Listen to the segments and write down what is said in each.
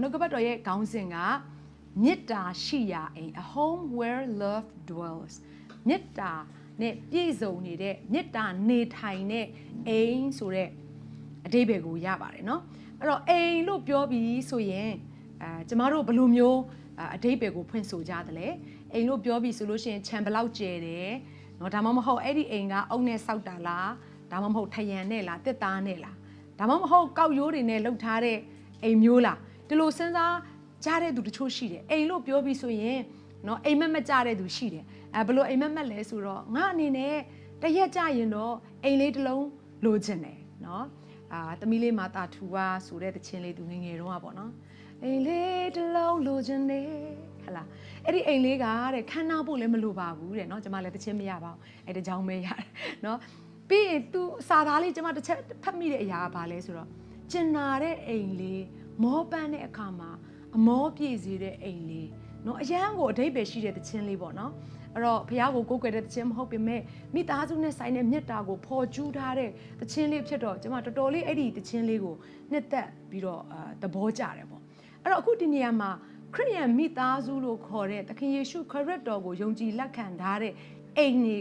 နှုတ်ကပတ်တော်ရဲ့ခေါင်းစဉ်ကမေတ္တာရှိရာအိမ် a home where love dwells မေတ္တာနဲ့ပြည့်စုံနေတဲ့မေတ္တာနေထိုင်တဲ့အိမ်ဆိုတဲ့အဓိပ္ပာယ်ကိုရပါတယ်เนาะအဲ့တော့အိမ်လို့ပြောပြီးဆိုရင်ကျမတို့ဘယ်လိုမျိုးအဓိပ္ပာယ်ကိုဖွင့်ဆိုကြသလဲအိမ်လို့ပြောပြီးဆိုလို့ရှိရင်ခြံဘလောက်ကျယ်တယ်เนาะဒါမှမဟုတ်အဲ့ဒီအိမ်ကအုတ်နဲ့ဆောက်တာလားဒါမှမဟုတ်ထရံနဲ့လားတစ်သားနဲ့လားဒါမှမဟုတ်ကောက်ရိုးတွေနဲ့လှုပ်ထားတဲ့အိမ်မျိုးလားဒီလိုစဉ်းစားကြတဲ့သူတချို့ရှိတယ်အိမ်လို့ပြောပြီးဆိုရင်เนาะအိမ်မက်မကြတဲ့သူရှိတယ်ဘယ်လိုအိမ်မက်လဲဆိုတော့ငါအနေနဲ့တရက်ကြရင်တော့အိမ်လေးတစ်လုံးလိုချင်တယ်เนาะသမီးလေးမာတာထူပါဆိုတဲ့တခြင်းလေးသူငငယ်တုန်းကပေါ့နော်အိမ်လေးတစ်လုံးလိုချင်တယ်ဟလာအဲ့ဒီအိမ်လေးကတဲ့ခန်းနာဖို့လည်းမလိုပါဘူးတဲ့เนาะကျွန်မလည်းတခြင်းမရပါဘူးအဲ့တကြောင်ပဲရတယ်เนาะပြီးရင်သူစာသားလေးကျွန်မတစ်ချက်ဖတ်မိတဲ့အရာကဘာလဲဆိုတော့ကျင်နာတဲ့အိမ်လေးမောပန်းတဲ့အခါမှာအမောပြည့်စေတဲ့အိမ်လေးเนาะအရန်ကိုအဓိပ္ပာယ်ရှိတဲ့တခြင်းလေးပေါ့နော်အဲ့တော့ဘုရားကိုကိုးကွယ်တဲ့တခြင်းမဟုတ်ပေမဲ့မိသားစုနဲ့ဆိုင်တဲ့မေတ္တာကိုဖော်ကျူးထားတဲ့တခြင်းလေးဖြစ်တော့ကျွန်မတော်တော်လေးအဲ့ဒီတခြင်းလေးကိုနှစ်သက်ပြီးတော့သဘောကျတယ်ပေါ့အဲ့တော့အခုဒီနေရာမှာခရစ်ယာန်မိသားစုလို့ခေါ်တဲ့သခင်ယေရှုခရစ်တော်ကိုယုံကြည်လက်ခံထားတဲ့အိမ်တွေ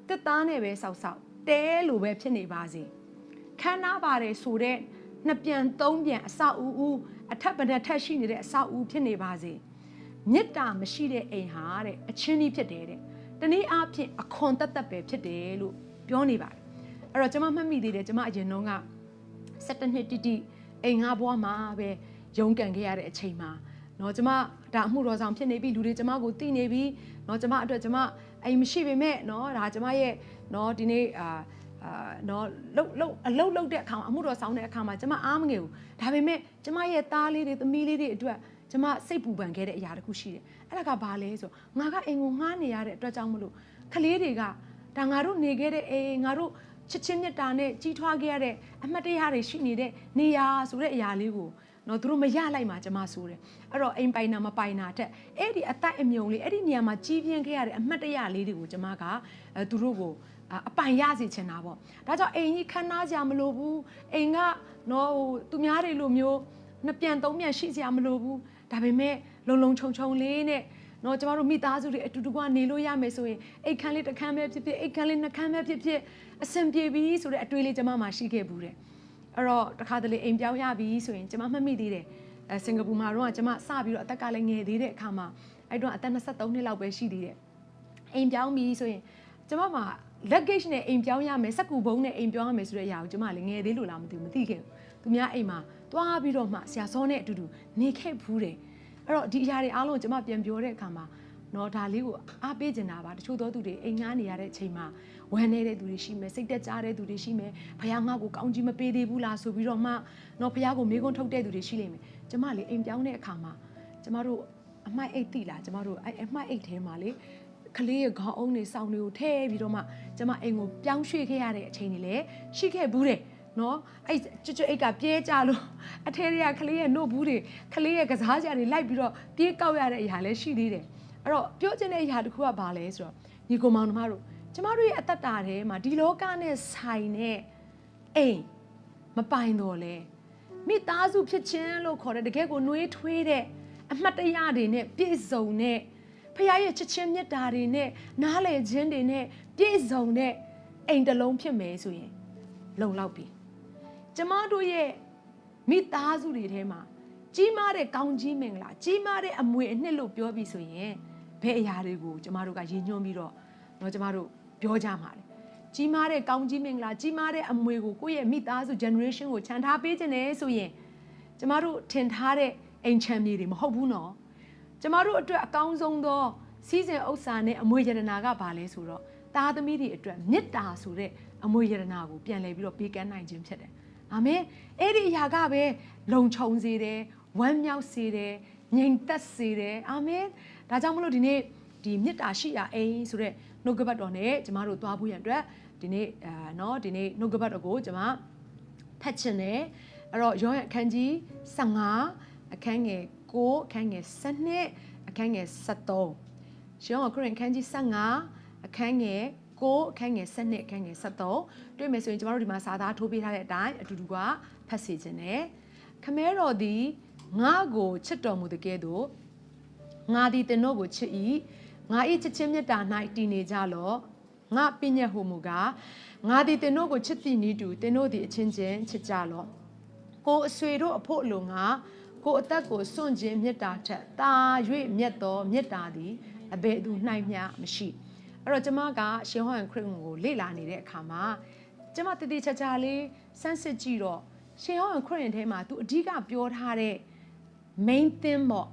ကတက်သားနဲ့ပဲစောက်စောက်တဲလိုပဲဖြစ်နေပါစေခမ်းနားပါတယ်ဆိုတဲ့နှစ်ပြန်သုံးပြန်အဆောက်အဦအထက်ပဒထက်ရှိနေတဲ့အဆောက်အဦဖြစ်နေပါစေမေတ္တာမရှိတဲ့အိမ်ဟာတဲ့အချင်းကြီးဖြစ်တယ်တဲ့တနည်းအားဖြင့်အခွန်တက်တက်ပဲဖြစ်တယ်လို့ပြောနေပါတယ်အဲ့တော့ကျွန်မမှတ်မိသေးတယ်ကျွန်မအရင်တုန်းက17နှစ်တိတိအိမ်ငါဘွားမှာပဲရုန်းကန်ခဲ့ရတဲ့အချိန်မှာเนาะကျွန်မဒါအမှုတော်ဆောင်ဖြစ်နေပြီလူတွေကျွန်မကိုသိနေပြီเนาะကျွန်မအတွက်ကျွန်မအိမ်မရှိပေမဲ့เนาะဒါကျွန်မရဲ့เนาะဒီနေ့เนาะအလုတ်တဲ့အခါမှာအမှုတော်ဆောင်တဲ့အခါမှာကျွန်မအားမငယ်ဘူးဒါပေမဲ့ကျွန်မရဲ့သားလေးတွေသမီးလေးတွေအတွက်ကျွန်မစိတ်ပူပန်ခဲ့တဲ့အရာတစ်ခုရှိတယ်အဲ့ဒါကဘာလဲဆိုငါကအိမ်ကိုငှားနေရတဲ့အတွက်ကြောင့်မလို့ကလေးတွေကဒါငါတို့နေခဲ့တဲ့အိမ်ငါတို့ချစ်ချင်းမြတ်တာနဲ့ကြီးထွားခဲ့ရတဲ့အမှတ်တရတွေရှိနေတဲ့နေရာဆိုတဲ့အရာလေးကိုနော်သူတို့မရလိုက်မှာကျွန်မဆိုတယ်အဲ့တော့အိမ်ပိုင်တာမပိုင်တာတဲ့အဲ့ဒီအသက်အမြုံလေးအဲ့ဒီနေရာမှာကြီးပြင်းခဲ့ရတဲ့အမှတ်တရလေးတွေကိုကျွန်မကသူတို့ကိုအပိုင်ရစေချင်တာပေါ့ဒါကြောင့်အိမ်ကြီးခန်းနာကြမလို့ဘူးအိမ်ကနော်ဟိုသူများတွေလိုမျိုးနှစ်ပြန်သုံးပြန်ရှိစရာမလိုဘူးဒါပေမဲ့လုံခြုံလေးနဲ့နော်ကျမတို့မိသားစုတွေအတူတူကနေလို့ရမယ်ဆိုရင်အိတ်ခမ်းလေးတစ်ခမ်းပဲဖြစ်ဖြစ်အိတ်ခမ်းလေးနှစ်ခမ်းပဲဖြစ်ဖြစ်အဆင်ပြေပြီဆိုတဲ့အတွေးလေးကျမမှာရှိခဲ့ဘူးတဲ့အဲ့တော့တခါတလေအိမ်ပြောင်းရပြီဆိုရင်ကျမမှတ်မိသေးတယ်စင်ကာပူမှာတော့ကျမစပြီးတော့အသက်ကလည်းငယ်သေးတဲ့အခါမှာအဲ့တော့အသက်23နှစ်လောက်ပဲရှိသေးတယ်အိမ်ပြောင်းပြီဆိုရင်ကျမမှာ luggage နဲ့အိမ်ပြောင်းရမယ်စက်ကူဘုံနဲ့အိမ်ပြောင်းရမယ်ဆိုတဲ့အရာကိုကျမလည်းငယ်သေးလို့လားမသိခဲ့ဘူးသူများအိမ်မှာတွားပြီးတော့မှဆရာစောနဲ့အတူတူနေခဲ့ဘူးတယ်အဲ့တော့ဒီအရာတွေအားလုံးကျမပြန်ပြောတဲ့အခါမှာနော်ဒါလေးကိုအားပေးချင်တာပါတချို့သောသူတွေအိမ်ငှားနေရတဲ့အချိန်မှာဝမ်းနေတဲ့သူတွေရှိမယ်စိတ်တက်ကြတဲ့သူတွေရှိမယ်ဘုရားငါ့ကိုကောင်းကြီးမပေးသေးဘူးလားဆိုပြီးတော့မှနော်ဘုရားကိုမေးခွန်းထုတ်တဲ့သူတွေရှိလိမ့်မယ်ကျမလေအိမ်ပြောင်းတဲ့အခါမှာကျမတို့အမှိုက်အိတ်တိလားကျမတို့အမှိုက်အိတ်ထဲမှာလေကလေးရဲ့ခေါင်းအုံးတွေစောင်းတွေကိုထည့်ပြီးတော့မှကျမအိမ်ကိုပြောင်းရွှေ့ခဲ့ရတဲ့အချိန်တွေလည်းရှိခဲ့ဘူးတယ်နော်အဲ့ကျွတ်အိတ်ကပြဲကြလို့အထဲတွေကကလေးရဲ့နှုတ်ဘူးတွေကလေးရဲ့ကစားကြတွေလိုက်ပြီးတော့ပြေးကောက်ရတဲ့အရာလည်းရှိသေးတယ်အဲ့တော့ပြောချင်တဲ့အရာတစ်ခုကဘာလဲဆိုတော့ညီကောင်မောင်နှမတို့ကျမတို့ရဲ့အသက်တာထဲမှာဒီလောကနဲ့ဆိုင်တဲ့အိမ်မပိုင်တော့လဲမိသားစုဖြစ်ခြင်းလို့ခေါ်တဲ့တကယ်ကိုနှွေးထွေးတဲ့အမှတ်တရတွေနဲ့ပြည့်စုံတဲ့ဖခင်ရဲ့ချစ်ချင်းမြတ်တာတွေနဲ့နားလည်ခြင်းတွေနဲ့ပြည့်စုံတဲ့အိမ်တစ်လုံးဖြစ်မယ်ဆိုရင်လုံလောက်ပြီကျမတို့ရဲ့မိသားစုတွေထဲမှာကြီးမားတဲ့ကောင်းကြီးမင်္ဂလာကြီးမားတဲ့အမွေအနှစ်လို့ပြောပြီးဆိုရင်ဘယ်အရာတွေကိုကျမတို့ကရည်ညွှန်းပြီးတော့တော့ကျမတို့ပြောကြမှာလေကြီးမားတဲ့ကောင်းကြီးမင်္ဂလာကြီးမားတဲ့အမွေကိုကိုယ့်ရဲ့မိသားစု generation ကိုခြံထားပေးခြင်းနဲ့ဆိုရင်ကျမတို့ထင်ထားတဲ့အိမ်ချမ်းမြေတွေမဟုတ်ဘူးနော်ကျမတို့အတွက်အကောင်းဆုံးသောစီးစိမ်ဥစ္စာနဲ့အမွေရတနာကဘာလဲဆိုတော့သားသမီးတွေအတွက်မေတ္တာဆိုတဲ့အမွေရတနာကိုပြန်လည်ပြီးတော့ပေးကမ်းနိုင်ခြင်းဖြစ်တယ်အာမင်အဲ့ဒီအရာကပဲလုံခြုံစေတယ်ဝမ်းမြောက်စေတယ်ငြိမ်သက်စေတယ်အာမင်ဒါကြောင့်မလို့ဒီနေ့ဒီမေတ္တာရှိရာအိမ်ဆိုတဲ့နှုတ်ကပတ်တော်နဲ့ကျမတို့သွားဖို့ရန်အတွက်ဒီနေ့နော်ဒီနေ့နှုတ်ကပတ်တော်ကိုကျမဖတ်ချင်တယ်အဲ့တော့ယောဟန်အခန်းကြီး15အခန်းငယ်9အခန်းငယ်12အခန်းငယ်13ယောဟန်ခရစ်အခန်းကြီး15အခန်းငယ်9အခန်းငယ်12အခန်းငယ်13တွေ့မယ်ဆိုရင်ကျမတို့ဒီမှာစာသားထိုးပေးထားတဲ့အတိုင်းအတူတူကဖတ်စီခြင်းနဲ့ခမဲတော်သည် ငါကိုချစ်တော်မူတဲ့ကဲ့သို့ငါသည်သင်တို့ကိုချစ်၏ငါ၏ချစ်ခြင်းမြတ်တာ၌တည်နေကြလောငါပညတ်ဟုမူကားငါသည်သင်တို့ကိုချစ်သည်နည်းတူသင်တို့သည်အချင်းချင်းချစ်ကြလောကိုအဆွေတို့အဖို့အလိုငါကိုအသက်ကိုစွန့်ခြင်းမြတ်တာထက်တာ၍မြတ်သောမြတ်တာသည်အဘယ်သူ၌မျှမရှိအဲ့တော့ကျမကရှင်ဟောန်ခရစ်ကိုလေ့လာနေတဲ့အခါမှာကျမတည်တည်ချာချာလေးစမ်းစစ်ကြည့်တော့ရှင်ဟောန်ခရစ်ထဲမှာသူအဓိကပြောထားတဲ့ main thing ပေါ့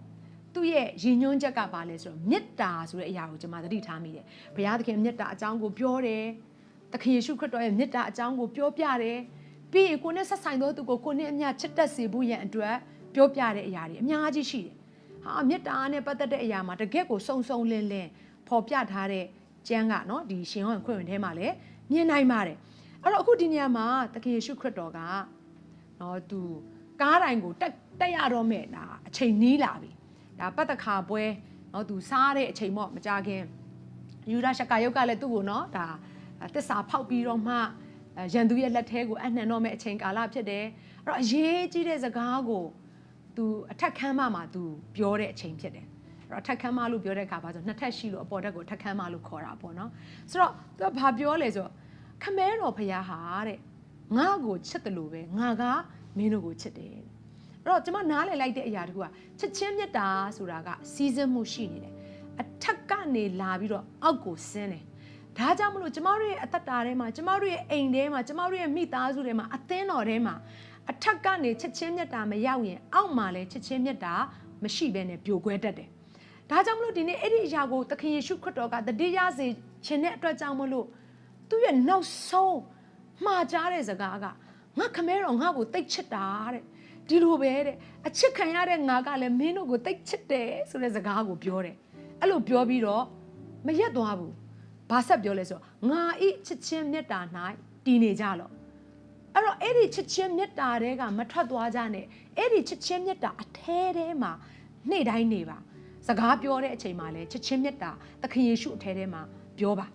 သူ့ရဲ့ရည်ညွှန်းချက်ကဘာလဲဆိုတော့မေတ္တာဆိုတဲ့အရာကိုကျွန်မသတိထားမိတယ်။ဘုရားသခင်မေတ္တာအကြောင်းကိုပြောတယ်။သခင်ယေရှုခရစ်တော်ရဲ့မေတ္တာအကြောင်းကိုပြောပြတယ်။ပြီးရင်ကိုယ်နဲ့ဆက်ဆိုင်သောသူကိုကိုယ်နဲ့အမျှချစ်တတ်စေဖို့ရန်အတွက်ပြောပြတဲ့အရာတွေအများကြီးရှိတယ်။ဟာမေတ္တာနဲ့ပတ်သက်တဲ့အရာမှာတကယ့်ကိုစုံစုံလင်းလင်းပေါ်ပြထားတဲ့ကျမ်းကနော်ဒီရှင်ဟောန်ခရစ်ဝင်ထဲမှာလည်းမြင်နိုင်ပါတယ်။အဲ့တော့အခုဒီနေရာမှာသခင်ယေရှုခရစ်တော်ကနော်သူကားတိုင်းကိုတက်ရတော့မဲ့ဒါအချိန်နီးလာပြီဒါပတ်သက်ခါပွဲနော်သူစားတဲ့အချိန်ပေါ့မကြခင်ယူဒရှကာယုတ်ကလည်းသူ့ကိုနော်ဒါတစ္ဆာဖောက်ပြီးတော့မှရန်သူရဲ့လက်ထဲကိုအနှံတော့မဲ့အချိန်ကာလဖြစ်တယ်အဲ့တော့အရေးကြီးတဲ့စကားကိုသူအထက်ခမ်းမမှာသူပြောတဲ့အချိန်ဖြစ်တယ်အဲ့တော့အထက်ခမ်းမလို့ပြောတဲ့အခါပါဆိုနှစ်ထပ်ရှိလို့အပေါ်တက်ကိုအထက်ခမ်းမလို့ခေါ်တာပေါ့နော်ဆိုတော့သူကဘာပြောလဲဆိုတော့ခမဲတော်ဖရာဟာတဲ့ငါ့ကိုချစ်တယ်လို့ပဲငါကမင်းတို့ကိုချစ်တယ်အဲ့တော့ကျွန်မနားလည်လိုက်တဲ့အရာတခုကချစ်ချင်းမြတ်တာဆိုတာကစီးစင်းမှုရှိနေတယ်အထက်ကနေလာပြီးတော့အောက်ကိုဆင်းတယ်ဒါကြောင့်မလို့ကျမတို့ရဲ့အသက်တာထဲမှာကျမတို့ရဲ့အိမ်ထဲမှာကျမတို့ရဲ့မိသားစုထဲမှာအသင်းတော်ထဲမှာအထက်ကနေချစ်ချင်းမြတ်တာမရောက်ရင်အောက်မှာလည်းချစ်ချင်းမြတ်တာမရှိဘဲနဲ့ပြိုကွဲတတ်တယ်ဒါကြောင့်မလို့ဒီနေ့အဲ့ဒီအရာကိုသခင်ယေရှုခရစ်တော်ကတတိယစေခြင်းတဲ့အတွက်ကြောင့်မလို့သူ့ရဲ့နောက်ဆုံးမှားကြားတဲ့စကားကငါခမဲတော်ငါ့ကိုတိတ်ချစ်တာတဲ့ဒီလိုပဲတဲ့အချစ်ခံရတဲ့ငါကလည်းမင်းတို့ကိုတိတ်ချစ်တယ်ဆိုတဲ့စကားကိုပြောတယ်အဲ့လိုပြောပြီးတော့မရက်သွားဘူးဘာဆက်ပြောလဲဆိုတော့ငါဤချစ်ချင်းမေတ္တာ၌တည်နေကြလော့အဲ့တော့အဲ့ဒီချစ်ချင်းမေတ္တာတွေကမထွက်သွားကြနဲ့အဲ့ဒီချစ်ချင်းမေတ္တာအထဲထဲမှာနေ့တိုင်းနေပါစကားပြောတဲ့အချိန်မှာလည်းချစ်ချင်းမေတ္တာသခင်ယေရှုအထဲထဲမှာပြောပ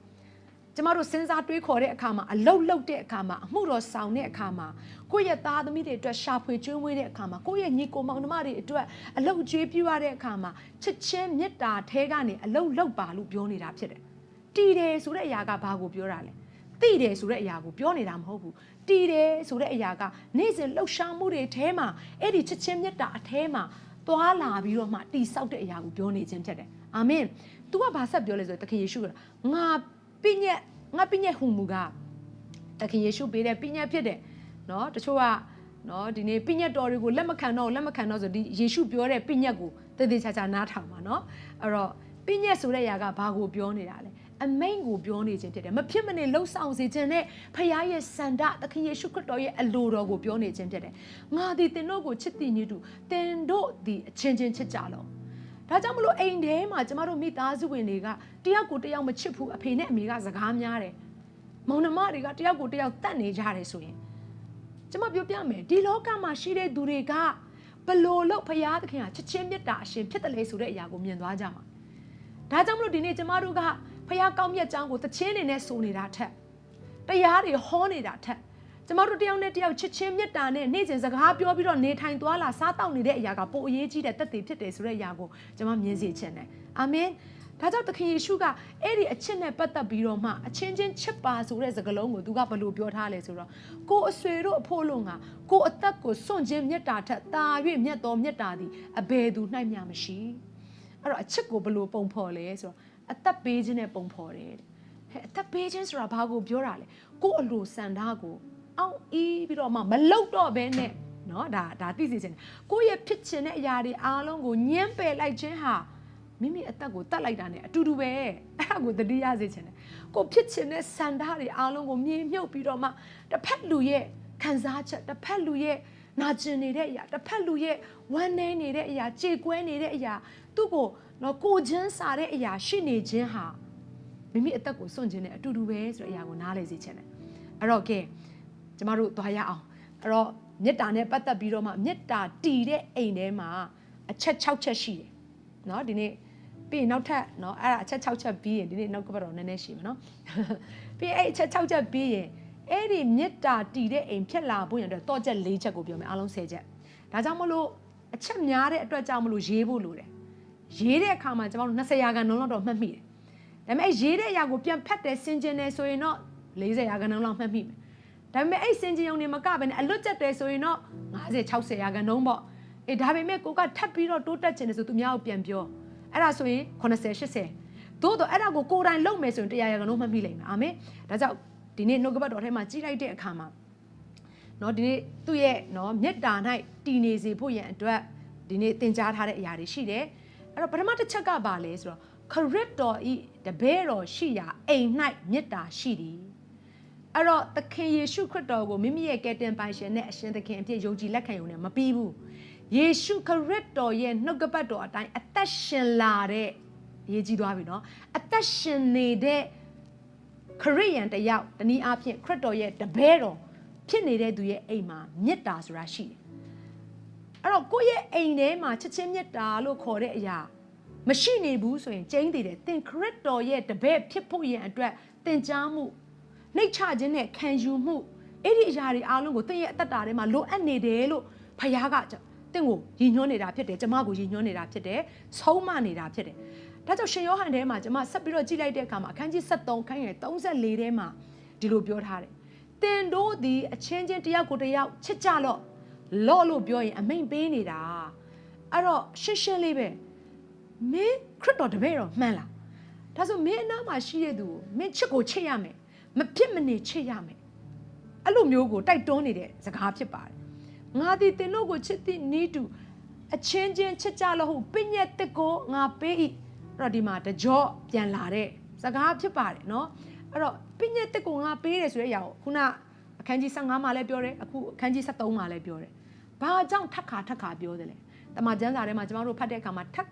ါကျမတို့စဉ်းစားတွေးခေါ်တဲ့အခါမှာအလုတ်လုတ်တဲ့အခါမှာအမှုတော်ဆောင်တဲ့အခါမှာကိုယ့်ရဲ့သားသမီးတွေအတွက်ရှာဖွေကျွေးမွေးတဲ့အခါမှာကိုယ့်ရဲ့ညီကိုမောင်နှမတွေအတွက်အလုတ်ကျွေးပြရတဲ့အခါမှာချစ်ချင်းမေတ္တာထဲကနေအလုတ်လုတ်ပါလို့ပြောနေတာဖြစ်တယ်။တည်တယ်ဆိုတဲ့အရာကဘာကိုပြောတာလဲ။သိတယ်ဆိုတဲ့အရာကိုပြောနေတာမဟုတ်ဘူး။တည်တယ်ဆိုတဲ့အရာကနေ့စဉ်လှုပ်ရှားမှုတွေထဲမှာအဲ့ဒီချစ်ချင်းမေတ္တာအထဲမှာသွားလာပြီးတော့မှတည်ဆောက်တဲ့အရာကိုပြောနေခြင်းဖြစ်တယ်။အာမင်။ तू ကဘာဆက်ပြောလဲဆိုတော့သခင်ယေရှုကငါပညတ်ဟူမူကသခင်ယေရှုပေးတဲ့ပညတ်ဖြစ်တယ်နော်တချို့ကနော်ဒီနေ့ပညတ်တော်တွေကိုလက်မခံတော့ဆိုဒီယေရှုပြောတဲ့ပညတ်ကိုတည်တည်ချာချာနားထောင်ပါနော်အဲ့တော့ပညတ်ဆိုတဲ့ຢာကဘာကိုပြောနေတာလဲအမိန့်ကိုပြောနေခြင်းဖြစ်တယ်မဖြစ်မနေလှုပ်ဆောင်စေခြင်းနဲ့ဖခင်ရဲ့စန္ဒသခင်ယေရှုခရစ်တော်ရဲ့အလိုတော်ကိုပြောနေခြင်းဖြစ်တယ်ငါသည်သင်တို့ကိုချစ်သည်နည်းတူသင်တို့သည်အချင်းချင်းချစ်ကြလောဒါကြောင့်မလို့အိမ်ထဲမှာကျမတို့မိသားစုဝင်တွေကတယောက်ကိုတယောက်မချစ်ဘူးအဖေနဲ့အမေကစကားများတယ်မောင်နှမတွေကတယောက်ကိုတယောက်တတ်နေကြတယ်ဆိုရင်ကျမပြောပြမယ်ဒီလောကမှာရှိတဲ့သူတွေကဘလို့လို့ဖခင်သခင်ကချစ်ချင်းမြတ်တာအရှင်ဖြစ်တယ်လေဆိုတဲ့အရာကိုမြင်သွားကြမှာဒါကြောင့်မလို့ဒီနေ့ကျမတို့ကဖခင်ကောင်းမြတ်ကြောင်းကိုသချင်းနေနဲ့ဆိုနေတာထက်တရားတွေဟောနေတာထက်ကျမတို့တယောက်နဲ့တယောက်ချစ်ချင်းမြတ်တာနဲ့နေ့စဉ်စကားပြောပြီးတော့နေထိုင်သွားလာစားတောက်နေတဲ့အရာကပိုအရေးကြီးတဲ့သက်သေဖြစ်တယ်ဆိုတဲ့အရာကိုကျမမြင်စေချင်တယ်အာမင်ဒါကြောင့်သခင်ယေရှုကအဲ့ဒီအချစ်နဲ့ပတ်သက်ပြီးတော့မှအချင်းချင်းချစ်ပါဆိုတဲ့စကားလုံးကိုသူကဘယ်လိုပြောထားလဲဆိုတော့ကိုအဆွေတို့အဖို့လုံးကကိုအသက်ကိုစွန့်ခြင်းမြတ်တာထက်သာ၍မြတ်သောမြတ်တာသည်အဘယ်သူ၌မျှမရှိအဲ့တော့အချစ်ကိုဘယ်လိုပုံဖော်လဲဆိုတော့အသက်ပေးခြင်းနဲ့ပုံဖော်တယ်ဟဲ့အသက်ပေးခြင်းဆိုတာဘာကိုပြောတာလဲကိုအလိုစံထားကိုအောင်အီးပြီးတော့မှမလုတ်တော့ဘဲနဲ့เนาะဒါသိစေချင်တယ်ကိုရဲ့ဖြစ်ချင်တဲ့အရာတွေအားလုံးကိုညှင်းပယ်လိုက်ခြင်းဟာမိမိအသက်ကိုတတ်လိုက်တာ ਨੇ အတူတူပဲအဲ့ဒါကိုသတိရစေချင်တယ်ကိုဖြစ်ချင်တဲ့စန္ဒတွေအားလုံးကိုမြေမြုပ်ပြီးတော့မှတစ်ဖက်လူရဲ့ခံစားချက်တစ်ဖက်လူရဲ့နာကျင်နေတဲ့အရာတစ်ဖက်လူရဲ့ဝမ်းနည်းနေတဲ့အရာကြေကွဲနေတဲ့အရာသူ့ကိုနော်ကိုချင်းစားတဲ့အရာရှိနေခြင်းဟာမိမိအသက်ကိုစွန့်ခြင်းနဲ့အတူတူပဲဆိုတဲ့အရာကိုနားလည်စေချင်တယ်အဲ့တော့ကဲကျမတို့သွားရအောင်အဲ့တော့မေတ္တာနဲ့ပတ်သက်ပြီးတော့မှမေတ္တာတည်တဲ့အိမ်ထဲမှာအချက်6ချက်ရှိတယ်เนาะဒီနေ့ပြီးနောက်ထပ်เนาะအဲ့ဒါအချက်6ချက်ပြီးရင်ဒီနေ့နောက်ကဘက်တော့နည်းနည်းရှိမှာเนาะပြီးအဲ့အချက်6ချက်ပြီးရင်အဲ့ဒီမေတ္တာတည်တဲ့အိမ်ဖြစ်လာဖို့ရတဲ့တော့ချက်4ချက်ကိုပြောမယ်အားလုံး10ချက်ဒါကြောင့်မလို့ အချက်များတဲ့အတွက်ကြောင့်မလို့ရေးဖို့လိုတယ်ရေးတဲ့အခါမှာကျွန်တော်တို့20ရာခိုင်နှုန်းလောက်တော့မှတ်မိတယ်ဒါပေမဲ့ရေးတဲ့အရာကိုပြန်ဖတ်တယ်စင်ကျင်တယ်ဆိုရင်တော့40ရာခိုင်နှုန်းလောက်မှတ်မိမယ်ဒါပေမဲ့အဲ့စင်ကျင်ုံနေမကဘဲနဲ့အလွတ်ကျက်တယ်ဆိုရင်တော့50 60ရာခိုင်နှုန်းပေါ့အေးဒါပေမဲ့ကိုကထပ်ပြီးတော့တိုးတက်ချင်တယ်ဆိုသူများကိုပြန်ပြောအဲ့ဒါဆိုရင်80 80သို့တော့အဲ့ဒါကိုကိုယ်တိုင်လုပ်မယ်ဆိုရင်100ရာခိုင်နှုန်းမှတ်မိလိမ့်မယ်အာမင်ဒါကြောင့်ဒီနေ့နှုတ်ကပတ်တော်ထဲမှာကြီးလိုက်တဲ့အခါမှာနော်ဒီနေ့သူ့ရဲ့နော်မေတ္တာ၌တည်နေစေဖို့ရန်အတွက်ဒီနေ့သင်ကြားထားတဲ့အရာတွေရှိတယ်အဲ့တော့ပထမတစ်ချက်ကပါလဲဆိုတော့ခရစ်တော်ဤတပည့်တော်ရှိရာအိမ်၌မေတ္တာရှိသည်အဲ့တော့သခင်ယေရှုခရစ်တော်ကိုမိမိရဲ့ကယ်တင်ပိုင်ရှင်နဲ့အရှင်သခင်အဖြစ်ယုံကြည်လက်ခံရုံနဲ့မပြီးဘူးယေရှုခရစ်တော်ရဲ့နှုတ်ကပတ်တော်အတိုင်းအသက်ရှင်လာတဲ့ရေးကြည့်သွားပြီနော်အသက်ရှင်နေတဲ့ခရစ်ယာန်တယောက်တနည်းအားဖြင့်ခရစ်တော်ရဲ့တပည့်တော်ဖြစ်နေတဲ့သူရဲ့အိမ်မှာမေတ္တာဆိုတာရှိတယ်အဲ့တော့ကိုယ့်ရဲ့အိမ်ထဲမှာချစ်ချင်းမေတ္တာလို့ခေါ်တဲ့အရာမရှိနေဘူးဆိုရင်ကျိန်းသေးတယ်သင်ခရစ်တော်ရဲ့တပည့်ဖြစ်ဖို့ရန်အတွက်သင်ကြားမှုနှိတ်ချခြင်းနဲ့ခံယူမှုအဲ့ဒီအရာတွေအားလုံးကိုသင်ရဲ့အသက်တာထဲမှာလိုအပ်နေတယ်လို့ဖခင်ကသင်ကိုရည်ညွှန်းနေတာဖြစ်တယ်ကျမကိုရည်ညွှန်းနေတာဖြစ်တယ်ဆုံးမနေတာဖြစ်တယ်ဒါကြောင့်ရှင်ယောဟန်ထဲမှာကျမဆက်ပြီးတော့ကြည့်လိုက်တဲ့အခါမှာအခန်းကြီး73ခန်းငယ်34ထဲမှာဒီလိုပြောထားတယ်သင်တို့သည်အချင်းချင်းတယောက်ကိုတယောက်ချစ်ကြလော့လို့ပြောရင်အမိန်ပေးနေတာအဲ့တော့ရှင်းရှင်းလေးပဲမင်းခရစ်တော်တပည့်တော်မှန်လားဒါဆိုမင်းအနားမှာရှိတဲ့သူကိုမင်းချစ်ကိုချစ်ရမယ်မဖြစ်မနေချစ်ရမယ်အဲ့လိုမျိုးကိုတိုက်တွန်းနေတဲ့စကားဖြစ်ပါတယ်ငါသည်သင်တို့ကိုချစ်သည့်ဤသူအချင်းချင်းချစ်ကြလော့ဟုပညတ်တစ်ကိုငါပေး၏အဲ့တော့ဒီမှာတကြော့ပြန်လာတဲ့စကားဖြစ်ပါတယ်နော်အဲ့တော့ပညတ်တစ်ကိုငါပေးတယ်ဆိုတဲ့အရာကိုခုနအခန်းကြီး15မှာလည်းပြောတယ်အခုအခန်းကြီး73မှာလည်းပြောတယ်ဘာကြောင့်ထပ်ခါပြောတယ်လဲတမန်ကျမ်းစာထဲမှာကျမတို့ဖတ်တဲ့အခါမှာထပ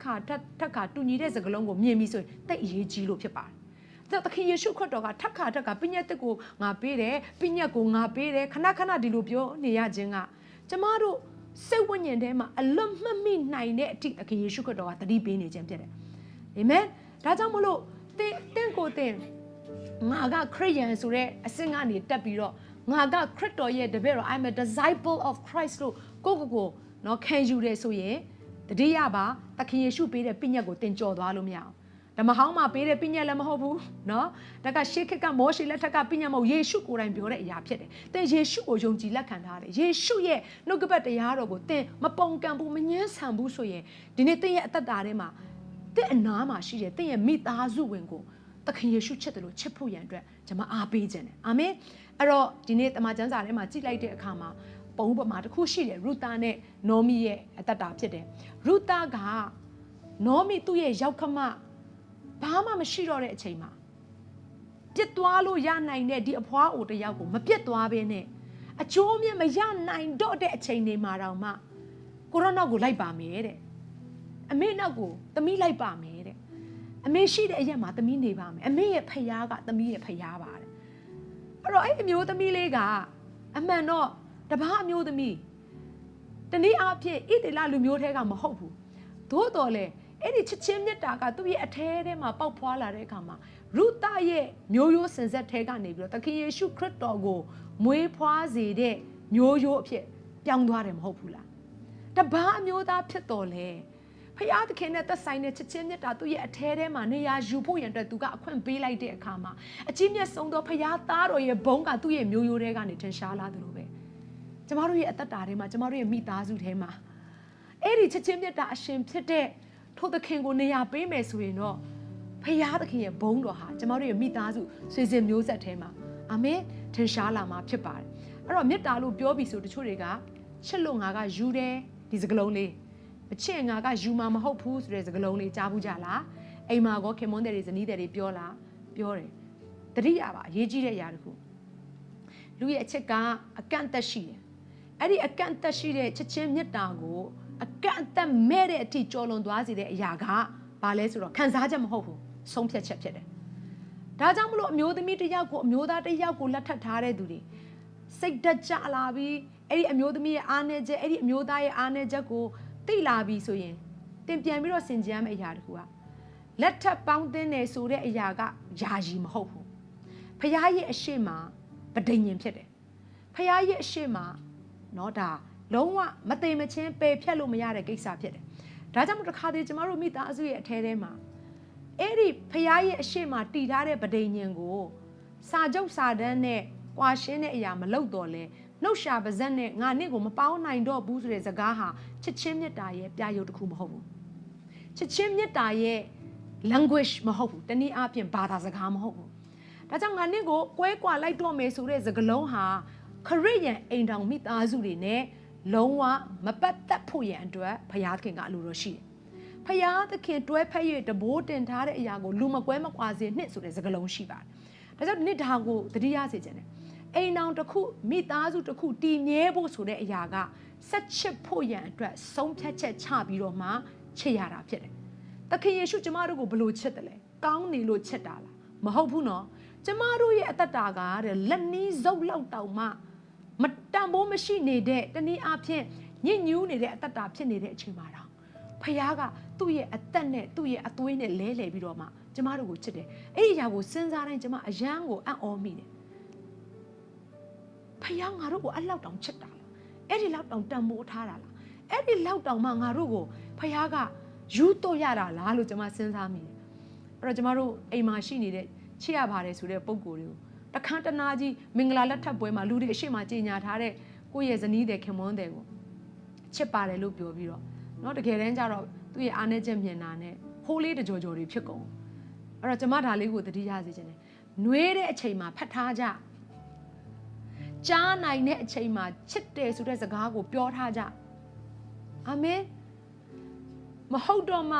်ခါတူညီတဲ့စကားလုံးကိုမြင်ပြီးဆိုရင်တိတ်အရေးကြီးလို့ဖြစ်ပါတယ်။သခင်ယေရှုခရစ်တော်ကထပ်ခါပညတ်တစ်ကိုငါပေးတယ်ပညတ်ကိုငါပေးတယ်ခဏဒီလိုပြောနေရခြင်းကကျမတို့စိတ်ဝိညာဉ်ထဲမှာအလွတ်မှတ်မိနိုင်တဲ့အထိသခင်ယေရှုခရစ်တော်ကတတိပေးနေခြင်းဖြစ်တယ်။အာမင်။ဒါကြောင့်မလို့သင်ကိုငါကခရစ်ယာန်ဆိုတဲ့အဆင့်ကနေတက်ပြီးတော့ငါကခရစ်တော်ရဲ့တပည့်တော် I'm a disciple of Christ လို့ကိုနော်ခံယူတယ်ဆိုရင်တတိယပါသခင်ယေရှုပေးတဲ့ပညတ်ကိုသင်ကြော်သွားလို့မရအောင်ဓမ္မဟောင်းမှာပေးတဲ့ပညတ်လည်းမဟုတ်ဘူးနော်ဒါကရှေးခေတ်ကမောရှေလက်ထက်ကပညတ်မဟုတ်ယေရှုကိုယ်တိုင်ပြောတဲ့အရာဖြစ်တယ်သင်ယေရှုကိုယုံကြည်လက်ခံထားတယ်ယေရှုရဲ့နှုတ်ကပတ်တရားတော်ကိုသင်မပုန်ကန်ဘူးမငြင်းဆန်ဘူးဆိုရင်ဒီနေ့သင်ရဲ့အသက်တာထဲမှာသင်အနာမှာရှိတဲ့သင်ရဲ့မိသားစုဝင်ကိုသခင်ယေရှုချစ်တယ်လို့ချစ်ဖို့ရန်အတွက်ကျွန်မအားပေးခြင်းတယ်အာမင်အဲ့တော့ဒီနေ့တမန်ကျမ်းစာထဲမှာကြည့်လိုက်တဲ့အခါမှာပုံဥပမာတစ်ခုရှိတယ်ရူတာနဲ့နောမီရဲ့အသက်တာဖြစ်တယ်ရူတာကနောမီသူ့ရဲ့ရောက်ခမဘာမှမရှိတော့တဲ့အချိန်မှာပြစ်သွားလို့ရနိုင်တဲ့ဒီအဖွားအိုတယောက်ကိုမပြစ်သွားဘဲနဲ့အကျိုးမြတ်မရနိုင်တော့တဲ့အချိန်တွေမှာတော့မှကိုရောနောက်ကိုလိုက်ပါမယ်တဲ့အမေနောက်ကိုသမီးလိုက်ပါမယ်တဲ့အမေရှိတဲ့အရက်မှာသမီးနေပါမယ်အမေရဲ့ဖယားကသမီးရဲ့ဖယားပါတဲ့အဲ့တော့အဲ့အမျိုးသမီးလေးကအမှန်တော့တပားအမျိုးသမီးတနည်းအားဖြင့်ဣသေလလူမျိုးထဲကမဟုတ်ဘူးသို့တော်လေအဲ့ဒီချစ်ချင်းမြတ်တာကသူ့ရဲ့အထဲထဲမှာပေါက်ဖွာလာတဲ့အခါမှာရူတာရဲ့မျိုးရိုးစင်ဆက်ထဲကနေပြီးတော့သခင်ယေရှုခရစ်တော်ကိုမွေးဖွားစေတဲ့မျိုးရိုးအဖြစ်ပြောင်းသွားတယ်မဟုတ်ဘူးလားတပားအမျိုးသားဖြစ်တော်လေဖယားသခင်နဲ့သက်ဆိုင်တဲ့ချစ်ချင်းမြတ်တာသူ့ရဲ့အထဲထဲမှာနေရာယူဖို့ရန်အတွက်သူကအခွင့်ပေးလိုက်တဲ့အခါမှာအကြီးမြတ်ဆုံးသောဖယားသားတော်ရဲ့ဘုန်းကသူ့ရဲ့မျိုးရိုးထဲကနေထင်ရှားလာတယ်လို့ပဲကျမတို့ရဲ့အသက်တာထဲမှာကျမတို့ရဲ့မိသားစုထဲမှာအဲ့ဒီချစ်ချင်းမြတ်တာအရှင်ဖြစ်တဲ့ထိုသခင်ကိုနေရာပေးမယ်ဆိုရင်တော့ဖယားသခင်ရဲ့ဘုန်းတော်ဟာကျမတို့ရဲ့မိသားစုဆွေစဉ်မျိုးဆက်ထဲမှာအာမင်ထင်ရှားလာမှာဖြစ်ပါတယ်အဲ့တော့မေတ္တာလို့ပြောပြီးဆိုတချို့တွေကချစ်လို့ငါကယူတယ်ဒီစကားလုံးလေးမချစ်ငါကယူမှာမဟုတ်ဘူးဆိုတဲ့စကားလုံးလေးကြားဘူးကြလားအိမ်မှာကောခင်မွန်းတဲ့တွေဇနီးတဲ့တွေပြောတယ်တတိယပါအရေးကြီးတဲ့အရာတစ်ခုလူရဲ့အချစ်ကအကန့်အသတ်ရှိတယ်အဲ့ဒီအကန့်အသတ်ရှိတဲ့ချစ်ချင်းမေတ္တာကိုအကန့်အသတ်မဲ့တဲ့အထိကြော်လွန်သွားစေတဲ့အရာကဘာလဲဆိုတော့ခံစားချက်မဟုတ်ဘူးဆုံးဖြတ်ချက်ဖြစ်တယ်ဒါကြောင့်မလို့အမျိုးသမီးတစ်ယောက်ကိုအမျိုးသားတစ်ယောက်ကိုလက်ထပ်ထားတဲ့သူတွေစိတ်ဓာတ်ကျလာပြီးအဲ့ဒီအမျိုးသမီးရဲ့အားနည်းချက်အဲ့ဒီအမျိုးသားရဲ့အားနည်းချက်ကိုသိလာပြီးဆိုရင်တင်ပြန်ပြီးတော့ဆင်ခြင်ရမယ့်အရာတခုကလက်ထပ်ပေါင်းသင်းနေဆိုတဲ့အရာကယာယီမဟုတ်ဘူးဖခင်ရဲ့အရှိမပဋိညာဉ်ဖြစ်တယ်ဖခင်ရဲ့အရှိမနော်ဒါ လုံးဝမသိမချင်းပယ်ဖြတ်လို့မရတဲ့ကိစ္စဖြစ်တယ်ဒါကြောင့်မို့တစ်ခါတည်းကျမတို့မိသားစုရဲ့အထဲထဲမှာအဲ့ဒီဖခင်ရဲ့အရှိမတည်ထားတဲ့ဗဒိညင်ကိုစာချုပ်စာတမ်းနဲ့ကွာရှင်းတဲ့အရာမလုပ်တော့လဲနှုတ်ရှာပါဇက်နဲ့ငါနင့်ကိုမပေါင်းနိုင်တော့ဘူးဆိုတဲ့စကားဟာချစ်ချင်းမြတ်တာရဲ့ပြရုပ်တစ်ခုမဟုတ်ဘူးချစ်ချင်းမြတ်တာရဲ့ language မဟုတ်ဘူးတနည်းအားဖြင့်ဘာသာစကားမဟုတ်ဘူးဒါကြောင့်ငါနင့်ကိုကွဲကွာလိုက်တော့မယ်ဆိုတဲ့စကားလုံးဟာခရစ်ယာန်အိမ်တော်မိသားစုတွေနဲ့လုံးဝမပတ်သက်ဖို့ရန်အတွက်ဘုရားသခင်ကအလိုတော်ရှိတယ်ဖယားသခင်တွဲဖက်၍တဘိုးတင်ထားတဲ့အရာကိုလူမကွဲမကွာစေနှစ်ဆိုတဲ့စကားလုံးရှိပါတယ်။ဒါကြောင့်နှစ်ဒါကိုသတိရစေချင်တယ်။အိမ်တော်တစ်ခုမိသားစုတစ်ခုတည်မြဲဖို့ဆိုတဲ့အရာကဆက်ချစ်ဖို့ရန်အတွက်ဆုံးဖြတ်ချက်ချပြီးတော့မှချစ်ရတာဖြစ်တယ်။သခင်ယေရှုကျမတို့ကိုဘယ်လိုချစ်တယ်လဲ။ကောင်းနေလို့ချစ်တာလား။မဟုတ်ဘူးနော်။ကျမတို့ရဲ့အသက်တာကတဲ့လက်နီးစုပ်လောက်တောင်မှမတန်ဖိုးမရှိနေတဲ့တနည်းအားဖြင့်ညစ်ညူးနေတဲ့အသက်တာဖြစ်နေတဲ့အချိန်မှာတော့ဖယားကသူ့ရဲ့အသက်နဲ့သူ့ရဲ့အသွေးနဲ့လဲလှယ်ပြီးတော့မှကျမတို့ကိုချစ်တယ်အဲ့ဒီအရာကိုစဉ်းစားတိုင်းကျမအယမ်းကိုအံ့ဩမိတယ်ဖယားငါတို့ကိုအဲ့လောက်တောင်ချစ်တာလားအဲ့ဒီလောက်တောင်တန်ဖိုးထားတာလားအဲ့ဒီလောက်တောင်မှငါတို့ကိုဖယားကယူတော့ရတာလားလို့ကျမစဉ်းစားမိတယ်အဲ့တော့ကျမတို့အိမ်မှာရှိနေတဲ့ချစ်ရပါတယ်ဆိုတဲ့ပုံကိုယ်တွေကိုတခန်းတနာကြီးမင်္ဂလာလက်ထပ်ပွဲမှာလူတွေအရှိမကြေညာထားတဲ့ကိုယ့်ရဲ့ဇနီးတဲ့ခင်မွန်းတဲ့ကိုချစ်ပါတယ်လို့ပြောပြီးတော့နော်တကယ်တမ်းကျတော့သူ့ရဲ့အားနည်းချက်မြင်တာနဲ့ဟိုးလေးတကြော်ကြော်တွေဖြစ်ကုန်အဲ့တော့ကျမဒါလေးကိုသတိရစေချင်တယ်နှွေးတဲ့အချိန်မှာဖတ်ထားကြကြားနိုင်တဲ့အချိန်မှာချစ်တယ်ဆိုတဲ့စကားကိုပြောထားကြအာမင်မဟုတ်တော့မှ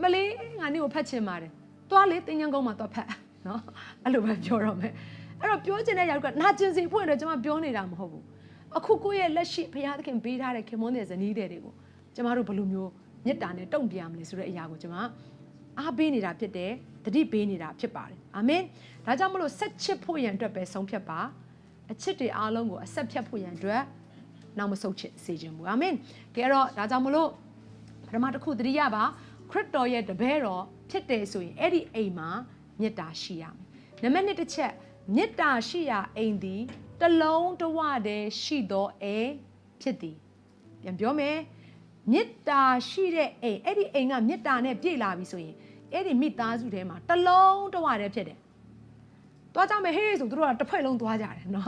မလေးငါနေ့ကိုဖတ်ချင်ပါတယ်သွားလေတင်ញံကုန်းမှာသွားဖတ်နော်အဲ့လိုပဲပြောတော့မယ်အဲ့တော့ပြောချင်တဲ့ຢာကနာကျင်စီဖွင့်တော့ကျမပြောနေတာမဟုတ်ဘူးအခုကိုယ့်ရဲ့လက်ရှိဘုရားသခင်ပေးထားတဲ့ခင်မွန်းတဲ့ဇနီးတွေကိုကျမတို့ဘယ်လိုမျိုးမေတ္တာနဲ့တုံ့ပြန်မလဲဆိုတဲ့အရာကိုကျမအားပေးနေတာဖြစ်တယ်တတိပေးနေတာဖြစ်ပါတယ်အာမင်ဒါကြောင့်မလို့ဆက်ချစ်ဖို့ရန်အတွက်ပဲဆုံးဖြတ်ပါအချစ်တွေအားလုံးကိုအဆက်ဖြတ်ဖို့ရန်အတွက်နောက်မဆုတ်ချစ်စေခြင်းဘူးအာမင်ကဲတော့ဒါကြောင့်မလို့ပထမတစ်ခုသတိရပါခရစ်တော်ရဲ့တပည့်တော်ဖြစ်တယ်ဆိုရင်အဲ့ဒီအိမ်မှာမေတ္တာရှိရမယ်နံပါတ်1တစ်ချက်မေတ္တာရှိရာအိမ်သည်တလုံးတဝတည်းရှိသောအိမ်ဖြစ်သည်ပြန်ပြောမယ်မေတ္တာရှိတဲ့အိမ်အဲ့ဒီအိမ်ကမေတ္တာနဲ့ပြည့်လာပြီဆိုရင်အဲ့ဒီမိသားစုထဲမှာတလုံးတဝတည်းဖြစ်တယ်သွားကြမယ်ဟေးဆိုသူတို့ကတစ်ဖွဲ့လုံးသွားကြတယ်နော်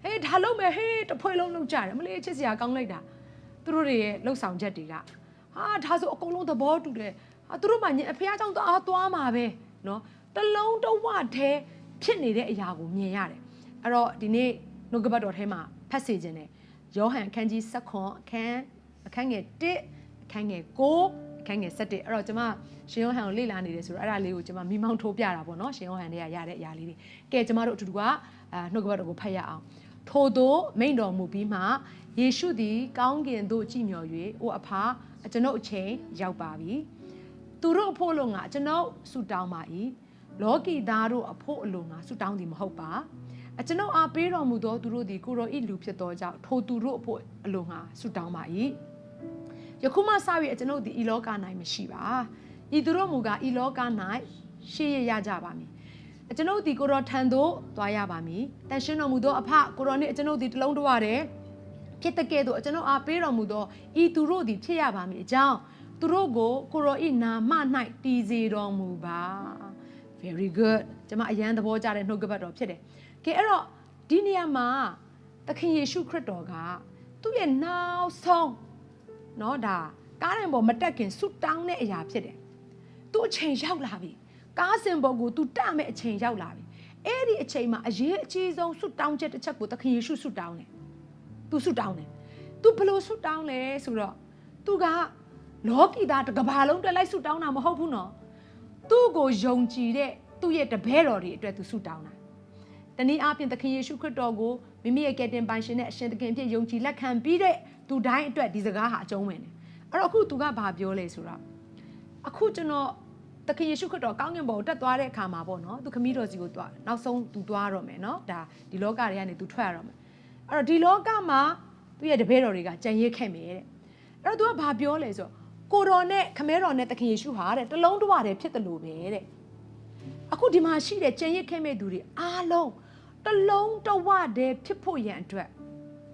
ဟေးဒါလုံးမယ်ဟေးတစ်ဖွဲ့လုံးလုံးကြတယ်မလေးချစ်စရာကောင်းလိုက်တာသူတို့တွေရဲ့လှုပ်ဆောင်ချက်တွေကဟာဒါဆိုအကုန်လုံးသဘောတူတယ်ဟာသူတို့မှအဖေအကြောင်းသွားမှာပဲနော်တလုံးတဝတည်းဖြစ်နေတဲ့အရာကိုမြင်ရတယ်အဲ့တော့ဒီနေ့နှုတ်ကပတ်တော်ထဲမှာဖတ်စေခြင်းနဲ့ယောဟန်အခန်းကြီး7အခန်းငယ်1အခန်းငယ်9အခန်းငယ်7အဲ့တော့ကျွန်မရှင်ယောဟန်ကိုလေ့လာနေတယ်ဆိုတော့အဲ့ဒါလေးကိုကျွန်မမိမောင်းထိုးပြတာပေါ့နော်ရှင်ယောဟန်တွေကရတဲ့အရာလေးတွေကဲကျွန်မတို့အတူတူကနှုတ်ကပတ်တော်ကိုဖတ်ရအောင်ထို့သောမိန့်တော်မူပြီးမှယေရှုသည်ကောင်းကင်သို့ကြည့်မျှော်၍အိုအဖကျွန်ုပ်အချိန်ရောက်ပါပြီသူတို့အဖို့လို့ငါကျွန်ုပ်ဆုတောင်းပါ၏လောကီသားတို့အဖို့အလိုငါဆုတောင်းသည်မဟုတ်ပါကျွန်ုပ်အားပေးတော်မူသောသူတို့သည်ကိုရောဤလူဖြစ်သောကြောင့်ထိုသူတို့အဖို့အလိုငါဆုတောင်းပါ၏ယခုမှစ၍ကျွန်ုပ်သည်ဤလောက၌မရှိပါဤသူတို့မူကားဤလောက၌ရှေ့ရကြပါမည်ကျွန်ုပ်သည်ကိုရောထံသို့သွားရပါမည်တန်ရှင်းတော်မူသောအဖကိုရောနှင့်ကျွန်ုပ်သည်တလုံးတဝတည်းဖြစ်တဲ့ကဲ့သို့ကျွန်ုပ်အားပေးတော်မူသောဤသူတို့သည်ဖြစ်ရပါမည်အကြောင်းသူတို့ကိုကိုရောဤနာမ၌တည်စေတော်မူပါ very good ကျွန်မအရန်သဘောကျတဲ့နှုတ်ကပတ်တော်ဖြစ်တယ်ကဲအဲ့တော့ဒီနေရာမှာသခင်ယေရှုခရစ်တော်ကသူ့ရဲ့နောက်ဆုံးเนาะဒါကားတိုင်ပေါ်မတက်ခင်ဆုတောင်းတဲ့အရာဖြစ်တယ်သူ့အချိန်ရောက်လာပြီကားစင်ပေါ်ကိုသူတက်မဲ့အချိန်ရောက်လာပြီအဲ့ဒီအချိန်မှာအရေးအကြီးဆုံးဆုတောင်းချက်တစ်ချက်ကိုသခင်ယေရှုဆုတောင်းတယ်သူဆုတောင်းတယ်သူဘယ်လိုဆုတောင်းလဲဆိုတော့သူကလောကီသားတစ်ကမ္ဘာလုံးတက်လိုက်ဆုတောင်းတာမဟုတ်ဘူးနော်သူ့ကိုယုံကြည်တဲ့သူ့ရဲ့တပည့်တော်တွေအတွက်သူဆုတောင်းတာတနည်းအားဖြင့်သခင်ယေရှုခရစ်တော်ကိုမိမိရဲ့ကယ်တင်ပိုင်ရှင်နဲ့အရှင်သခင်ဖြစ်ယုံကြည်လက်ခံပြီးတဲ့သူတိုင်းအတွက်ဒီစကားဟာအကျုံးဝင်တယ်အဲ့တော့အခုသူကဘာပြောလဲဆိုတော့အခုကျွန်တော်သခင်ယေရှုခရစ်တော်ကောင်းကင်ဘုံတက်သွားတဲ့အခါမှာပေါ့နော်သူခမည်းတော်စီကိုသွားနောက်ဆုံးသူသွားတော့မယ်နော်ဒါဒီလောကတွေကနေသူထွက်ရတော့မယ်အဲ့တော့ဒီလောကမှာသူ့ရဲ့တပည့်တော်တွေကကြံရစ်ခဲ့မယ်တဲ့အဲ့တော့သူကဘာပြောလဲဆိုတော့ကိုတော်နဲ့ခမဲတော်နဲ့သခင်ယေရှုဟာတဲ့တလုံးတဝတည်းဖြစ်တယ်လို့ပဲတဲ့အခုဒီမှာရှိတဲ့ကြံရစ်ခဲ့မဲ့သူတွေအားလုံးတလုံးတဝတည်းဖြစ်ဖို့ရန်အတွက်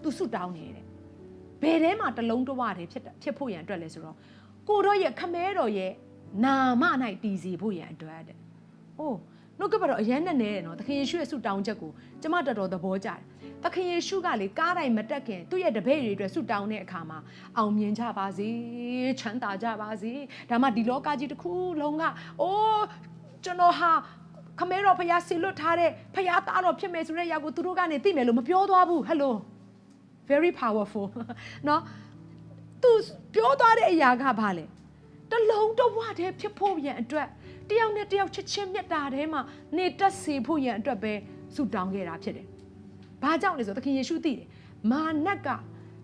သူဆုတောင်းနေတဲ့ ဘယ်ထဲမှာတလုံးတဝတယ်ဖြစ်ဖို့ရန်အတွက်လဲဆိုတော့ကိုတော့ရဲ့ခမဲတော်ရဲ့နာမ၌တည်စီဖို့ရန်အတွက်တဲ့။အိုးနှုတ်ကပတ်တော်အရန်နဲ့နေတယ်နော်။သခင်ယေရှုရဲ့ဆုတောင်းချက်ကိုကျမတော်တော်သဘောကျတယ်။သခင်ယေရှုကလေကားတိုင်းမတက်ခင်သူ့ရဲ့တပည့်တွေအတွက်ဆုတောင်းတဲ့အခါမှာအောင်မြင်ကြပါစေချမ်းသာကြပါစေ။ဒါမှဒီလောကကြီးတစ်ခုလုံးကအိုးကျွန်တော်ဟာခမဲတော်ဖခင်ဆီလွတ်ထားတဲ့ဖခင်သားတော်ဖြစ်မယ်ဆိုတဲ့အရာကိုသူတို့ကနေသိမယ်လို့မပြောသွားဘူးဟယ်လို very powerful နော်သူပြောသွားတဲ့အရာကဘာလဲတလုံးတဝတည်းဖြစ်ဖို့ရန်အတွက်တယောက်နဲ့တယောက်ချစ်ချင်းမြတ်တာထဲမှာနေတက်စေဖို့ရန်အတွက်ပဲဆုတောင်းခဲ့တာဖြစ်တယ်။ဘာကြောင့်လဲဆိုတော့သခင်ယေရှုသိတယ်မာနက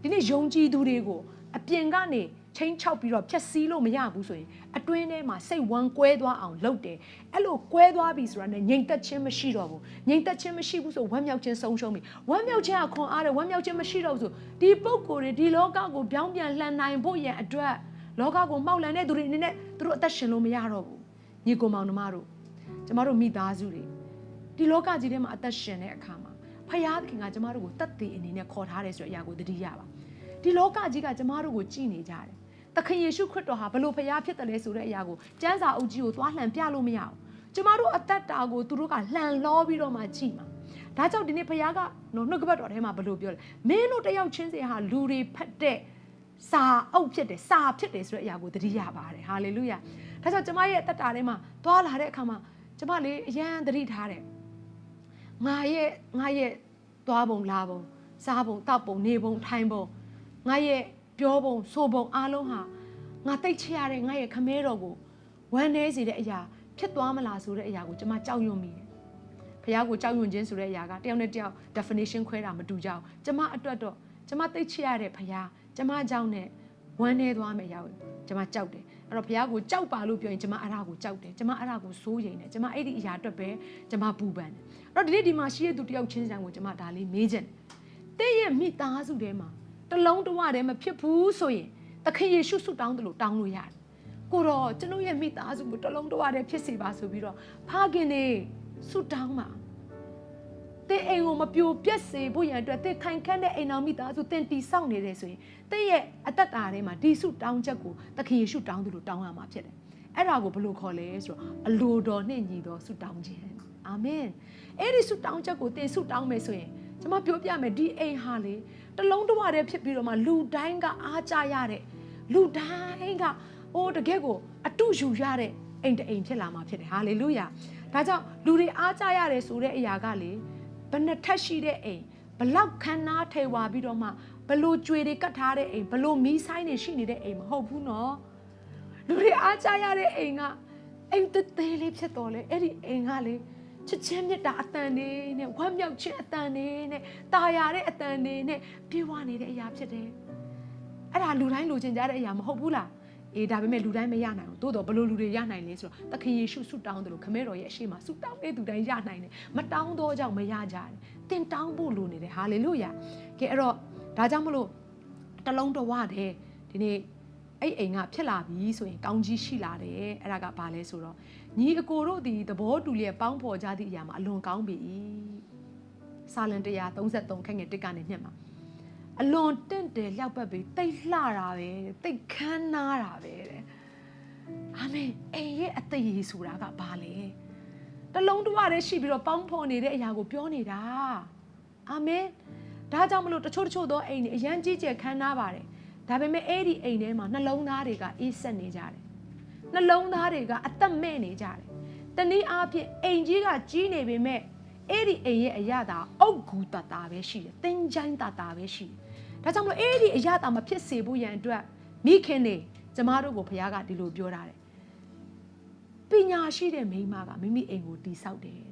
ဒီနေ့ယုံကြည်သူတွေကိုအပြင်ကနေချင်းချောက်ပြီးတော့ဖြက်စီးလို့မရဘူးဆိုရင်အတွင်းထဲမှာစိတ်ဝမ်းကွဲသွားအောင်လုပ်တယ်အဲ့လိုကွဲသွားပြီဆိုတာနဲ့ငြိမ်သက်ခြင်းမရှိတော့ဘူးငြိမ်သက်ခြင်းမရှိဘူးဆိုဝမ်းမြောက်ခြင်းဆုံးရှုံးပြီဝမ်းမြောက်ခြင်းကခွန်အားတယ်ဝမ်းမြောက်ခြင်းမရှိတော့ဘူးဆိုဒီပုဂ္ဂိုလ်တွေဒီလောကကိုပြောင်းပြန်လှန်နိုင်ဖို့ရန်အတွက်လောကကိုမှောက်လန်တဲ့သူတွေအနေနဲ့သူတို့အသက်ရှင်လို့မရတော့ဘူးညီကိုမောင်နှမတို့ကျမတို့မိသားစုတွေဒီလောကကြီးထဲမှာအသက်ရှင်တဲ့အခါမှာဖခင်ကကျမတို့ကိုတတ်သိအနေနဲ့ခေါ်ထားတယ်ဆိုတဲ့အရာကိုသတိရပါဒီလောကကြီးကကျမတို့ကိုကြည်နေကြတယ်သခင်ယေရှုခရစ်တော်ဟာဘလို့ဖခင်ဖြစ်တယ်လဲဆိုတဲ့အရာကိုကျမ်းစာအုပ်ကြီးကိုသွားလှန်ပြလို့မရဘူးကျမတို့အသက်တာကိုသူတို့ကလှန်လောပြီးတော့မှကြည်မှာဒါကြောင့်ဒီနေ့ဖခင်ကနှုတ်ကပတ်တော်ထဲမှာဘလို့ပြောလဲမင်းတို့တယောက်ချင်းစီဟာလူတွေဖတ်တဲ့စာအုပ်ဖြစ်တယ်စာဖြစ်တယ်ဆိုတဲ့အရာကိုသတိရပါတယ်ဟာလေလုယာဒါကြောင့်ကျမရဲ့အသက်တာထဲမှာသွားလာတဲ့အခါမှာကျမလေးအရန်သတိထားတယ်ငါရဲ့သွားပုံလာပုံစားပုံတောက်ပုံနေပုံထိုင်ပုံငါရဲ့ပြောပုံဆိုပုံအားလုံးဟာငါတိတ်ချရတဲ့ငါရဲ့ခမဲတော်ကိုဝမ်းနည်းစေတဲ့အရာဖြစ်သွားမလားဆိုတဲ့အရာကိုကျမကြောက်ရွံ့မိတယ်။ဖခင်ကိုကြောက်ရွံ့ခြင်းဆိုတဲ့အရာကတယောက်နဲ့တယောက် definition ခွဲတာမတူကြဘူး။ကျမအတွက်တော့ကျမတိတ်ချရတဲ့ဖခင်ကျမကြောင့်နဲ့ဝမ်းနည်းသွားမယ့်အရာကိုကျမကြောက်တယ်။အဲ့တော့ဖခင်ကိုကြောက်ပါလို့ပြောရင်ကျမအဲ့ဒါကိုကြောက်တယ်။ကျမအဲ့ဒါကိုစိုးရိမ်တယ်။ကျမအဲ့ဒီအရာအတွက်ပဲကျမပူပန်တယ်။အဲ့တော့ဒီမှာရှိတဲ့သူတယောက်ချင်းဆိုင်ကိုကျမဒါလေးမေးချင်တယ်။တဲ့ရဲ့မိသားစုထဲမှာတလုံးတဝတည်းမဖြစ်ဘူးဆိုရင်သခင်ယေရှုဆုတောင်းတယ်လို့တောင်းလို့ရတယ်။ကိုတော့ကျွန်တော်ရဲ့မိသားစုကိုတလုံးတဝတည်းဖြစ်စေပါဆိုပြီးတော့ဖခင်နေဆုတောင်းပါ။တဲ့အိမ်ကိုမပြိုပြက်စေဖို့ရန်အတွက်တဲ့ခိုင်ခန့်တဲ့အိမ်တော်မိသားစုတင်တီဆောက်နေတယ်ဆိုရင်တဲ့ရဲ့အသက်တာထဲမှာဒီဆုတောင်းချက်ကိုသခင်ယေရှုတောင်းတယ်လို့တောင်းရမှာဖြစ်တယ်။အဲ့ဒါကိုဘယ်လိုခေါ်လဲဆိုတော့အလိုတော်နှင့်ညီတော်ဆုတောင်းခြင်း။အာမင်။အဲ့ဒီဆုတောင်းချက်ကိုတင်ဆုတောင်းမယ်ဆိုရင်ကျွန်မပြောပြမယ်ဒီအိမ်ဟာလေတလုံးတဝတည်းဖြစ်ပြီးတော့မှလူတိုင်းကအားကြရတဲ့လူတိုင်းကတကယ်ကိုအတုယူရတဲ့အိမ်တအိမ်ဖြစ်လာမှာဖြစ်တယ်ဟာလေလုယာဒါကြောင့်လူတွေအားကြရတယ်ဆိုတဲ့အရာကလေဘယ်နှစ်ထပ်ရှိတဲ့အိမ်ဘလောက်ခမ်းနားထေဝါပြီးတော့မှဘလို့ကြွေတွေကတ်ထားတဲ့အိမ်ဘလို့မီးဆိုင်တွေရှိနေတဲ့အိမ်မဟုတ်ဘူးနော်လူတွေအားကြရတဲ့အိမ်ကအိမ်သေးလေးဖြစ်တော်လေအဲ့ဒီအိမ်ကလေချစ်ချင်းမြတ်တာအတန်လေးနဲ့ဝမ်းမြောက်ခြင်းအတန်လေးနဲ့တာယာတဲ့အတန်လေးနဲ့ပြေဝနေတဲ့အရာဖြစ်တယ်။အဲ့ဒါလူတိုင်းလိုချင်ကြတဲ့အရာမဟုတ်ဘူးလား။အေးဒါပေမဲ့လူတိုင်းမရနိုင်ဘူး။သို့တော့ဘလို့လူတွေရနိုင်လဲဆိုတော့သခင်ယေရှုဆုတောင်းတယ်လို့ခမဲတော်ရဲ့အရှိမဆုတောင်းတဲ့သူတိုင်းရနိုင်တယ်။မတောင်းတော့ကြောင့်မရကြတယ်။သင်တောင်းဖို့လိုနေတယ်ဟာလေလုယာ။ကဲအဲ့တော့ဒါကြောင့်မလို့တလုံးတဝတည်းဒီနေ့အဲ့အိမ်ကဖြစ်လာပြီဆိုရင်ကောင်းကြီးရှိလာတယ်။အဲ့ဒါကဘာလဲဆိုတော့ညီအကိုတို့ဒီသဘောတူလျက်ပေါင်းဖော်ကြသည့်အရာမှာအလွန်ကောင်းပြီစာလံ133ခန်းငယ်1ကနေ2မှာအလွန်တင့်တယ်လျှောက်ပတ်ပြီးတိတ်လှတာပဲတိတ်ခမ်းနားတာပဲတဲ့အာမင်အိမ်ရဲ့အသေးဆိုတာကဘာလဲတလုံးတဝတည်းရှိပြီးတော့ပေါင်းဖော်နေတဲ့အရာကိုပြောနေတာအာမင်ဒါကြောင့်မလို့တချို့သောအိမ်တွေအရန်ကြီးကျယ်ခမ်းနားပါတယ်ဒါပေမဲ့အဲ့ဒီအိမ်ထဲမှာနှလုံးသားတွေကအေးဆက်နေကြတယ်နှလုံးသားတွေကအသက်မဲ့နေကြတယ်တနည်းအားဖြင့်အိမ်ကြီးကကြီးနေပေမဲ့အဲ့ဒီအိမ်ရဲ့အရာသာအုတ်ဂူတတာပဲရှိတယ်သင်္ချိုင်းတတာပဲရှိတယ်ဒါကြောင့်မလို့အဲ့ဒီအရာသာမဖြစ်စေဖို့ရန်အတွက်မိခင်တွေကျမတို့ကိုဘုရားကဒီလိုပြောထားတယ်ပညာရှိတဲ့မိန်းမကမိမိအိမ်ကိုတည်ဆောက်တယ်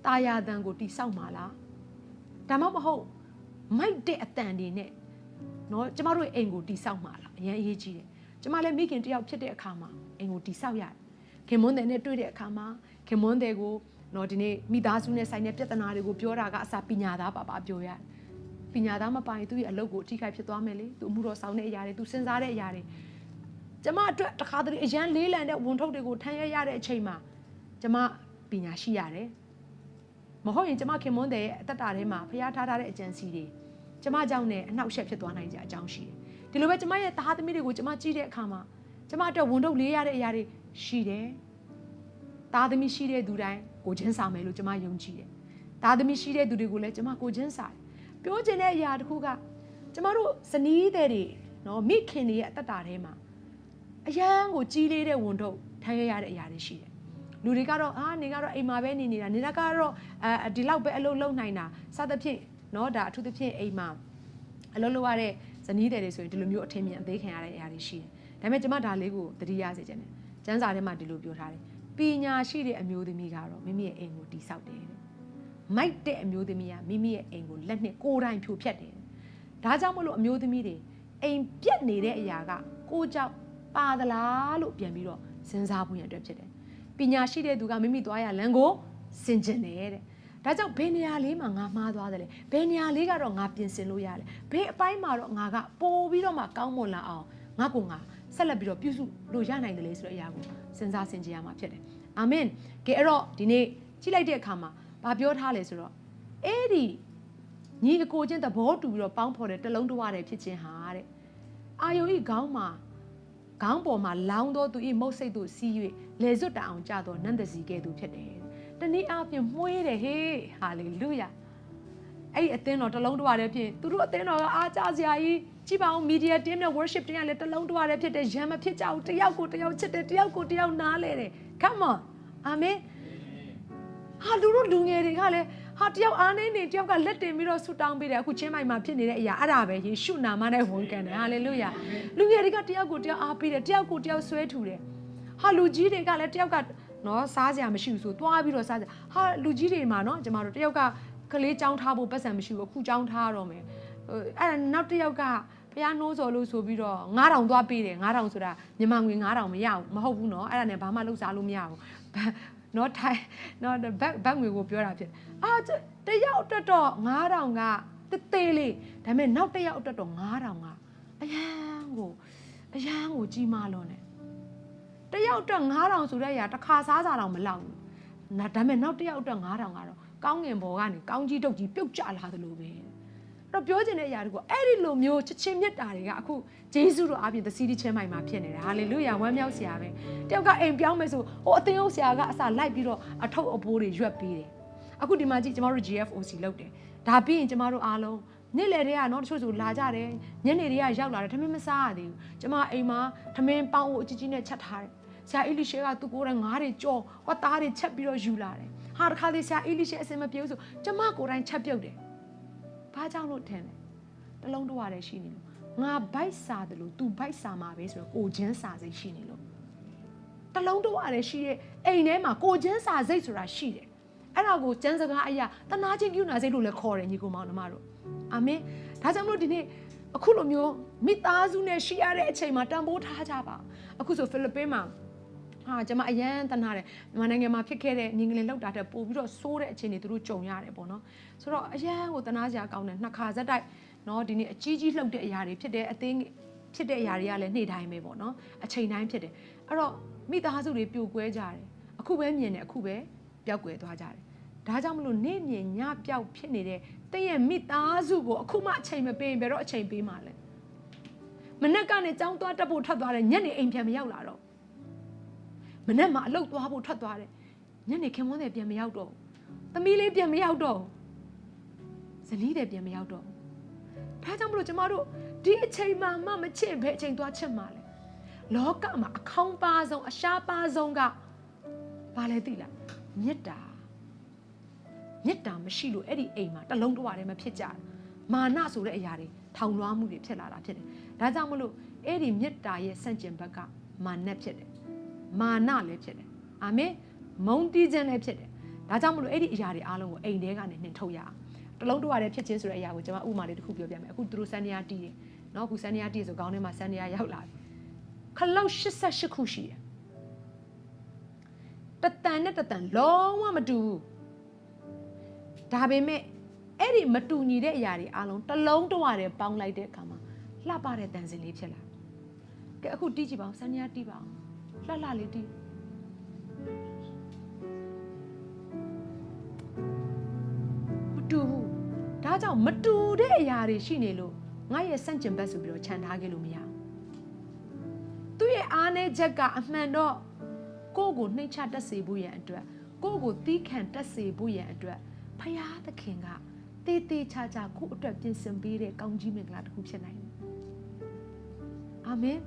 တာယာတန်ကိုတည်ဆောက်မှာလားဒါမှမဟုတ်မိုက်တဲ့အတန်တွေနဲ့နော်ကျမတို့ရဲ့အိမ်ကိုတည်ဆောက်မှာလားအရင်အရေးကြီးတယ်ကျမလည်းမိခင်တယောက်ဖြစ်တဲ့အခါမှာအိမ်ကိုတည်ဆောက်ရတယ်ခင်မွန်းတယ်နဲ့တွေ့တဲ့အခါမှာခင်မွန်းတယ်ကိုနော်ဒီနေ့မိသားစုနဲ့ဆိုင်တဲ့ပြဿနာတွေကိုပြောတာကအစပညာသားပါပြောရတယ်ပညာသားမပိုင်သူ့ရဲ့အလုပ်ကိုအထိခိုက်ဖြစ်သွားမယ်လေသူအမှုတော်ဆောင်တဲ့အရာတွေသူစဉ်းစားတဲ့အရာတွေကျမအတွက်တခါတည်းအရန်လေးလံတဲ့ဝန်ထုတ်တွေကိုထမ်းရတဲ့အချိန်မှာကျမပညာရှိရတယ်မဟုတ်ရင်ကျမခင်မွန်းတယ်ရဲ့အသက်တာထဲမှာဖျားထားတဲ့အကြံစီတွေ ကျမကြောင့်နဲ့အနှောက်အယှက်ဖြစ်သွားနိုင်ကြအကြောင်းရှိတယ်ဒီလိုပဲကျမရဲ့သားသမီးတွေကိုကျမကြည့်တဲ့အခါမှာကျမအတွက်ဝန်ထုတ်လေးရတဲ့အရာတွေရှိတယ်သားသမီးရှိတဲ့သူတိုင်းကိုချင်းစာမယ်လို့ကျမယုံကြည်တယ်သားသမီးရှိတဲ့သူတွေကိုလည်းကျမကိုချင်းစာတယ်ပြောချင်တဲ့အရာတစ်ခုကကျမတို့ဇနီးတဲ့တွေနော်မိခင်တွေရဲ့အသက်တာထဲမှာအရန်ကိုကြီးလေးတဲ့ဝန်ထုတ်ထမ်းရရတဲ့အရာတွေရှိတယ်လူတွေကတော့နေကတော့အိမ်မှာပဲနေနေတာနေကတော့ဒီလောက်ပဲအလုပ်လုပ်နိုင်တာစသဖြင့်နော်ဒါအထူးသဖြင့်အိမ်မှာအလုပ်လုပ်ရတဲ့ဇနီးတွေဆိုရင်ဒီလိုမျိုးအထင်မြင်အသေးခံရတဲ့အရာတွေရှိတယ်ဒါပေမဲ့ကျမဒါလေးကိုသတိရစေချင်တယ်ကျမ်းစာထဲမှာဒီလိုပြောထားတယ်ပညာရှိတဲ့အမျိုးသမီးကတော့မိမိရဲ့အိမ်ကိုတည်ဆောက်တယ်မိုက်တဲ့အမျိုးသမီးကမိမိရဲ့အိမ်ကိုလက်နဲ့ကိုယ်တိုင်ဖြိုဖျက်တယ်ဒါကြောင့်မလို့အမျိုးသမီးတွေအိမ်ပြက်နေတဲ့အရာကကိုကြောက်ပါသလားလို့ပြန်ပြီးတော့စဉ်းစားဖို့ရတဲ့ဖြစ်တယ်ပညာရှိတဲ့သူကမိမိသွားရလမ်းကိုဆင်ခြင်တယ်တဲ့ဒါကြောင့်ဘယ်နေရာလေးမှာငါမှားသွားတယ်လဲဘယ်နေရာလေးကတော့ငါပြင်ဆင်လို့ရတယ်ဘယ်အပိုင်းမှာတော့ငါကပို့ပြီးတော့မှကောင်းမွန်လာအောင်ငါကဆက်လက်ပြီးတော့ပြုစုလို့ရနိုင်တယ်လေဆိုတဲ့အရာကိုစဉ်းစားဆင်ခြင်ရမှာဖြစ်တယ်အာမင်ကဲအဲ့တော့ဒီနေ့ကြည့်လိုက်တဲ့အခါမှာဘာပြောထားလဲဆိုတော့အဲ့ဒီညီအကိုချင်းသဘောတူပြီးတော့ပေါင်းဖော်တဲ့တလုံးတဝတယ်ဖြစ်ခြင်းဟာတဲ့အာယုံဤခေါင်းပေါ်မှာလောင်းသောသူဤမုတ်စိတ်တို့စီး၍လေစွတ်တအောင်ကြသောနန္ဒစီကဲ့သို့ဖြစ်တယ်တနည်းအားဖြင့်မှုေးတယ်ဟေးဟာလေလုယာအဲ့ဒီအသင်းတော်တလုံးတဝတယ်ဖြစ်သူတို့အသင်းတော်ကအားကြစရာကြီးကြည့်ပါဦးမီဒီယာတင်းနဲ့ worship တင်းကလည်းတလုံးတဝတယ်ဖြစ်တယ်ရံမဖြစ်ကြဘူးတယောက်ကိုတယောက်ချစ်တယ်တယောက်ကိုတယောက်နားလဲတယ် come on အာမင်ဟာလူတို့လူငယ်တွေကလည်းဟာတယောက်အားနေနေတယောက်ကလက်တင်ပြီးတော့ဆူတောင်းပေးတယ်အခုချင်းမိုင်မှာဖြစ်နေတဲ့အရာအဲ့ဒါပဲယေရှုနာမနဲ့ဝန်ခံတယ်ဟာလေလုယာလူငယ်တွေကတယောက်ကိုတယောက်အားပေးတယ်တယောက်ကိုတယောက်ဆွဲထူတယ်ဟာလူကြီးတွေကလည်းတယောက်ကနော်စားစရာမရှိဘူးဆိုသွားပြီးတော့စားစရာဟာလူကြီးတွေမှာနော်ကျမတို့တယောက်ကကလေးចောင်းထားဖို့ပတ်စံမရှိဘူးအခုចောင်းထားတော့မယ်အဲ့ဒါနောက်တယောက်ကဖျားနှိုးစော်လို့ဆိုပြီးတော့9000သွားပေးတယ်9000ဆိုတာမြန်မာငွေ9000မရဘူးမဟုတ်ဘူးနော်အဲ့ဒါနဲ့ဘာမှလုပ်စားလို့မရဘူးနော်ထိုင်နော်ဘတ်ငွေကိုပြောတာဖြစ်တယောက်အတွက်တော့9000ကတေးလေးဒါပေမဲ့နောက်တယောက်အတွက်တော့9000ကအရန်ကိုကြီးမားလွန်းတယ်တယောက်အတွက်9000ဆိုတဲ့အရာတစ်ခါစားစားတော့မလောက်ဘူးဒါပေမဲ့နောက်တယောက်အတွက်9000ကတော့ကောင်းငင်ဘော်ကနေကောင်းကြီးတုတ်ကြီးပြုတ်ကျလာသလိုပဲအဲ့တော့ပြောချင်တဲ့အရာတွေကအဲ့ဒီလိုမျိုးချစ်ချင်းမြတ်တာတွေကအခုဂျေဇုတော်အပြင်သစီးချင်းမိုင်မှာဖြစ်နေတယ်ဟာလေလုယာဝမ်းမြောက်စရာပဲတယောက်ကအိမ်ပြောင်းမယ်ဆိုဟိုအသင်းဟုတ်ဆရာကအစာလိုက်ပြီးတော့အထုပ်အပိုးတွေရွက်ပေးတယ်အခုဒီမှာကြည့်ကျမတို့ GFOC လုပ်တယ်ဒါပြီးရင်ကျမတို့အားလုံးနေ့လယ်တွေကနော်တချို့ဆိုလာကြတယ်ညနေတွေကရောက်လာတယ်ထမင်းမစားရသေးဘူးကျမအိမ်မှာထမင်းပေါင်းကိုအကြီးကြီးနဲ့ချက်ထားတယ်ဆရာအီလီရှေကသူ့ကိုယ်တိုင်ငါးတွေကြော်ဟောသားတွေချက်ပြီးတော့ယူလာတယ်ဟာတခါလေဆရာအီလီရှေအစင်မပြေဘူးဆိုကျမကိုယ်တိုင်ချက်ပြုတ်တယ်ဘာကြောင့်လို့ထင်လဲတလုံးတဝရတယ်ရှိနေလို့ငါဘိုက်စားတယ်လို့ तू ဘိုက်စားမှာပဲဆိုတော့ကိုချင်းစားစိတ်ရှိနေလို့တလုံးတဝရတယ်ရှိတဲ့အိမ်ထဲမှာကိုချင်းစားစိတ်ဆိုတာရှိတယ်အဲ့ဒါကိုကျမ်းစကားအရာတနာချင်းပြုနာစိတ်လို့လည်းခေါ်တယ်ညီကောင်မောင်နှမတို့အာမင်ဒါကြောင့်မလို့ဒီနေ့အခုလိုမျိုးမိသားစုနဲ့ရှိရတဲ့အချိန်မှာတန်ဖိုးထားကြပါအခုဆိုဖိလစ်ပင်းမှာကျွန်မအရန်တနာတယ်မြန်မာနိုင်ငံမှာဖြစ်ခဲ့တဲ့ညီငလင်လောက်တာတဲ့ပို့ပြီးတော့ဆိုးတဲ့အခြေအနေသူတို့ကြုံရတယ်ပေါ့နော်ဆိုတော့အရန်ကိုတနာစရာကောင်းတယ်နှစ်ခါဇက်တိုက်နော်ဒီနေ့အကြီးကြီးလှုပ်တဲ့အရာတွေဖြစ်တဲ့အသင်းဖြစ်တဲ့အရာတွေကလည်းနေ့တိုင်းပဲပေါ့နော်အချိန်တိုင်းဖြစ်တယ်အဲ့တော့မိသားစုတွေပြိုကွဲကြတယ်အခုပဲမြင်တယ်အခုပဲပျောက်ကွယ်သွားကြတယ်ဒါကြောင့်မလို့နေ့မြင်ညပျောက်ဖြစ်နေတဲ့တင့်ရဲ့မိသားစုကိုအခုမှအချိန်မပေးရင်ဘယ်တော့အချိန်ပေးမှာလဲမနေ့ကနေကြောင်းသွားတက်ဖို့ထွက်သွားတယ်ညနေအိမ်ပြန်မရောက်လာတော့မနေ့မှအလုပ်သွားဖို့ထွက်သွားတယ်ညနေခင်မွန်းတယ်ပြန်မရောက်တော့သမီးလေးပြန်မရောက်တော့ဇနီးတယ်ပြန်မရောက်တော့ဒါကြောင့်မလို့ကျမတို့ဒီအချိန်မှမချစ်ဘဲအချိန်သွားချစ်မှာလဲလောကမှာအခေါင်းပါဆုံးအရှားပါဆုံးကဘာလဲသိလားမေတ္တာမရှိလို့အဲ့ဒီအိမ်မှာတလုံးတဝတည်းမဖြစ်ကြမာနဆိုတဲ့အရာတွေထောင်လွှားမှုတွေဖြစ်လာတာဖြစ်တယ်ဒါကြောင့်မလို့အဲ့ဒီမေတ္တာရဲ့ဆန့်ကျင်ဘက်ကမာနဖြစ်တယ်မာနလည်းဖြစ်တယ်အာမင်မုန်းတီးခြင်းလည်းဖြစ်တယ်ဒါကြောင့်မလို့အဲ့ဒီအရာတွေအားလုံးကိုအိမ်ထဲကနေနှင်ထုတ်ရအောင်တလုံးတဝတည်းဖြစ်ခြင်းဆိုတဲ့အရာကိုကျွန်မဥပမာလေးတစ်ခုပြောပြမယ်အခုသူတို့စန္ဒယာတီးတယ်နော်အခုစန္ဒယာတီးဆိုခေါင်းထဲမှာစန္ဒယာရောက်လာပြီခလောက်88ခုရှိတယ်တတန်နဲ့တတန်လုံးဝမတူဘူးဒါပေမဲ့အဲ့ဒီမတူညီတဲ့အရာတွေအားလုံးတလုံးတဝတည်းပေါင်းလိုက်တဲ့အခါမှာလှပတဲ့တန်စင်လေးဖြစ်လာကဲအခုတီးကြည့်ပါဦးစန္ဒယာတီးပါအောင်လှလှလေးတီးမတူဘူးဒါ ကြောင့်မတူတဲ့အရာတွေရှိနေလို့ငါရဲ့စန့်ကျင်ဘက်ဆိုပြီးတော့ခြံထားခဲ့လို့မရဘူးသူ့ရဲ့အားနည်းချက်ကအမှန်တော့ကိုယ့်ကိုနှိမ့်ချတတ်စေဖို့ရန်အတွက်ကိုယ့်ကိုသီးခံတတ်စေဖို့ရန်အတွက်ဖယားသခင်ကတေးသေးချာချာကိုယ့်အတွက်ပြင်ဆင်ပေးတဲ့ကောင်းကြီးမင်္ဂလာတစ်ခုဖြစ်နိုင်တယ်အာမင်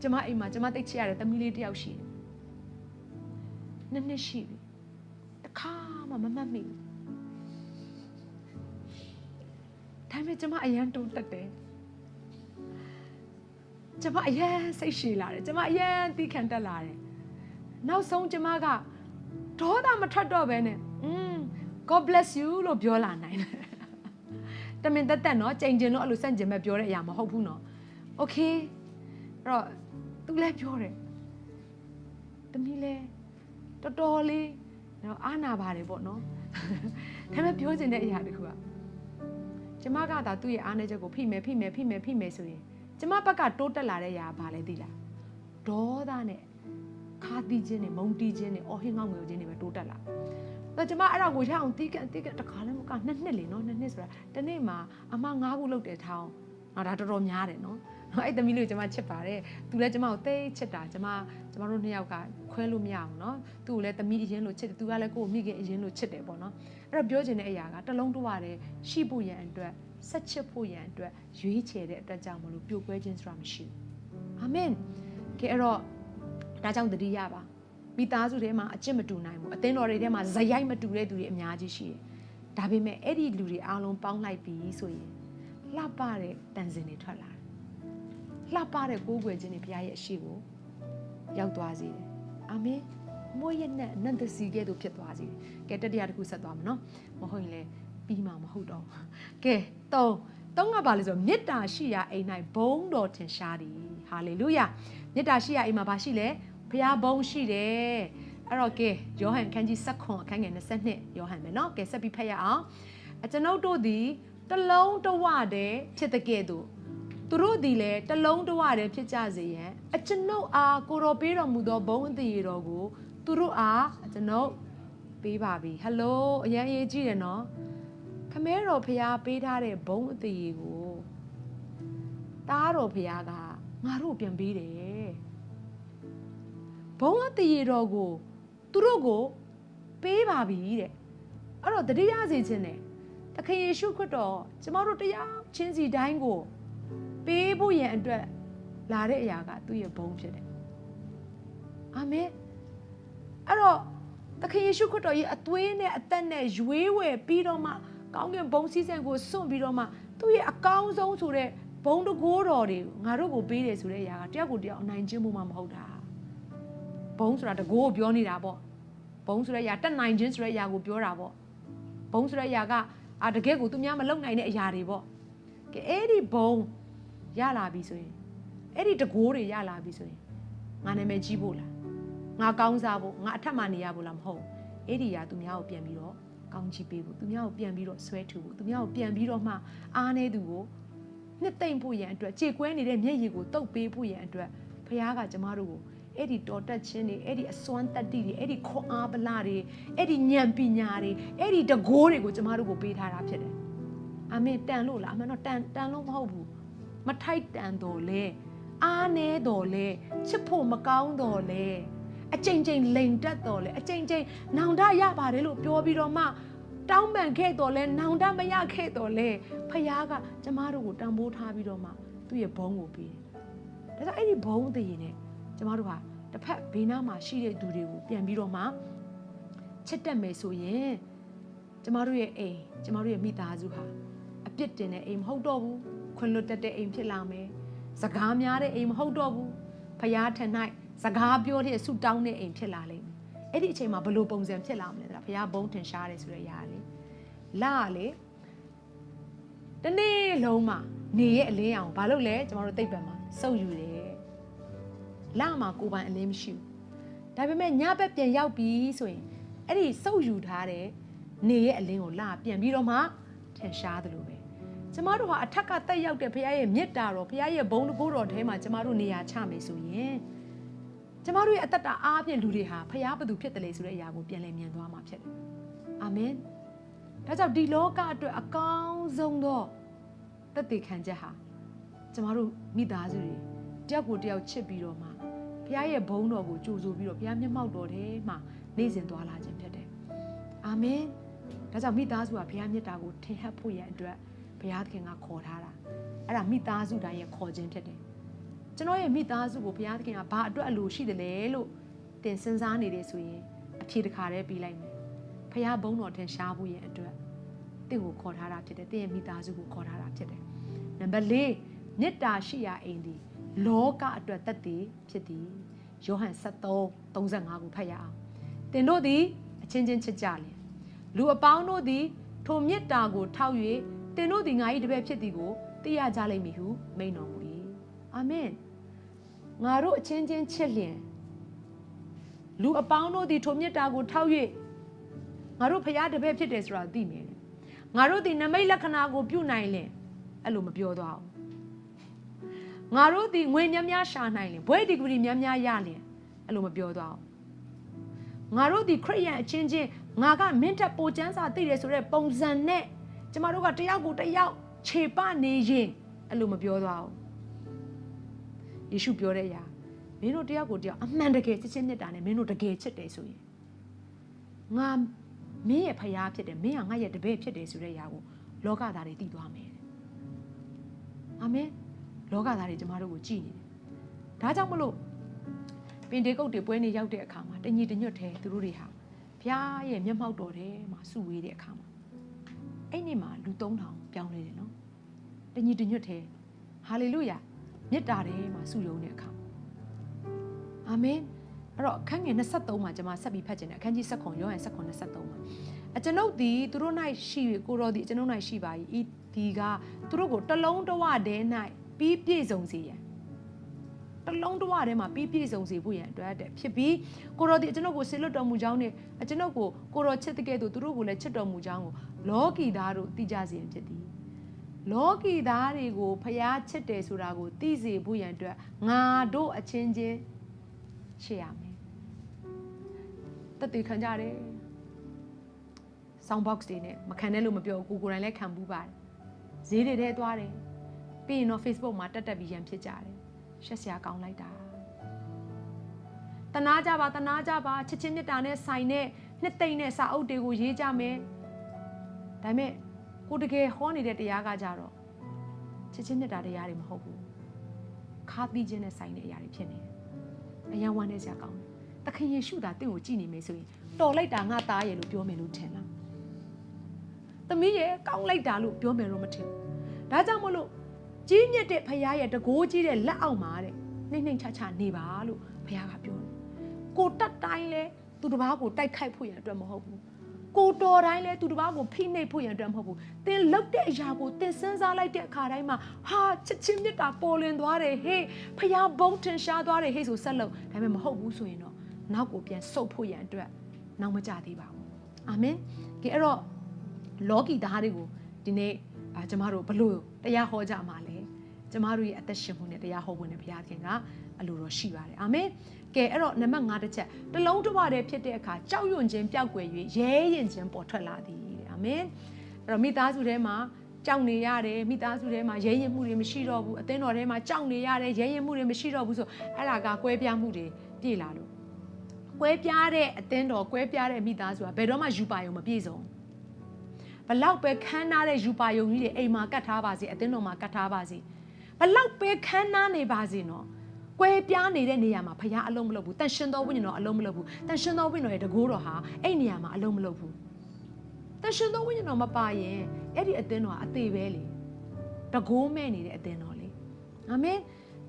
ကျမအိမ်မှာကျမသိချရတဲ့သမီးလေးတစ်ယောက်ရှိတယ်နှစ်ရှိပြီတစ်ခါမှမမှတ်မိဘူးဒါပေမဲ့ကျမအရန်တုံးတက်တယ်ကျမအရန်စိတ်ရှည်လာတယ်ကျမအရန်သီးခံတက်လာတယ်နောက်ဆုံးကျမကဒေါသမထွက်တော့ပဲနဲ့God bless you လို့ပြောလာနိုင်တယ်တမင်တက်တက်နော်ကြိမ်ကျင်လို့အဲ့လိုစန့်ကျင်မဲ့ပြောတဲ့အရာမဟုတ်ဘူးနော် Okay အဲ့တော့သူလည်းပြောတယ်တမီးလဲတော်တော်လေးနော်အားနာပါတယ်ပေါ့နော်ဒါပေမဲ့ပြောချင်တဲ့အရာတခုကကျမကသာသူ့ရဲ့အားနည်းချက်ကိုဖိမယ်ဆိုရင်ကျမဘက်ကတိုးတက်လာတဲ့အရာဘာလဲသိလားဒေါသနဲ့ခါတီးခြင်းနဲ့မုံတီးခြင်းနဲ့အော်ဟင်းငေါငွေခြင်းတွေပဲတိုးတက်လာတော့ကျမအဲ့ဒါကိုရအောင်တီးကန်တခါလည်းမက2နှစ်လေနော်2နှစ်ဆိုတာတနေ့မှာအမ9ခုလောက်တယ်ထောင်းဒါတော်တော်များတယ်နော်အဲ့သမီးလေးကိုကျမချစ်ပါတယ်သူလည်းကျမကိုသိချစ်တာကျမတို့နှစ်ယောက်ကခွဲလို့မရအောင်နော်သူ့ကိုလည်းသမီးအရင်လို့ချစ်တယ်သူကလည်းကိုယ့်ကိုမိခင်အရင်လို့ချစ်တယ်ပေါ့နော်အဲ့တော့ပြောချင်တဲ့အရာကတလုံးတွားတယ်ရှိဖို့ရန်အတွက်ဆက်ချစ်ဖို့ရန်အတွက်ရွေးချယ်တဲ့အတွက်ကြောင့်မလို့ပြိုကွဲခြင်းဆိုတာမရှိဘူးအာမင်ကဲအဲ့တော့ဒါကြောင့်တတိယပါမိသားစုထဲမှာအကျင့်မတူနိုင်ဘူးအသင်းတော်တွေထဲမှာဇယိုက်မတူတဲ့သူတွေအများကြီးရှိတယ်ဒါပေမဲ့အဲ့ဒီလူတွေအားလုံးပေါင်းလိုက်ပြီဆိုရင်လှပတဲ့တန်စင်တွေထွက်လာတယ်လှပတဲ့ကိုးကွယ်ခြင်းတွေဘုရားရဲ့အရှိကိုရောက်သွားစေတယ်အာမင်မိုးရနဲ့နန္ဒစီကဲ့သို့ဖြစ်သွားစေတယ်ကဲတတိယတစ်ခုဆက်သွားမယ်နော်မဟုတ်ရင်လည်းပြီးမှမဟုတ်တော့ကဲသုံးကပါလို့ဆိုမေတ္တာရှိရာအိမ်၌ဘုန်းတော်ထင်ရှားသည်ဟာလေလုယာမေတ္တာရှိရာအိမ်မှာဘာရှိလဲဘုရားဘုန်းရှိတယ်အဲ့တော့ကဲယောဟန်ခန်းကြီး7အခန်းငယ်22ယောဟန်မယ်နော်ကဲဆက်ပြီးဖတ်ရအောင်ကျွန်ုပ်တို့သည်တလုံးတဝတည်းဖြစ်တဲ့ကဲ့သို့သူတို့သည်လည်းတလုံးတဝတည်းဖြစ်ကြစေရန်ကျွန်ုပ်အားကိုတော်ပေးတော်မူသောဘုန်းအသရေတော်ကိုသူတို့အားကျွန်ုပ်ပေးပါပြီဟယ်လိုအရင်ရေးကြည့်တယ်နော်ခမဲတော်ဖရားပေးထားတဲ့ဘုန်းအသရေကိုတားတော်ဖရားကငါတို့ပြန်ပေးတယ်ဘုန်းအသရေတော်ကိုသူတို့ကိုပေးပါပြီတဲ့အဲ့တော့တတိယစေခြင်းနဲ့သခင်ယေရှုခရစ်တော်ကျမတို့တရားချင်းစီတိုင်းကိုပေးဖို့ရန်အတွက်လာတဲ့အရာကသူ့ရဲ့ဘုန်းဖြစ်တယ်အာမင်အဲ့တော့သခင်ယေရှုခရစ်တော်ရဲ့အသွေးနဲ့အသက်နဲ့ရွေးဝယ်ပြီးတော့မှကောင်းကင်ဘုံစည်းစိမ်ကိုစွန့်ပြီးတော့မှသူ့ရဲ့အကောင်းဆုံးဆိုတဲ့ဘုံတကိုးတော်တွေငါတို့ကိုပေးတယ်ဆိုတဲ့အရာကတယောက်ကိုတယောက်အနိုင်ကျင့်မှုမှမဟုတ်တာဘုံဆိုတာတကိုးကိုပြောနေတာပေါ့ဘုံဆိုတဲ့အရာတက်နိုင်ခြင်းဆိုတဲ့အရာကိုပြောတာပေါ့ဘုံဆိုတဲ့အရာကတကယ်ကိုသူများမလုံနိုင်တဲ့အရာတွေပေါ့ကဲအဲ့ဒီဘုံရလာပြီဆိုရင်အဲ့ဒီတကိုးတွေရလာပြီဆိုရင်ငါနာမည်ကြီးဖို့လားငါကောင်းစားဖို့ငါအထက်မှနေရဖို့လားမဟုတ်အဲ့ဒီအရာသူများကိုပြန်ပြီးတော့ကောင်းချီးပေးဖို့သူများကိုပြန်ပြီးတော့ဆွဲထူဖို့သူများကိုပြန်ပြီးတော့မှအားနေသူကိုနှစ်သိမ့်ဖို့ရန်အတွက်ကြေကွဲနေတဲ့မျက်ရည်ကိုတုပ်ပေးဖို့ရန်အတွက်ဘုရားကကျမတို့ကိုအဲ့ဒီတော်တက်ခြင်းတွေအဲ့ဒီအစွမ်းတတ္တိတွေအဲ့ဒီခွန်အားပလတွေအဲ့ဒီဉာဏ်ပညာတွေအဲ့ဒီတကိုးတွေကိုကျမတို့ကိုပေးထားတာဖြစ်တယ်အာမင်တန်လို့လားအမှန်တော့တန်လို့မဟုတ်ဘူးမထိုက်တန်တော့လေအားနေတော့လေချစ်ဖို့မကောင်းတော့လေအချိန်ချင်းလိန်တက်တော့လေအချိန်ချင်းနောင်တရပါတယ်လို့ပြောပြီးတော့မှတောင်းပန်ခဲ့တော့လေနောင်တမရခဲ့တော့လေဖခင်ကကျမတို့ကိုတန်ဖိုးထားပြီးတော့မှသူ့ရဲ့ဘုန်းကိုပေးတယ်ဒါကြောင့်အဲ့ဒီဘုန်းတည်ရင်လည်းကျမတို့ဟာတစ်ဖက်ဘေးနားမှာရှိတဲ့သူတွေကိုပြန်ပြီးတော့မှချစ်တတ်မယ်ဆိုရင်ကျမတို့ရဲ့အိမ်ကျမတို့ရဲ့မိသားစုဟာအပြစ်တင်တဲ့အိမ်မဟုတ်တော့ဘူးခွင်လွတ်တတ်တဲ့အိမ်ဖြစ်လာမယ်စကားများတဲ့အိမ်မဟုတ်တော့ဘူးဖခင်ထံ၌စကားပြောတဲ့ဆုတောင်းတဲ့အိမ်ဖြစ်လာလိမ့်မယ်အဲ့ဒီအချိန်မှာဘလို့ပုံစံဖြစ်လာမလဲဖခင်ဘုန်းထင်ရှားတယ်ဆိုတဲ့အရာလေလာလေတနေ့လုံးမှာနေရဲ့အလင်းအောင်ဘာလို့လဲကျမတို့သိပ္ပံမှာစုပ်ယူတယ်လာမှာကိုယ်ပိုင်အလင်းမရှိဘူးဒါပေမဲ့ညဘက်ပြန်ရောက်ပြီဆိုရင်အဲ့ဒီစုပ်ယူထားတဲ့နေရဲ့အလင်းကိုလာပြန်ပြီးတော့မှထင်ရှားသလိုပဲကျမတို့ဟာအထက်ကတက်ရောက်တဲ့ဘုရားရဲ့မေတ္တာတော်ဘုရားရဲ့ဘုန်းတကိုးတော်ထဲမှာကျမတို့နေရာချမယ်ဆိုရင်ကျမတို့ရဲ့အသက်တာအားဖြင့်လူတွေဟာဘုရားဘသူဖြစ်တယ်လေဆိုတဲ့အရာကိုပြန်လည်မြင်သွားမှာဖြစ်တယ်အာမင် ဒါကြောင့်ဒီလောကအတွက်အကောင်းဆုံးသောသက်သေခံချက်ဟာကျမတို့မိသားစုတွေတယောက်ကိုတယောက်ချစ်ပြီးတော့မှဘုရားရဲ့ဘုန်းတော်ကိုကြိုဆိုပြီးတော့ဘုရားမျက်မှောက်တော်ထဲမှာနေ့စဉ်သွားလာခြင်းဖြစ်တယ်။အာမင်။ဒါကြောင့်မိသားစုကဘုရားမြတ်တာကိုထင်ဟပ်ဖို့ရန်အတွက်ဘုရားသခင်ကခေါ်ထားတာ။အဲ့ဒါမိသားစုတိုင်းရဲ့ခေါ်ခြင်းဖြစ်တယ်။ကျွန်တော်ရဲ့မိသားစုကိုဘုရားသခင်ကဘာအတွက်အလိုရှိတယ်လဲလို့သင်စဉ်းစားနေတယ်ဆိုရင်အဖြေတစ်ခါတည်းပြီးလိုက်မယ်။ဘုရားဘုန်းတော်ထင်ရှားဖို့ရန်အတွက်သင်ကိုခေါ်ထားတာဖြစ်တယ်။သင်ရဲ့မိသားစုကိုခေါ်ထားတာဖြစ်တယ်။နံပါတ် 4မေတ္တာရှိရာအိမ်သည်လောကအတွက်သက်သေဖြစ်သည်ယောဟန်73:35ကိုဖတ်ရအောင်သင်တို့သည်အချင်းချင်းချစ်ကြလျင်လူအပေါင်းတို့သည်ထိုမေတ္တာကိုထောက်၍သင်တို့သည်ငါ၏တပည့်ဖြစ်သည်ကိုသိရကြလိမ့်မည်ဟုမိန့်တော်မူ၏အာမင်ငါတို့အချင်းချင်းချစ်လျင်လူအပေါင်းတို့သည်ထိုမေတ္တာကိုထောက်၍ငါတို့ဖခင်တပည့်ဖြစ်တယ်ဆိုတာသိမယ်ငါတို့သည်နမိတ်လက္ခဏာကိုပြုနိုင်လျင်အဲ့လိုမပြောသွားဘူးငါတို့ဒီငွေများများရှာနိုင်လင်ဘွဲဒီဂရီများများရလင်အဲ့လိုမပြောသွားအောင်ငါတို့ဒီခရစ်ယာန်အချင်းချင်းငါကမင်းထက်ပိုချမ်းစာသိတယ်ဆိုတဲ့ပုံစံနဲ့ကျမတို့ကတယောက်ကိုတယောက်ခြေပနေရင်အဲ့လိုမပြောသွားအောင်ယေရှုပြောတဲ့အရာမင်းတို့တယောက်ကိုတယောက်အမှန်တကယ်ချစ်ချင်းမြတ်တာနဲ့မင်းတို့တကယ်ချစ်တယ်ဆိုရင်ငါမင်းရဲ့ဖခင်ဖြစ်တယ်မင်းကငါရဲ့တပည့်ဖြစ်တယ်ဆိုတဲ့အရာကိုလောကသားတွေသိသွားမယ်အာမင်လောကသားတွေကျမတို့ကိုကြည်နေတယ်။ဒါကြောင့်မလို့ပင်တေကုတ်တွေပွဲနေရောက်တဲ့အခါမှာတညီတညွတ်သေးသူတို့တွေဟာဘုရားရဲ့မျက်မှောက်တော်ထဲမှာစုဝေးတဲ့အခါမှာအဲ့ဒီမှာလူ3000ပြောင်းလဲတယ်နော်။တညီတညွတ်သေးဟာလေလုယာမေတ္တာထဲမှာစုယုံတဲ့အခါအာမင်အဲ့တော့အခန်းငယ်23မှာကျွန်မဆက်ပြီးဖတ်ခြင်းတယ်အခန်းကြီး7ယောဟန်7:23မှာအကျွန်ုပ်သည်သူတို့၌ရှိ၍ကိုတော်သည်အကျွန်ုပ်၌ရှိပါ၏ဤဒီကသူတို့ကိုတလုံးတဝတည်း၌ပြီးပြည့်စုံစေရန်တလုံးတဝထဲမှာပြီးပြည့်စုံစေဖို့ရန်အတွက်တဲ့ဖြစ်ပြီးကိုတော်ဒီအကျွန်ုပ်ကိုဆေလွတ်တော်မူကြောင်းနဲ့အကျွန်ုပ်ကိုကိုတော်ချစ်တဲ့ကဲ့သို့သူတို့ကိုလည်းချစ်တော်မူကြောင်းကိုလောကီသားတို့သိကြစေရန်ဖြစ်သည်လောကီသားတွေကိုဖျားချစ်တယ်ဆိုတာကိုသိစေဖို့ရန်အတွက်ငါတို့အချင်းချင်းချစ်ရမယ်တသက်ခံကြတယ်sound box တွေနဲ့မခံနဲ့လို့မပြောဘူးကိုယ်တိုင်လည်းခံဘူးပါတယ်ဈေးတွေထဲသွားတယ်ပြီးရင်တော့ Facebook မှာတက်ပြီးရန်ဖြစ်ကြတယ်ရှက်စရာကောင်းလိုက်တာတနာကြပါချစ်ချင်းမြတ်တာနဲ့ဆိုင်တဲ့နှစ်သိမ့်တဲ့စာအုပ်တွေကိုရေးကြမယ်ဒါပေမဲ့ကိုတကယ်ဟောနေတဲ့တရားကကြတော့ချစ်ချင်းမြတ်တာတရားတွေမဟုတ်ဘူးခါသီးခြင်းနဲ့ဆိုင်တဲ့အရာတွေဖြစ်နေတယ်အယံဝမ်းနဲ့စရာကောင်းတယ်သခင်ယေရှုသာတင့်ကိုကြည်နေမယ်ဆိုရင်တော်လိုက်တာငါသားရဲ့လို့ပြောမယ်လို့ထင်လားသမီးရဲ့ကောင်းလိုက်တာလို့ပြောမယ်လို့မထင်ဘူးဒါကြောင့်မလို့ကြီးမြတ်တဲ့ဖခင်ရဲ့တကိုးကြီးတဲ့လက်အောက်မှာတဲ့နှိမ့်နှိမ့်ချနေပါလို့ဘုရားကပြောတယ်ကိုတက်တိုင်းလဲသူတစ်ပါးကိုတိုက်ခိုက်ဖို့ရန်အတွက်မဟုတ်ဘူးကိုတော်တိုင်းလဲသူတစ်ပါးကိုဖိနှိပ်ဖို့ရန်အတွက်မဟုတ်ဘူးသင်လုပ်တဲ့အရာကိုသင်စဉ်းစားလိုက်တဲ့အခါတိုင်းမှာဟာချစ်ချင်းမြတ်တာပေါ်လွင်သွားတယ်ဟေးဖခင်ဘုန်းထင်ရှားသွားတယ်ဟေးဆိုဆက်လုပ်ဒါပေမဲ့မဟုတ်ဘူးဆိုရင်တော့နောက်ကိုပြန်ဆုတ်ဖို့ရန်အတွက်နောက်မကြသေးပါဘူးအာမင်ကဲအဲ့တော့လောကီသားတွေကိုဒီနေ့ကျမတို့ဘလို့တရားဟောကြမှာလဲကျမတို့ရဲ့အသက်ရှင်မှုနဲ့တရားဟောဖို့နဲ့ဘုရားခင်ကအလိုတော်ရှိပါတယ်အာမင်ကဲအဲ့တော့နံပါတ်5တစ်ချက်တလုံးတစ်ဝတည်းဖြစ်တဲ့အခါကြောက်ရွံ့ခြင်းပျောက်ကွယ်၍ရဲရင်ခြင်းပေါ်ထွက်လာသည်တဲ့အာမင်အဲ့တော့မိသားစုထဲမှာကြောက်နေရတယ်မိသားစုထဲမှာရဲရင်မှုတွေမရှိတော့ဘူးအသင်းတော်ထဲမှာကြောက်နေရတယ်ရဲရင်မှုတွေမရှိတော့ဘူးဆိုအဲ့ဒါကကွဲပြားမှုတွေပြည့်လာလို့ကွဲပြားတဲ့အသင်းတော်ကွဲပြားတဲ့မိသားစုကဘယ်တော့မှယူပါယုံမပြည့်စုံဘလောက်ပဲခမ်းနားတဲ့ယူပါယုံကြီးတွေအိမ်မှာကတ်ထားပါစေအသင်းတော်မှာကတ်ထားပါစေဘလောက်ပဲခမ်းနားနေပါစေနော်ကွဲပြားနေတဲ့နေရာမှာဖခင်အလုံးမလုပ်ဘူးတန်ရှင်တော်ဝိညာဉ်တော်အလုံးမလုပ်ဘူးတန်ရှင်တော်ဝိညာဉ်တော်ရဲ့တကိုးတော်ဟာအဲ့နေရာမှာအလုံးမလုပ်ဘူးတန်ရှင်တော်ဝိညာဉ်တော်မပါရင်အဲ့ဒီအသင်းတော်ကအသေးပဲလေတကိုးမဲ့နေတဲ့အသင်းတော်လေအာမင်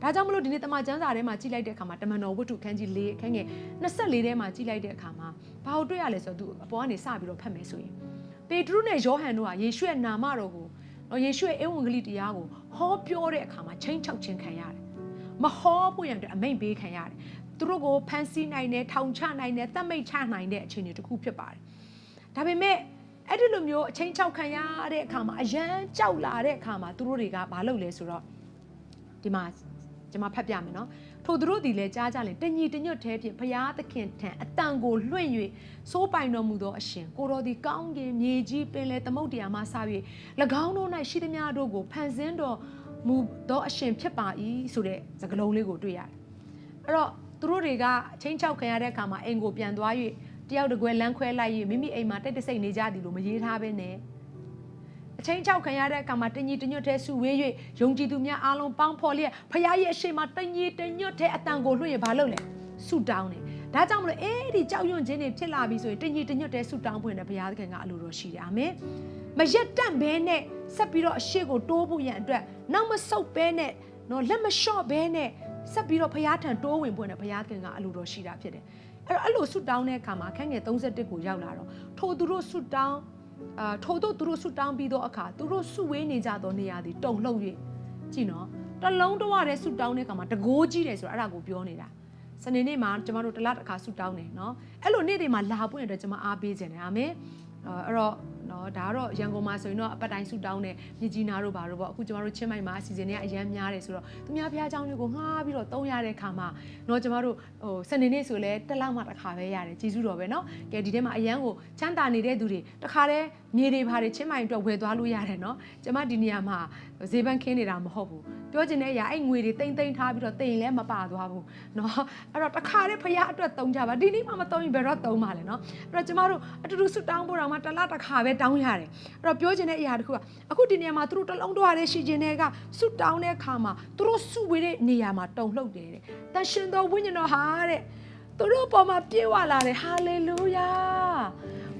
ဒါကြောင့်မလို့ဒီနေ့တမန်ကျမ်းစာထဲမှာကြည့်လိုက်တဲ့အခါမှာတမန်တော်ဝတ္ထုခန်းကြီး4အခန်းငယ်24ထဲမှာကြည့်လိုက်တဲ့အခါမှာဘာလို့တွေ့ရလဲဆိုတော့သူအပေါ်ကနေစပြီးတော့ဖတ်မယ်ဆိုရင်ပေတရုနဲ့ယောဟန်တို့ကယေရှုရဲ့နာမတော်ကိုယေရှုရဲ့ဧဝံဂေလိတရားကိုဟောပြောတဲ့အခါမှာချိန်ချောက်ခြင်းခံရတယ်မဟောဖို့ရန်အတွက်အမိန့်ပေးခံရတယ်သူတို့ကိုဖမ်းဆီးနိုင်တယ်ထောင်ချနိုင်တယ်သတ်မိတ်ချနိုင်တဲ့အခြေအနေတစ်ခုဖြစ်ပါတယ်ဒါပေမဲ့အဲ့ဒီလိုမျိုးအချိန်ချောက်ခံရတဲ့အခါမှာအယမ်းကြောက်လာတဲ့အခါမှာသူတို့တွေကဘာလုပ်လဲဆိုတော့ဒီမှာကျွန်မဖတ်ပြမယ်နော် ထိုသူတို့သည်လည်းကြားကြလေတညီတညွတ်သေးဖြင့်ဖျားသခင်ထံအတန်ကိုလွှင့်၍စိုးပိုင်တော်မူသောအရှင်ကိုတော်သည်ကောင်းကင်မြေကြီးပင်လေသမုတ်တရားမှစ၍၎င်းတို့၌ရှိသမျှတို့ကိုဖန်ဆင်းတော်မူသောအရှင်ဖြစ်ပါ၏ဆိုတဲ့စကားလုံးလေးကိုတွေ့ရတယ်အဲ့တော့သူတို့တွေကချင်းချောက်ခံရတဲ့အခါမှာအိမ်ကိုပြန်သွား၍တယောက်တစ်ခွဲလမ်းခွဲလိုက်၍မိမိအိမ်မှာတိတ်တဆိတ်နေကြသည်လို့မရေးထားဘဲနဲ့အချင်းချောက်ခံရတဲ့အခါမှာတညီတညွတ်တဲ့စုဝေး၍ယုံကြည်သူများအားလုံးပေါင်းဖော်လျက်ဖခင်ရဲ့အရှိန်မှာတညီတညွတ်တဲ့အတန်ကိုလွှင့်ရဘာလုပ်လဲဆုတောင်းတယ်ဒါကြောင့်မလို့အဲ့ဒီကြောက်ရွံ့ခြင်းတွေဖြစ်လာပြီဆိုရင်တညီတညွတ်တဲ့ဆုတောင်းဖွင့်တဲ့ဘုရားသခင်ကအလိုတော်ရှိတယ်အာမင်မရက်တန့်ဘဲနဲ့ဆက်ပြီးတော့အရှိကိုတိုးဖို့ရန်အတွက်နောက်မဆုတ်ဘဲနဲ့နော်လက်မလျှော့ဘဲနဲ့ဆက်ပြီးတော့ဘုရားထံတိုးဝင်ဖွင့်တဲ့ဘုရားသခင်ကအလိုတော်ရှိတာဖြစ်တယ်အဲ့လိုဆုတောင်းတဲ့အခါမှာအခန်းငယ်31ကိုရောက်လာတော့ထိုသူတို့ဆုတောင်းထိုတို့သူတို့ဆုတောင်းပြီးတော့အခါသူတို့ဆုဝေးနေကြသောနေရာတွေတုန်လှုပ်၍ကြည့်နော်တလုံးတဝတဲ့ဆုတောင်းတဲ့အခါမှာတကိုးကြီးတယ်ဆိုတာအဲ့ဒါကိုပြောနေတာစနေနေ့မှာကျမတို့တစ်လတစ်ခါဆုတောင်းတယ်နော်အဲ့လိုနေ့တွေမှာလာပွင့်အတွက်ကျမအားပေးခြင်းတယ်အာမင်အဲ့တော့နော်ဒါကတော့ရန်ကုန်မှာဆိုရင်တော့အပတ်တိုင်းဆုတောင်းတယ်မြကြီးနားတို့ဘာတို့ပေါ့အခုကျမတို့ချင်းမိုင်မှာအစီအစဉ်တွေကအရန်များတယ်ဆိုတော့သူများဘုရားကျောင်းတွေကိုငှားပြီးတော့သုံးရတဲ့ခါမှာနော်ကျမတို့စနေနေ့ဆိုလဲတစ်လမှတစ်ခါပဲရတယ်ကျေးဇူးတော်ပဲနော်ကဲဒီထဲမှာအရန်ကိုချမ်းသာနေတဲ့သူတွေတစ်ခါတည်းမြေတွေဘာတွေချင်းမိုင်အတွက်ဝယ်သွားလို့ရတယ်နော်ကျမဒီနေရာမှာဈေးပန်းခင်းနေတာမဟုတ်ဘူးပြောချင်တဲ့အရာအဲ့ငွေတွေတိမ့်ထားပြီးတော့တိမ်လဲမပါသွားဘူးနော်အဲ့တော့တစ်ခါတည်းဘုရားအတွက်သုံးကြပါဒီနေ့မှမသုံးရင်ဘယ်တော့သုံးပါလဲနော်အဲ့တော့ကျမတို့အတူတူဆုတောင်းဖို့တော့မှတစ်လတစ်ခါပဲတောင်းရတယ်အဲ့တော့ပြောချင်တဲ့အရာတစ်ခုကအခုဒီနေရာမှာသူတို့တလုံးတော်ရတဲ့ရှိခြင်းတွေကဆုတောင်းတဲ့အခါမှာသူတို့ဆုဝေတဲ့နေရာမှာတုန်လှုပ်တယ်တဲ့တန်ရှင်တော်ဝိညာဉ်တော်ဟာတဲ့သူတို့ပေါ်မှာပြေဝလာတယ်ဟာလေလုယာ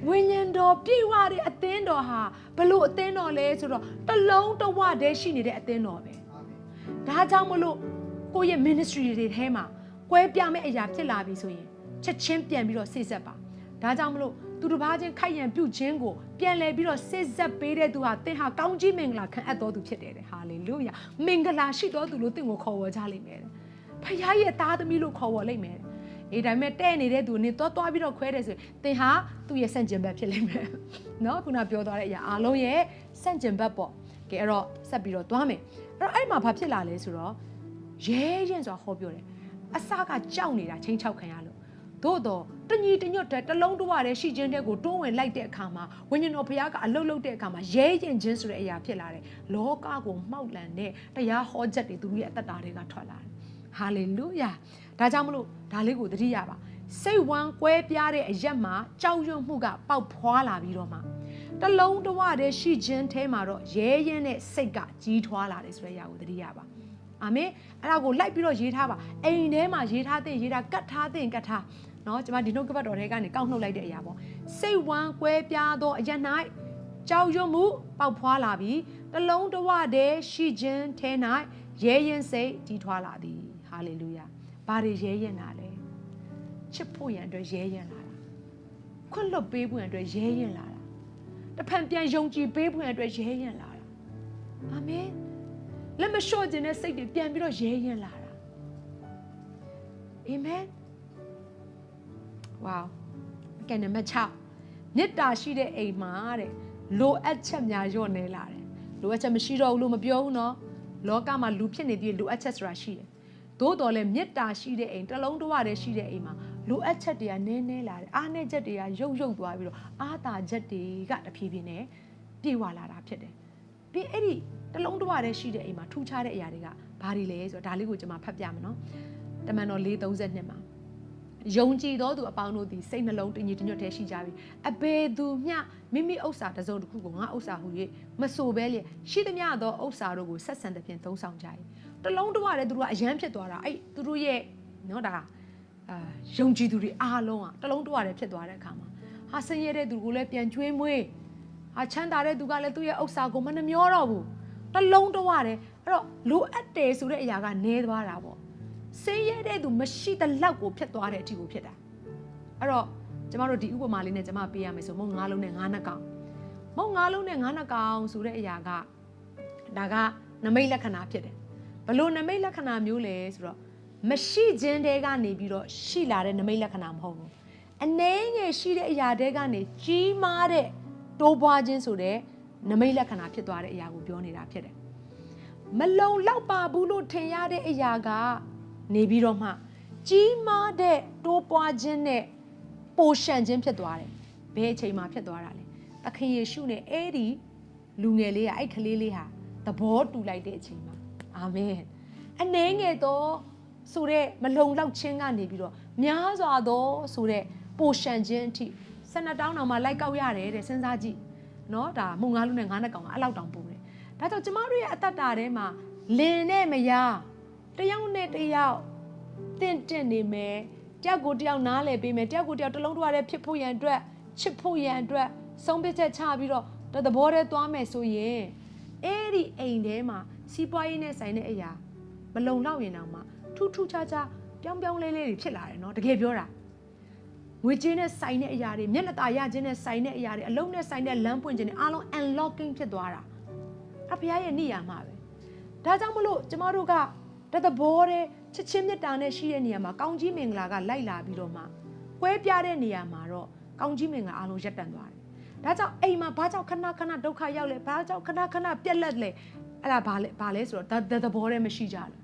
ဝိညာဉ်တော်ပြေဝတဲ့အသင်းတော်ဟာဘလို့အသင်းတော်လဲဆိုတော့တလုံးတဝတည်းရှိနေတဲ့အသင်းတော်ပဲဒါကြောင့်မလို့ကိုယ့်ရဲ့ ministry တွေထဲမှာကွဲပြားမဲ့အရာဖြစ်လာပြီဆိုရင်ချက်ချင်းပြန်ပြီးတော့စိတ်ဆက်ပါဒါကြောင့်မလို့သူတစ်ပါးချင်းခိုက်ရန်ပြုခြင်းကိုပြန်လဲပြီးတော့စိတ်ဆက်ပေးတဲ့သူဟာသင်ဟာကောင်းကြီးမင်္ဂလာခံအပ်တော်သူဖြစ်တယ်တဲ့ဟာလေလုယာမင်္ဂလာရှိတော်သူလို့သင်ကိုခေါ်ဝေါ်ကြလိမ့်မယ်ဖခင်ရဲ့သားသမီးလို့ခေါ်ဝေါ်လိမ့်မယ်အေးဒါပေမဲ့တဲ့နေတဲ့သူနေတော့ပြီးတော့ခွဲတယ်ဆိုရင်သင်ဟာသူ့ရဲ့ဆန့်ကျင်ဘက်ဖြစ်လိမ့်မယ်နော်ခုနပြောသွားတဲ့အရာအားလုံးရဲ့ဆန့်ကျင်ဘက်ပေါ့ကဲအဲ့တော့ဆက်ပြီးတော့သွားမယ်အဲ့မှာဘာဖြစ်လာလဲဆိုတော့ရဲရင်ဆိုတာဟောပြောတယ်အစကကြောက်နေတာချင်းချောက်ခံရလို့သို့တော့တညီတညွတ်တဲ့တလုံးတဝတဲ့ရှိခြင်းတဲ့ကိုတွန်းဝင်လိုက်တဲ့အခါမှာဝိညာဉ်တော်ဘုရားကအလုတ်လုတ်တဲ့အခါမှာရဲရင်ခြင်းဆိုတဲ့အရာဖြစ်လာတယ်လောကကိုမှောက်လန်တဲ့တရားဟောချက်တွေသူတို့ရဲ့အသက်တာတွေကထွက်လာတယ်ဟာလေလုယာဒါကြောင့်မလို့ဒါလေးကိုသတိရပါစိတ်ဝမ်းကွဲပြားတဲ့အရက်မှာကြောက်ရွံ့မှုကပေါက်ဖွာလာပြီးတော့မှတလုံးတဝတဲ့ရှိခြင်းထဲမှာတော့ရဲရင်တဲ့စိတ်ကကြီးထွားလာတယ်ဆိုတဲ့အရာကိုသတိရပါအာမင်အဲ့ဒါကိုလိုက်ပြီးတော့ရေးထားပါအိမ်ထဲမှာရေးထားတဲ့ရေးထားကတ်ထားတဲ့ကတ်ထားနော်ကျွန်မဒီနှုတ်ကပတ်တော်ထဲကနေကောက်နှုတ်လိုက်တဲ့အရာပေါ့စိတ်ဝမ်းကွဲပြားသောအရက်၌ကြောက်ရွံ့မှုပေါက်ဖွာလာပြီးတလုံးတဝတဲ့ရှိခြင်းထဲ၌ရဲရင်စိတ်ကြီးထွားလာသည်ဟာလေလုယာဘာတွေရဲရင်လာလဲချစ်ဖို့ရန်အတွက်ရဲရင်လာတာခွင့်လွတ်ပေးဖို့ရန်အတွက်ရဲရင်လာတာတစ်ဖန်ပြန်ယုံကြည်ပေးဖို့ရန်အတွက်ရဲရင်လာတာအာမင်လက်မလျှော့ခြင်းနဲ့စိတ်တွေပြန်ပြီးတော့ရဲရင်လာတာအာမင်ဝေါကဲနံပါတ်6မေတ္တာရှိတဲ့အိမ်မှာတဲ့လိုအပ်ချက်များညော့နေလာတယ်လိုအပ်ချက်မရှိတော့ဘူးလို့မပြောဘူးနော်လောကမှာလူဖြစ်နေပြီးလိုအပ်ချက်ဆိုတာရှိတယ်သို့တော်လည်းမေတ္တာရှိတဲ့အိမ်တလုံးတဝတည်းရှိတဲ့အိမ်မှာလိုအပ်ချက်တွေကနည်းနည်းလာတယ်အားနည်းချက်တွေကရုပ်သွားပြီးတော့အားသာချက်တွေကတဖြည်းဖြည်းနဲ့ပြေဝလာတာဖြစ်တယ်ပြီးအဲ့ဒီတလုံးတဝတည်းရှိတဲ့အိမ်မှာထူးခြားတဲ့အရာတွေကဘာတွေလဲဆိုတော့ဒါလေးကိုကျွန်မဖတ်ပြမယ်နော်တမန်တော်4:32မှာယုံကြည်သောသူအပေါင်းတို့သည်စိတ်နှလုံးတညီတညွတ်တည်းရှိကြပြီအဘယ်သူမျှမိမိဥစ္စာတစ်စုံတစ်ခုကိုငါဥစ္စာဟူ၍မဆိုဘဲလျက်ရှိသမျှသောဥစ္စာတို့ကိုဆက်ဆံသဖြင့်သုံးဆောင်ကြ၏တလုံးတဝတည်းသူတို့ကအယမ်းဖြစ်သွားတာအဲ့သူတို့ရဲ့နော်ဒါယုံကြည်သူတွေအားလုံးကတလုံးတဝတည်းဖြစ်သွားတဲ့အခါမှာဟာဆင်းရဲတဲ့သူကိုလည်းပြန်ကျွေးမွေးဟာချမ်းသာတဲ့သူကလည်းသူ့ရဲ့ဥစ္စာကိုမနှမျောတော့ဘူးတလုံးတဝတည်းအဲ့တော့လိုအပ်တယ်ဆိုတဲ့အရာကနည်းသွားတာပေါ့ဆင်းရဲတဲ့သူမရှိတဲ့လောက်ကိုဖြစ်သွားတဲ့အထိကိုဖြစ်တာအဲ့တော့ကျမတို့ဒီဥပမာလေးနဲ့ကျမပေးရမယ်ဆိုမုံ9လုံးနဲ့9နှကောင်မုံ9လုံးနဲ့9နှကောင်ဆိုတဲ့အရာကဒါကနမိတ်လက္ခဏာဖြစ်တယ်ဘလို့နမိတ်လက္ခဏာမျိုးလဲဆိုတော့မရှိခြင်းတဲကနေပြီးတော့ရှိလာတဲ့နမိတ်လက္ခဏာမဟုတ်ဘူးအနည်းငယ်ရှိတဲ့အရာတဲကနေကြီးမားတဲ့တိုးပွားခြင်းဆိုတဲ့နမိတ်လက္ခဏာဖြစ်သွားတဲ့အရာကိုပြောနေတာဖြစ်တယ်မလုံလောက်ပါဘူးလို့ထင်ရတဲ့အရာက နေပြီးတော့မှကြီးမားတဲ့တိုးပွားခြင်းနဲ့ပိုရှံခြင်းဖြစ်သွားတယ်ဘယ်အချိန်မှာဖြစ်သွားတာလဲသခင်ယေရှုနဲ့အဲ့ဒီလူငယ်လေးကအဲ့ကလေးလေးဟာသဘောတူလိုက်တဲ့အချိန်မှာအာမင်အနည်းငယ်သောဆိုတဲ့မလုံလောက်ခြင်းကနေပြီးတော့များစွာသောဆိုတဲ့ပိုရှံခြင်းအထိ12တောင်းတောင်မှလိုက်ကောက်ရတယ်တဲ့စဉ်းစားကြည့်နော်ဒါမှုငါးလူနဲ့ငါးနှစ်ကောင်ကအဲ့လောက်တောင်ပို့တယ်ဒါကြောင့်ကျမတို့ရဲ့အတ္တတာထဲမှာလင်နဲ့မယားတယောက်နဲ့တယောက်တင့်နေမယ်တယောက်ကိုတယောက်နားလည်ပေးမယ်တယောက်ကိုတယောက်တလုံးတစ်ဝါတည်းဖြစ်ဖို့ရန်အတွက်ချစ်ဖို့ရန်အတွက်ဆုံးဖြတ်ချက်ချပြီးတော့သဘောတည်းသွားမယ်ဆိုရင်အဲ့ဒီအိမ်ထဲမှာစီးပွားရေးနဲ့ဆိုင်တဲ့အရာမလုံလောက်ရင်တောင်မှထူးထူးခြားခြားပြောင်းလေးတွေဖြစ်လာတယ်နော်တကယ်ပြောတာငွေကြေးနဲ့ဆိုင်တဲ့အရာတွေမျက်နှာသာရခြင်းနဲ့ဆိုင်တဲ့အရာတွေအလုံးနဲ့ဆိုင်တဲ့လမ်းပွင့်ခြင်းတွေအားလုံး unlocking ဖြစ်သွားတာအဖေရဲ့နေရာမှာပဲဒါကြောင့်မလို့ကျမတို့ကတဘောတဲ့ချစ်ချင်းမြတ်တာနဲ့ရှိတဲ့နေရာမှာကောင်းကြီးမင်္ဂလာကလိုက်လာပြီးတော့မှကွဲပြားတဲ့နေရာမှာတော့ကောင်းကြီးမင်္ဂလာအားလုံးရပ်တန့်သွားတယ်ဒါကြောင့်အိမ်မှာဘာကြောင့်ခဏဒုက္ခရောက်လဲဘာကြောင့်ခဏပြက်လက်လဲအဲ့ဒါဘာလဲဆိုတော့သဘောတည်းမရှိကြလို့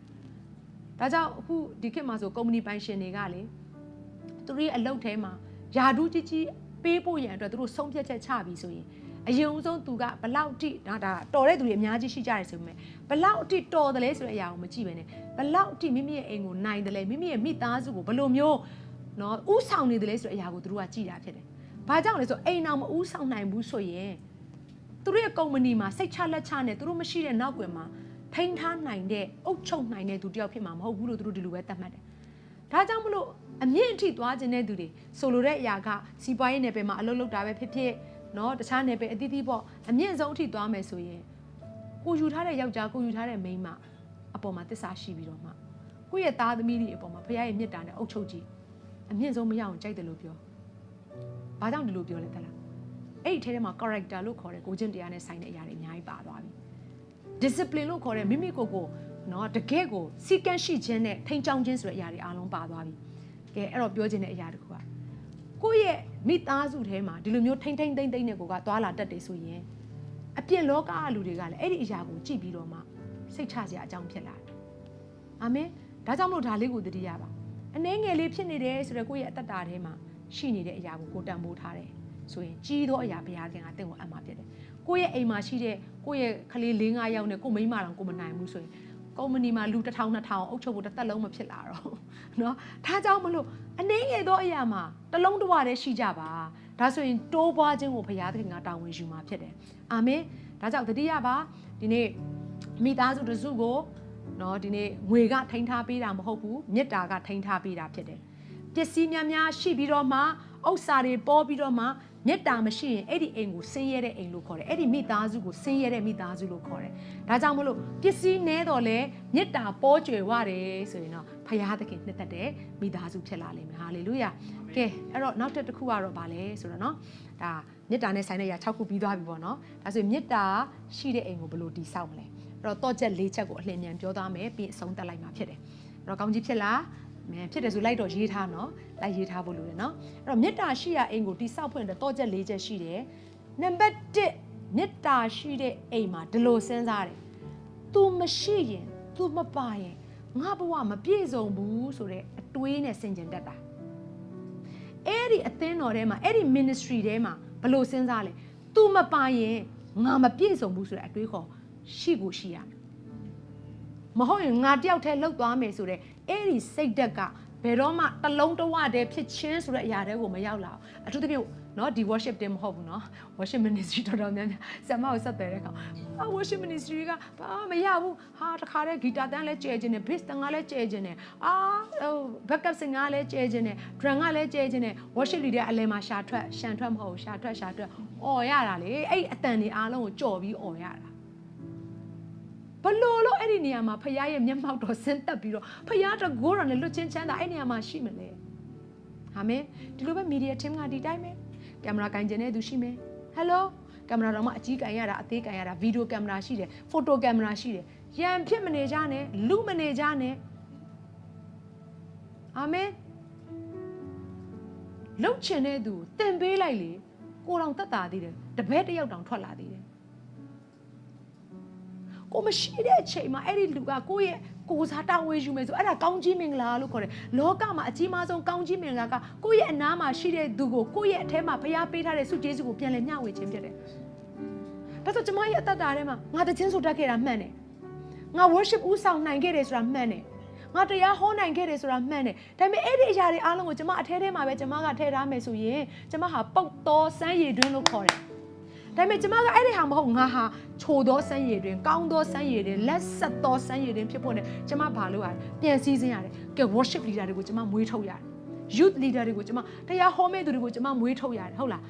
ဒါကြောင့်အခုဒီခေတ်မှာဆိုကုမ္ပဏီပိုင်ရှင်တွေကလေသူတို့ရဲ့အလုပ်ထဲမှာယာဒူးကြီးပေးဖို့ရန်အတွက်သူတို့ဆုံးဖြတ်ချက်ချပြီးဆိုရင်အရင်ဦးဆုံးသူကဘလောက်ထိဒါတော်တဲ့သူတွေအများကြီးရှိကြတယ်ဆိုပေမဲ့ဘလောက်အထိတော်တယ်လဲဆိုတဲ့အရာကိုမကြည့်ပဲနဲ့ဘလောက်အထိမိမိရဲ့အိမ်ကိုနိုင်တယ်လဲမိမိရဲ့မိသားစုကိုဘယ်လိုမျိုးနော်ဥဆောင်နေတယ်လဲဆိုတဲ့အရာကိုသူတို့ကကြည့်တာဖြစ်တယ်။ဘာကြောင့်လဲဆိုအိမ်အောင်မဥဆောင်နိုင်ဘူးဆိုရင်သူတို့ရဲ့ကုမ္ပဏီမှာစိတ်ချလက်ချနဲ့သူတို့မရှိတဲ့နောက်ွယ်မှာထိန်းထားနိုင်တဲ့အုပ်ချုပ်နိုင်တဲ့သူတယောက်ဖြစ်မှာမဟုတ်ဘူးလို့သူတို့ဒီလိုပဲသတ်မှတ်တယ်။ဒါကြောင့်မလို့အမြင့်အထိသွားခြင်းတဲ့သူတွေဆိုလိုတဲ့အရာကစီးပွားရေးနယ်ပယ်မှာအလုပ်လုပ်တာပဲဖြစ်ဖြစ်နော်တခြားနယ်ပယ်အသီးသီးပေါ့အမြင့်ဆုံးအထိသွားမယ်ဆိုရင်ကိုယူထားတဲ့ယောက်ျားကိုယူထားတဲ့မိန်းမအပေါ်မှာတစ္ဆာရှိပြီးတော့မှကိုယ့်ရဲ့သားသမီးတွေအပေါ်မှာဖခင်ရဲ့မြတ်တာနဲ့အုပ်ချုပ်ကြည့်အမြင့်ဆုံးမရအောင်ကြိုက်တယ်လို့ပြောဘာကြောင့်ဒီလိုပြောလဲတလားအဲ့ဒီထဲမှာ character လို့ခေါ်တဲ့ကိုကျင့်တရားနဲ့ဆိုင်တဲ့အရာတွေအများကြီးပါသွားပြီ discipline လို့ခေါ်တဲ့မိမိကိုယ်ကိုနော်တကယ့်ကိုစီကံရှိခြင်းနဲ့ထိန်းချောင်းခြင်းဆိုတဲ့အရာတွေအားလုံးပါသွားပြီကဲအဲ့တော့ပြောခြင်းတဲ့အရာတခုကကိုယ့်ရဲ့မိသားစုထဲမှာဒီလိုမျိုးထိမ့်သိမ့်နဲ့ကိုကသွားလာတတ်တယ်ဆိုရင်အပြင်လောကလူတွေကလည်းအဲ့ဒီအရာကိုကြည့်ပြီးတော့မှစိတ်ချစရာအကြောင်းဖြစ်လာတယ်အာမင်ဒါကြောင့်မလို့ဒါလေးကိုသတိရပါအနည်းငယ်လေးဖြစ်နေတယ်ဆိုတော့ကိုယ့်ရဲ့အတ္တတာထဲမှာရှိနေတဲ့အရာကိုတန်ဖိုးထားတယ်ဆိုရင်ကြီးသောအရာဘုရားခင်ကတင့်ကိုအမှဖြစ်တယ်ကိုယ့်ရဲ့အိမ်မှာရှိတဲ့ကိုယ့်ရဲ့ကလေး၄-၅ယောက်နဲ့ကိုမိန်းမတောင်ကိုမနိုင်ဘူးဆိုရင်ကုမ္ပဏီမှာလူ1000 2000အုပ်ချုပ်ဖို့တစ်သက်လုံးမဖြစ်လာတော့နော်ဒါကြောင့်မလို့အနည်းငယ်သောအရာမှာတစ်လုံးတစ်ဝါတည်းရှိကြပါဒါဆိုရင်တိုးပွားခြင်းကိုဘုရားသခင်ကတာဝန်ယူမှာဖြစ်တယ်အာမင်ဒါကြောင့်သတိရပါဒီနေ့မိသားစုတစုကိုနော်ဒီနေ့ငွေကထိန်းထားပေးတာမဟုတ်ဘူးမေတ္တာကထိန်းထားပေးတာဖြစ်တယ်ပစ္စည်းများရှိပြီးတော့မှဥစ္စာတွေပေါ်ပြီးတော့မှမေတ္တာမရှိရင်အဲ့ဒီအိမ်ကိုဆင်းရဲတဲ့အိမ်လို့ခေါ်တယ်အဲ့ဒီမိသားစုကိုဆင်းရဲတဲ့မိသားစုလို့ခေါ်တယ်ဒါကြောင့်မလို့ပစ္စည်းနည်းတော့လဲမေတ္တာပေါ်ကျွယ်ဝတယ်ဆိုရင်တော့ဖခင်သခင်နှစ်သက်တဲ့မိသားစုဖြစ်လာလိမ့်မယ်ဟာလေလုယာကဲအဲ့တော့နောက်တစ်ခုကတော့ဗာလဲဆိုတော့နော်ဒါမေတ္တာနဲ့ဆိုင်တဲ့အရာ6ခုပြီးသွားပြီပေါ့နော်ဒါဆိုရင်မေတ္တာရှိတဲ့အိမ်ကိုဘယ်လိုတည်ဆောက်မလဲအဲ့တော့တော့ချက်၄ချက်ကိုအလင်းမြန်ပြောသားမယ်ပြီးအဆုံးသတ်လိုက်မှာဖြစ်တယ်အဲ့တော့ကောင်းကြီးဖြစ်လားဖြစ်တယ်ဆိုလိုက်တော့ရေးထားနော်လိုက်ရေးထားဖို့လိုတယ်နော်အဲ့တော့မေတ္တာရှိရာအိမ်ကိုတိဆောက်ဖွင့်တော့ချက်၄ချက်ရှိတယ်နံပါတ်1မေတ္တာရှိတဲ့အိမ်မှာဒီလိုစဉ်းစားတယ် तू မရှိရင် तू မပါရင်ငါဘဝမပြည့်စုံဘူးဆိုတဲ့အတွေးနဲ့ဆင်ခြင်တတ်တာအဲ့ဒီအသင်းတော်ထဲမှာအဲ့ဒီ ministry ထဲမှာဘယ်လိုစဉ်းစားလဲ तू မပါရင်ငါမပြည့်စုံဘူးဆိုတဲ့အတွေးခေါ်ရှိကိုရှိရမယ်မဟုတ်ရင်ငါတယောက်တည်းလှုပ်သွားမယ်ဆိုတဲ့အဲ့ဒီစိတ်ဓာတ်ကဘယ်တော့မှတလုံးတဝတည်းဖြစ်ချင်းဆိုတဲ့အရာတွေကိုမရောက်လာဘူးအထူးသဖြင့်နော်ဒီ worship တင်မဟုတ်ဘူးနော် worship ministry တော်တော်များများဆမ်မကိုဆက်သွယ်တဲ့အခါworship ministry ကဘာမရဘူးဟာတခါတည်းဂီတာတန်းလဲကျဲခြင်းနဲ့ bass တန်းကလည်းကျဲခြင်းနဲ့backup singer လည်းကျဲခြင်းနဲ့ drum ကလည်းကျဲခြင်းနဲ့ worship leader အလယ်မှာရှန်ထွက်မဟုတ်ဘူးရှာထွက်အော်ရတာလေအဲ့အတန်တွေအားလုံးကိုကြော်ပြီးအော်ရတာဘလို့အဲ့ဒီနေရာမှာဖခင်ရဲ့မျက်မှောက်တော်ဆင်းသက်ပြီးတော့ဖခင်တကိုးတော်နဲ့လွတ်ချင်းချမ်းသာအဲ့နေရာမှာရှိမလဲအာမင်ဒီလိုပဲ media team ကဒီတိုင်းပဲကင်မရာကင်ကျင်တဲ့သူရှိမယ် hello ကင်မရာတော့မှအကြီးကင်ရတာအသေးကင်ရတာဗီဒီယိုကင်မရာရှိတယ်ဖိုတိုကင်မရာရှိတယ်ရန်ဖြစ်မနေကြနဲ့လူမနေကြနဲ့အာမင်လှုပ်ချင်တဲ့သူတင်ပေးလိုက်လေကိုတော်တက်တာသေးတယ်တပည့်တယောက်တောင်ထွက်လာသေးတယ် ကိုမရှိတဲ့အချိန်မှာအဲ့ဒီလူကကိုယ့်ရဲ့ကိုစားတောင်းဝေးယူမယ်ဆိုအဲ့ဒါကောင်းကြီးမင်္ဂလာလို့ခေါ်တယ်လောကမှာအကြီးမားဆုံးကောင်းကြီးမင်္ဂလာကကိုယ့်ရဲ့အနားမှာရှိတဲ့သူကိုကိုယ့်ရဲ့အထဲမှာဖျားပေးထားတဲ့ဆုကျေးဇူးကိုပြန်လည်မျှဝေခြင်းဖြစ်တယ်ဒါဆိုကျမရဲ့အသက်တာထဲမှာငါတခြင်းဆိုတတ်ခဲ့တာမှန်တယ်ငါ worship ဦးဆောင်နိုင်ခဲ့တယ်ဆိုတာမှန်တယ်ငါတရားဟောနိုင်ခဲ့တယ်ဆိုတာမှန်တယ်ဒါပေမဲ့အဲ့ဒီအရာတွေအားလုံးကိုကျမအထဲထဲမှာပဲကျမကထည့်ထားမယ်ဆိုရင်ကျမဟာပုတ်သောစမ်းရည်တွင်းလို့ခေါ်တယ်ဒါပေမဲ့ကျမကအဲ့ဒီဟာမဟုတ်ငါဟာချိုသောစမ်းရည်တွင်ကောင်းသောစမ်းရည်တွင်လက်ဆက်သောစမ်းရည်တွင်ဖြစ်ဖို့နဲ့ကျမဘာလို့ရလဲပြန်စည်းစင်းရတယ်ကဲ worship leader တွေကိုကျမမွေးထုတ်ရတယ် youth leader တွေကိုကျမတရားဟောမဲ့သူတွေကိုကျမမွေးထုတ်ရတယ်ဟုတ်လား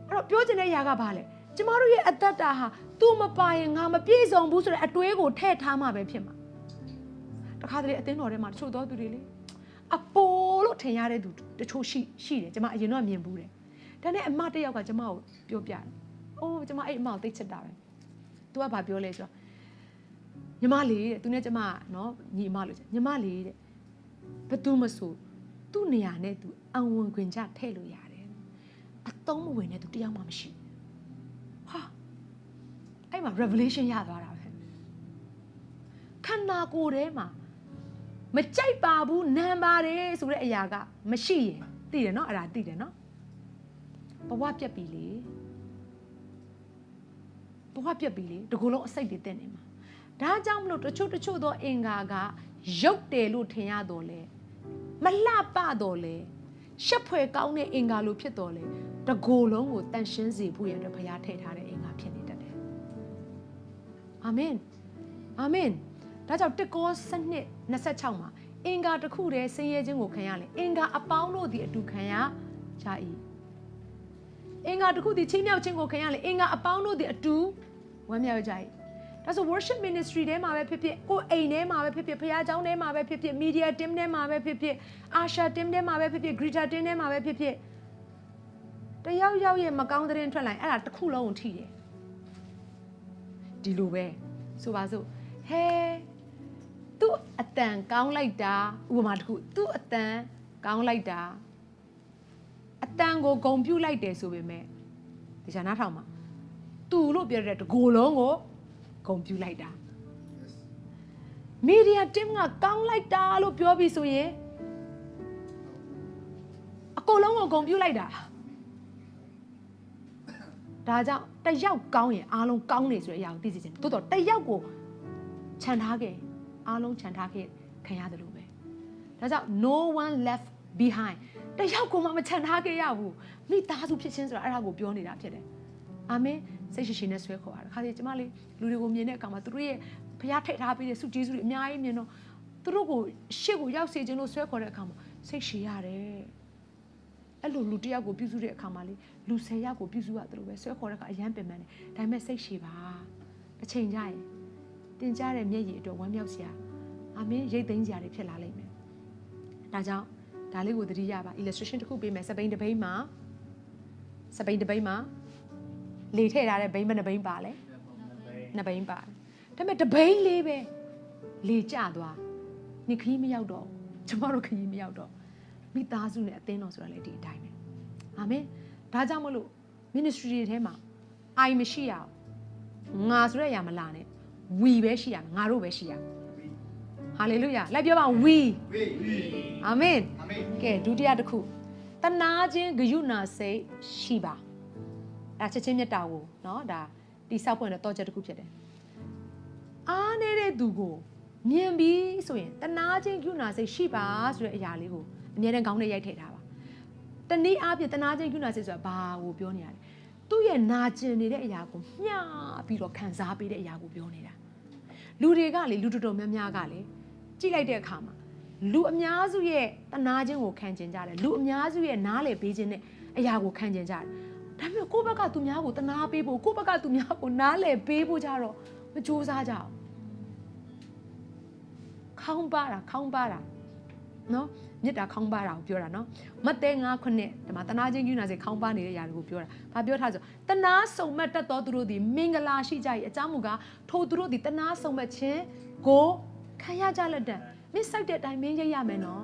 အဲ့တော့ပြောချင်တဲ့အရာကဘာလဲကျမတို့ရဲ့အတ္တတာဟာသူ့မပါရင်ငါမပြည့်စုံဘူးဆိုတဲ့အတွေးကိုထည့်ထားမှပဲဖြစ်မှာတခါတလေအသင်းတော်ထဲမှာတချို့သောသူတွေလေအပိုလို့ထင်ရတဲ့သူတချို့ရှိတယ်ကျမအရင်တော့မြင်ဘူးတယ်ဒါနဲ့အမတစ်ယောက်ကကျမကိုပြောပြတယ်အိုးကျမအဲ့အမကိုသိချစ်တာပဲသူကဘာပြောလဲဆိုတော့ညီမလေးတဲ့သူနဲ့ကျမနော်ညီမလို့ညီမလေးတဲ့ဘသူမဆိုသူ့နေရာနဲ့သူအဝင်ခွင်ကြထည့်လို့ရတယ်အသုံးမဝင်တဲ့သူတယောက်မှမရှိဟာအဲ့မှာ revelation ရသွားတာပဲခန္ဓာကိုယ်ထဲမှာမကြိုက်ပါဘူးနံပါတယ်ဆိုတဲ့အရာကမရှိရင်သိတယ်နော်အဲ့ဒါသိတယ်နော်ဘဝပြက်ပြီလေဘဝပြက်ပြီလေတကူလုံးအစိတ်တွေတက်နေမှာဒါကြောင့်မလို့တချို့သောအင်္ဂါကရုပ်တယ်လို့ထင်ရတော့လေမလှပတော့လေရှက်ဖွယ်ကောင်းတဲ့အင်္ဂါလို့ဖြစ်တော့လေတကူလုံးကိုတန်ရှင်းစေဖို့ရတဲ့ဘုရားထည့်ထားတဲ့အင်္ဂါဖြစ်နေတတ်တယ်အာမင်အာမင်ဒါကြောင့်တစ်ကောစနစ်26မှာအင်္ဂါတစ်ခုတည်းဆင်းရဲခြင်းကိုခံရလေအင်္ဂါအပေါင်းတို့သည်အတူခံရကြ၏အင်္ဂါတစ်ခုသည်ချင်းမြောက်ခြင်းကိုခံရလေအင်္ဂါအပေါင်းတို့သည်အတူဝမ်းမြောက်ကြ၏ဒါဆို worship ministry ထဲမှာပဲဖြစ်ဖြစ်ကိုယ်အိမ်ထဲမှာပဲဖြစ်ဖြစ်ဘုရားကျောင်းထဲမှာပဲဖြစ်ဖြစ် media team ထဲမှာပဲဖြစ်ဖြစ်အာရှာ team ထဲမှာပဲဖြစ်ဖြစ် greater team ထဲမှာပဲဖြစ်ဖြစ်တယောက်ရဲ့မကောင်းတဲ့ရင်ထွက်လာရင်အဲ့ဒါတစ်ခုလုံးကိုထိတယ်ဒီလိုပဲဆိုပါစို့ဟဲသူ့အတန်ကောင်းလိုက်တာဥပမာတစ်ခုသူ့အတန်ကောင်းလိုက်တာအတန်ကိုဂုံပြုတ်လိုက်တယ်ဆိုပေမဲ့ဒီချာနားထောင်မှာသူ့လို့ပြောတဲ့တကိုယ်လုံးကိုဂုံပြုတ်လိုက်တာမီဒီယာတင်းကကောင်းလိုက်တာလို့ပြောပြီးဆိုရင်အကိုလုံးကိုဂုံပြုတ်လိုက်တာဒါကြောင့်တယောက်ကောင်းရင်အားလုံးကောင်းနေဆိုတဲ့အရာကိုသိစေချင်တယ်တိုးတော့တယောက်ကိုခြံထားခဲ့အားလုံးခြံထားခဲ့ခံရတယ်လို့ပဲဒါကြောင့် no one left behind တယောက်ကိုမှမခြံထားခဲ့ရဘူးမိသားစုဖြစ်ချင်းဆိုတာအဲ့ဒါကိုပြောနေတာဖြစ်တယ်အာမင်စိတ်ရှိရှိနဲ့ဆွဲခေါ်ရတယ်ခါစီကျမလေးလူတွေကိုမြင်တဲ့အခါမှာသူတို့ရဲ့ဘုရားထိတ်ထားပေးတဲ့ဆုကျေးဇူးတွေအများကြီးမြင်တော့သူတို့ကိုရှေ့ကိုရောက်စေခြင်းလို့ဆွဲခေါ်တဲ့အခါမှာစိတ်ရှည်ရတယ်အဲ့လိုလူတစ်ယောက်ကိုပြုစုတဲ့အခါမှာလေလူ10ယောက်ကိုပြုစုရတယ်လို့ပဲဆွဲခေါ်တဲ့အခါအယမ်းပင်ပန်းတယ်ဒါပေမဲ့စိတ်ရှည်ပါအချိန်ကြရင်တင်ကြတဲ့မျက်ရည်အတွက်ဝမ်းမြောက်စရာအာမင်ရိတ်သိမ်းစရာတွေဖြစ်လာလိမ့်မယ်ဒါကြောင့်ဒါလေးကိုသတိရပါ illustration တစ်ခုပေးမယ်စပိန်တပိန်းမှာလေထည့်ထားတဲ့ဘိန်းမနှစ်ဘိန်းပါလေနှစ်ဘိန်းပါဒါပေမဲ့တဘိန်းလေးပဲလေကျသွားနေခရီးမရောက်တော့ကျမတို့ခရီးမရောက်တော့မိသားစုနဲ့အသင်းတော်ဆိုတာလည်းဒီအတိုင်းပဲအာမင်ဒါကြောင့်မလို့ ministry တွေထဲမှာအိုင်မရှိရအောင်ငါဆိုတဲ့အရာမလာနဲ့ we ပဲရှိရငါတို့ပဲရှိရဟာလေလုယာလိုက်ပြောပါ we အာမင်ကဲဒုတိယတစ်ခုတနာခြင်းဂရုဏာစိတ်ရှိပါဒါချက်ချင်းမြတ်တာကိုเนาะဒါတိဆောက်ဖွင့်တဲ့တော့ချက်တစ်ခုဖြစ်တယ်အားနေတဲ့သူကိုမြင်ပြီးဆိုရင်တနာခြင်းဂရုဏာစိတ်ရှိပါဆိုတဲ့အရာလေးကိုအမြဲတမ်းခေါင်းထဲရိုက်ထည့်ထားပါတနည်းအားဖြင့်တနာခြင်းဂရုဏာစိတ်ဆိုတာဘာကိုပြောနေရလဲသူ့ရဲ့နာကျင်နေတဲ့အရာကိုမျှပြီးတော့ခံစားပေးတဲ့အရာကိုပြောနေတာလူတွေကလေလူတော်တော်များများကလေကြည့်လိုက်တဲ့အခါမှာလူအများစုရဲ့တနာခြင်းကိုခံကျင်ကြတယ်လူအများစုရဲ့နားလေပေးခြင်းနဲ့အရာကိုခံကျင်ကြတယ်ဒါပေမဲ့ကိုယ့်ဘက်ကသူများကိုတနာပေးဖို့ကိုယ့်ဘက်ကသူများကိုနားလေပေးဖို့ကြတော့မကြိုးစားကြအောင်ခေါင်းပါတာနော်မြစ်တာခေါင်းပါတာကိုပြောတာနော်မဿဲ9:9ဒီမှာတနာခြင်းယူနာစေခေါင်းပါနေတဲ့အရာတွေကိုပြောတာဘာပြောထားဆိုတနာစုံမဲ့တတ်တော်သူတို့သည်မင်္ဂလာရှိကြ၏အကြောင်းမူကားထိုသူတို့သည်တနာစုံမဲ့ခြင်းကိုခံရကြလက်တံမင်းစိုက်တဲ့အတိုင်းမင်းရိပ်ရမယ်နော်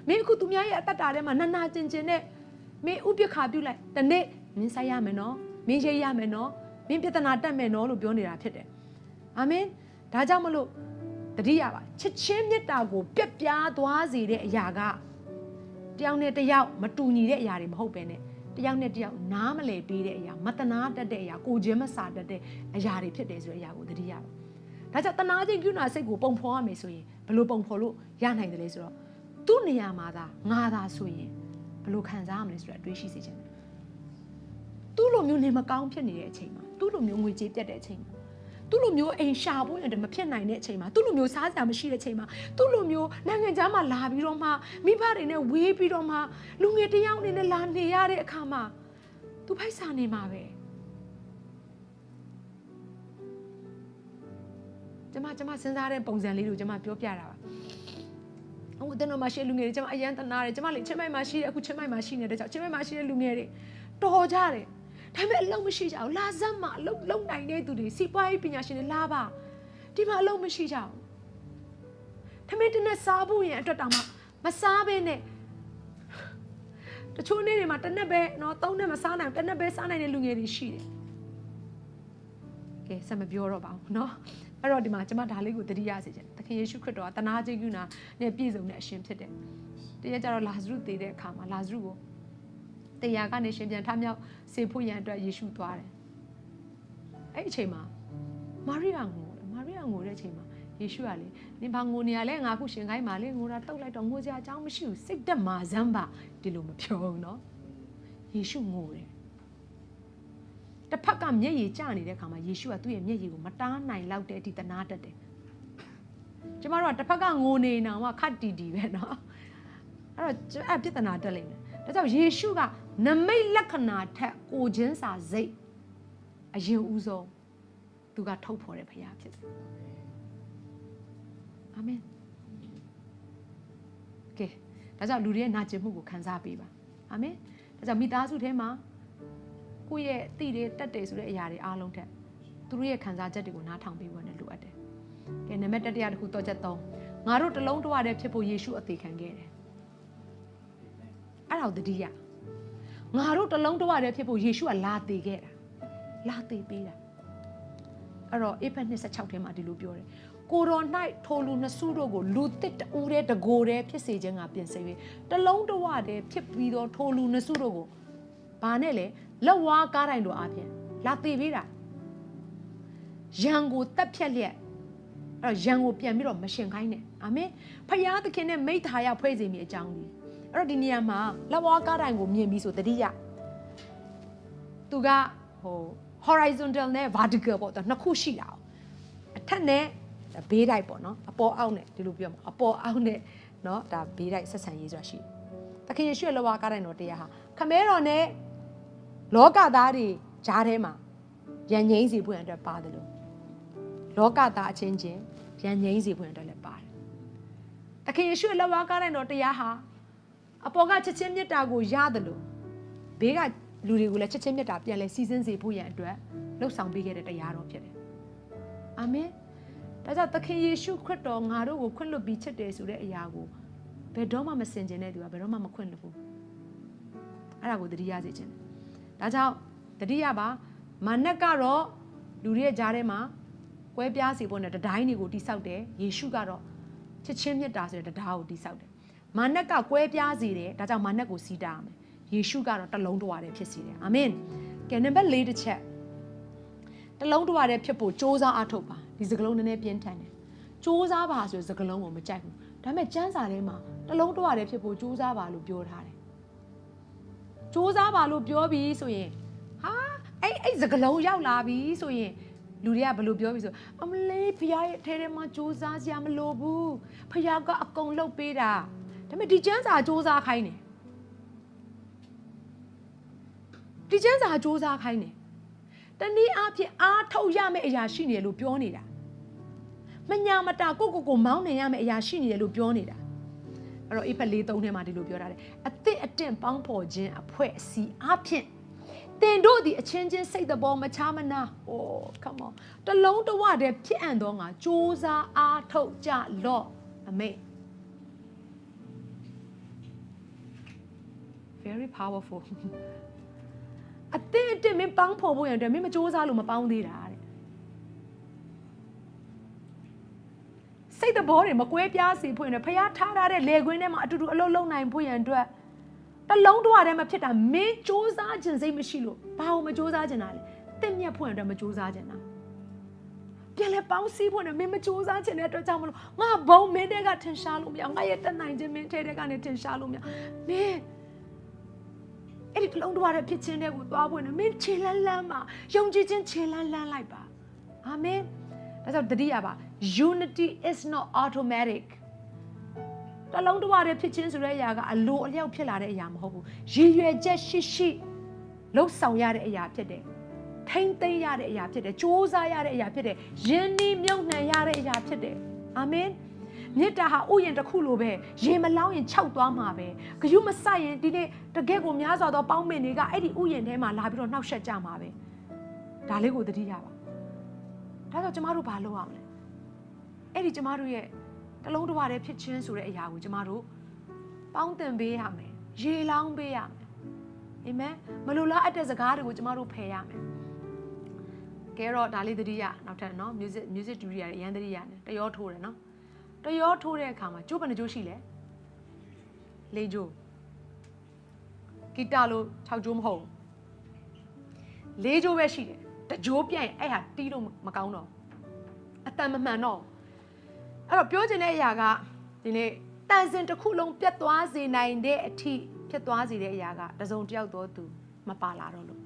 မင်းအခုသူများရဲ့အတ္တတာထဲမှာနာကျင်နဲ့မင်းဥပ္ပခါပြုလိုက်တနေ့မင်းဆိုင်ရမယ်နော်မင်းရိပ်ရမယ်နော် မင်းပြဿနာတက်မယ်နော်လို့ပြောနေတာဖြစ်တယ်အာမင်ဒါကြောင့်မလို့တတိယပါချစ်ချင်းမေတ္တာကိုပြက်ပြားသွားစေတဲ့အရာကတယောက်နဲ့တယောက်မတူညီတဲ့အရာတွေမဟုတ်ပဲနဲ့တယောက်နဲ့တယောက်နားမလည်ပေးတဲ့အရာမတနာတတ်တဲ့အရာကိုချင်းမစာတတ်တဲ့အရာတွေဖြစ်တယ်ဆိုတဲ့အရာကိုတတိယပါဒါကြောင့်တနာချင်းကုနာစိတ်ကိုပုံဖော်ရမယ်ဆိုရင်ဘယ်လိုပုံဖော်လို့ရနိုင်တယ်လဲဆိုတော့သူ့နေရာမှာသာငါသာဆိုရင်ဘယ်လိုခံစားရမလဲဆိုတော့အတွေးရှိစေချင်တယ်သူ့လိုမျိုးနေမကောင်းဖြစ်နေတဲ့အချိန်မှာသူ့လိုမျိုးငွေကြေးပြတ်တဲ့အချိန်မှာသူ့လိုမျိုးအိမ်ရှာဖို့ရတဲ့မဖြစ်နိုင်တဲ့အချိန်မှာသူ့လိုမျိုးစားစရာမရှိတဲ့အချိန်မှာသူ့လိုမျိုးနိုင်ငံခြားမှာလာပြီးတော့မှမိဘတွေနဲ့ဝေးပြီးတော့မှလူငယ်တယောက်အနေနဲ့လာနေရတဲ့အခါမှာသူဖိုက်စာနေမှာပဲကျွန်မစဉ်းစားတဲ့ပုံစံလေးကိုကျွန်မပြောပြတာပါအခုတနော်မရှိလူငယ်တွေကျွန်မအရန်တနာတယ်ကျွန်မလေချင်းမိုက်မှာရှိတယ်အခုချင်းမိုက်မှာရှိနေတဲ့ကြောင့်ချင်းမိုက်မှာရှိတဲ့လူငယ်တွေတော်ကြတယ်ဒါပေမဲ့အလုံးမရှိကြဘူးလာစမ်းမှာအလုံးလုံးနိုင်တဲ့သူတွေစီးပွားရေးပညာရှင်တွေလာပါဒီမှာအလုံးမရှိကြဘူးဒါပေမဲ့တနေ့စားဖို့ရင်အတွက်တောင်မှမစားဘဲနဲ့တချို့နေ့တွေမှာတစ်နက်ပဲနော်သုံးနေ့မစားနိုင်တစ်နက်ပဲစားနိုင်တဲ့လူငယ်တွေရှိတယ်ကဲဆက်မပြောတော့ပါဘူးနော်အဲ့တော့ဒီမှာကျွန်မဒါလေးကိုသတိရစေချင်သခင်ယေရှုခရစ်တော်ကတနာခြင်းကုနာနဲ့ပြည့်စုံတဲ့အရှင်ဖြစ်တယ်တရက်ကျတော့လာဇရုသေတဲ့အခါမှာလာဇရုကိုတရားကနေရှင်ပြန်ထမြောက်စေဖို့ရန်အတွက်ယေရှုသွားတယ်အဲ့အချိန်မှာမာရိယာငိုတဲ့အချိန်မှာယေရှုကလေနင်ဘာငိုနေရလဲငါခုရှင်ခိုင်းပါလေငိုတာတုတ်လိုက်တော့ငိုစရာအကြောင်းမရှိဘူးစိတ်တက်မာစမ်းပါဒီလိုမပြောဘူးနော်ယေရှုငိုတယ်တစ်ဖက်ကမျက်ရည်ကျနေတဲ့အခါမှာယေရှုကသူ့ရဲ့မျက်ရည်ကိုမတားနိုင်လောက်တဲ့အထိတနာတတ်တယ်ကျမတို့ကတစ်ဖက်ကငိုနေနေအောင်ခတ်တီတီပဲနော်အဲ့တော့အဲ့ပြဿနာတက်လိမ့်မယ်ဒါကြောင့်ယေရှုကနမိတ်လက္ခဏာထက်ကိုချင်းစာစိတ်အရင်ဦးဆုံးသူကထုတ်ဖော်တဲ့ဘုရားဖြစ်တယ်အာမင်ကဲဒါကြောင့်လူတွေရဲ့နာကျင်မှုကိုခံစားပေးပါအာမင်ဒါကြောင့်မိသားစုထဲမှာကိုယ့်ရဲ့တိတွေတက်တယ်ဆိုတဲ့အရာတွေအားလုံးထက်သူတို့ရဲ့ခံစားချက်တွေကိုနားထောင်ပေးဖို့နဲ့လိုအပ်တယ်ကဲနံပါတ်1တစ်ခုတော့ချက်3ငါတို့တလုံးတဝတည်းဖြစ်ဖို့ယေရှုအသေးခံခဲ့တယ်အဲ့ဒါကိုတတိယငါတို့တလုံးတဝတည်းဖြစ်ဖို့ယေရှုကလာသေးခဲ့တာလာသေးပေးတာအဲ့တော့အေဖက်26ထဲမှာဒီလိုပြောတယ်ကိုတော်၌ထိုလူနှစ်စုတို့ကိုလူတစ်တူတဲ့တကိုယ်တည်းဖြစ်စေခြင်းကပြင်ဆင်၍တလုံးတဝတည်းဖြစ်ပြီးတော့ထိုလူနှစ်စုတို့ကိုဘာနဲ့လဲလက်ဝါးကားတိုင်းတို့အပြင်လာသေးပေးတာရန်ကိုတက်ဖြတ်လျက်အဲ့တော့ရန်ကိုပြန်ပြီးတော့မရှင်ခိုင်းနဲ့အာမင်ဖယားသခင်နဲ့မိသားရဖွဲ့စီမိအကြောင်းကြီးအဲ့တော့ဒီနေရာမှာလက်ဝါးကားတိုင်းကိုမြင်ပြီးဆိုတတိယသူကhorizontal နဲ့ vertical ပေါ့တော့နှစ်ခုရှိတာအထက်နဲ့ဘေးတိုက်ပေါ့နော်အပေါ်အောက်နဲ့ဒီလိုပြောမှာအပေါ်အောက်နဲ့နော်ဒါဘေးတိုက်ဆက်ဆံရေးဆိုတာရှိတယ်သခင်ယေရှုရဲ့လက်ဝါးကားတိုင်းတော်တရားဟာခမဲတော်နဲ့လောကသားတွေဂျားထဲမှာရန်ငိမ့်စီဖွင့်အတွက်ပါတယ်လို့လောကသားအချင်းချင်းရန်ငိမ့်စီဖွင့်အတွက်လည်းပါတယ်သခင်ယေရှုရဲ့လက်ဝါးကားတိုင်းတော်တရားဟာအပေါ်ကချက်ချင်းမြတ်တာကိုရတယ်လို့ဘေးကလူတွေကိုလည်းချက်ချင်းမြတ်တာပြန်လဲစီစဉ်စေဖို့ရန်အတွက်လှုပ်ဆောင်ပေးခဲ့တဲ့တရားတော်ဖြစ်တယ်အာမင်ဒါကြောင့်သခင်ယေရှုခရစ်တော်ငါတို့ကိုခွင့်လွှတ်ပြီးချစ်တယ်ဆိုတဲ့အရာကိုဘယ်တော့မှမစင်ကြင်တဲ့သူကဘယ်တော့မှမခွင့်လွှတ်ဘူးအဲ့ဒါကိုသတိရစေချင်တယ်ဒါကြောင့်သတိရပါမာနက်ကတော့လူတွေရဲ့ကြားထဲမှာကွဲပြားစေဖို့နဲ့တတိုင်းတွေကိုတိဆောက်တယ်ယေရှုကတော့ချစ်ချင်းမြတ်တာဆိုတဲ့တရားကိုတိဆောက်တယ်မာနက်ကကွဲပြားစေတယ်ဒါကြောင့်မာနက်ကိုစီးတားရမယ်ယေရှုကတော့တလုံးတဝတည်းဖြစ်စေတယ်အာမင်ကဲနံပါတ်4တစ်ချက်တလုံးတဝတည်းဖြစ်ဖို့စ조사အားထုတ်ပါဒီစကားလုံးနည်းနည်းပြင်းထန်တယ်စ조사ပါဆိုတဲ့စကားလုံးကိုမကြိုက်ဘူးဒါပေမဲ့ကျမ်းစာထဲမှာတလုံးတဝတည်းဖြစ်ဖို့စ조사ပါလို့ပြောထားတယ်စ조사ပါလို့ပြောပြီးဆိုရင်ဟာအဲ့စကားလုံးရောက်လာပြီဆိုရင်လူတွေကဘယ်လိုပြောပြီးဆိုအမလေးဖခင်ရဲ့ထဲထဲမှာစ조사စရာမလိုဘူးဖခင်ကအကုန်လုပ်ပေးတာဒါပေမဲ့ဒီကျမ်းစာစ조사ခိုင်းတယ်ဒီကျမ်းစာစ조사ခိုင်းတယ်တနည်းအားဖြင့်အားထုတ်ရမယ့်အရာရှိနေတယ်လို့ပြောနေတာမညာမတာကိုမောင်းနေရမယ့်အရာရှိနေတယ်လို့ပြောနေတာအဲ့တော့အေဖက်4:3ထဲမှာဒီလိုပြောထားတယ်အသစ်အတင့်ပေါင်းဖော်ခြင်းအဖွဲ့အစည်းအားဖြင့်တင်တို့ဒီအချင်းချင်းစိတ်တော်မချမနာcome on တလုံးတဝတည်းဖြစ်အံ့သောငါစ조사အားထုတ်ကြလော့အမေ very powerful အသင်းအစ်မင်းပေါင်းဖော်ဖို့ရတဲ့မင်းမစူးစမ်းလို့မပေါင်းသေးတာတဲ့စိတ်သဘောတွေမကွဲပြားစေဖို့ရတဲ့ဖျားထားတဲ့လေခွင်းထဲမှာအတူတူအလုံးလုံးနိုင်ဖို့ရတဲ့တလုံးတွားထဲမှာဖြစ်တာမင်းစူးစမ်းခြင်းစိတ်မရှိလို့ဘာလို့မစူးစမ်းခြင်းတာလဲတင့်မြတ်ဖို့ရတဲ့မစူးစမ်းခြင်းတာပြန်လဲပေါင်းစည်းဖို့နဲ့မင်းမစူးစမ်းခြင်းတဲ့အတွက်ကြောင့်မလို့ငါဘုံမင်းတဲ့ကထင်ရှားလို့မရငါရဲ့တက်နိုင်ခြင်းမင်းထဲတဲ့ကနေထင်ရှားလို့မရမင်းအဲ့ဒီလုံးတွားတဲ့ဖြစ်ခြင်းတွေကိုသွားဖို့နဲ့မင်းခြေလန်းလန်းမှာယုံကြည်ခြင်းခြေလန်းလန်းလိုက်ပါအာမင်ဒါကြောင့်တတိယပါ unity is not automatic တလုံးတွားတဲ့ဖြစ်ခြင်းဆိုတဲ့အရာကအလိုအလျောက်ဖြစ်လာတဲ့အရာမဟုတ်ဘူးရည်ရွယ်ချက်ရှိလှုပ်ဆောင်ရတဲ့အရာဖြစ်တယ်ထိမ့်သိမ်းရတဲ့အရာဖြစ်တယ်ကြိုးစားရတဲ့အရာဖြစ်တယ်ယဉ်နှီးမြုပ်နှံရတဲ့အရာဖြစ်တယ်အာမင်မေတ္တာဟာဥယျာဉ်တစ်ခုလိုပဲရေမလောင်းရင်ခြောက်သွားမှာပဲဂရုမစိုက်ရင်ဒီနေ့တကယ့်ကိုများစွာသောပေါင်းမင်တွေကအဲ့ဒီဥယျာဉ်ထဲမှာလာပြီးတော့နှောက်ယှက်ကြမှာပဲဒါလေးကိုသတိရပါဒါဆိုကျမတို့ဘာလုပ်အောင်လဲအဲ့ဒီကျမတို့ရဲ့တလုံးတစ်ဝါတည်းဖြစ်ချင်းဆိုတဲ့အရာကိုကျမတို့ပေါင်းသင်ပေးရမယ်ရေလောင်းပေးရမယ်အာမင်မလိုလားအပ်တဲ့စကားတွေကိုကျမတို့ဖယ်ရမယ်ကဲတော့ဒါလေးသတိရနောက်ထပ်နော် music theory ရအရန်သတိရတယ်တရောထိုးတယ်နော်တရောထိုးတဲ့အခါမှာကျိုးဘယ်နှကျိုးရှိလဲ၄ကျိုးဂီတလို့6ကျိုးမဟုတ်၄ကျိုးပဲရှိတယ်တကျိုးပြိုင်အဲ့ဟာတီးလို့မကောင်းတော့အတန်မမှန်တော့အဲ့တော့ပြောချင်တဲ့အရာကဒီနေ့တန်စင်တစ်ခုလုံးပြတ်သွားစေနိုင်တဲ့အထိဖြစ်သွားစေတဲ့အရာကတစုံတစ်ယောက်တော့သူမပါလာတော့လို့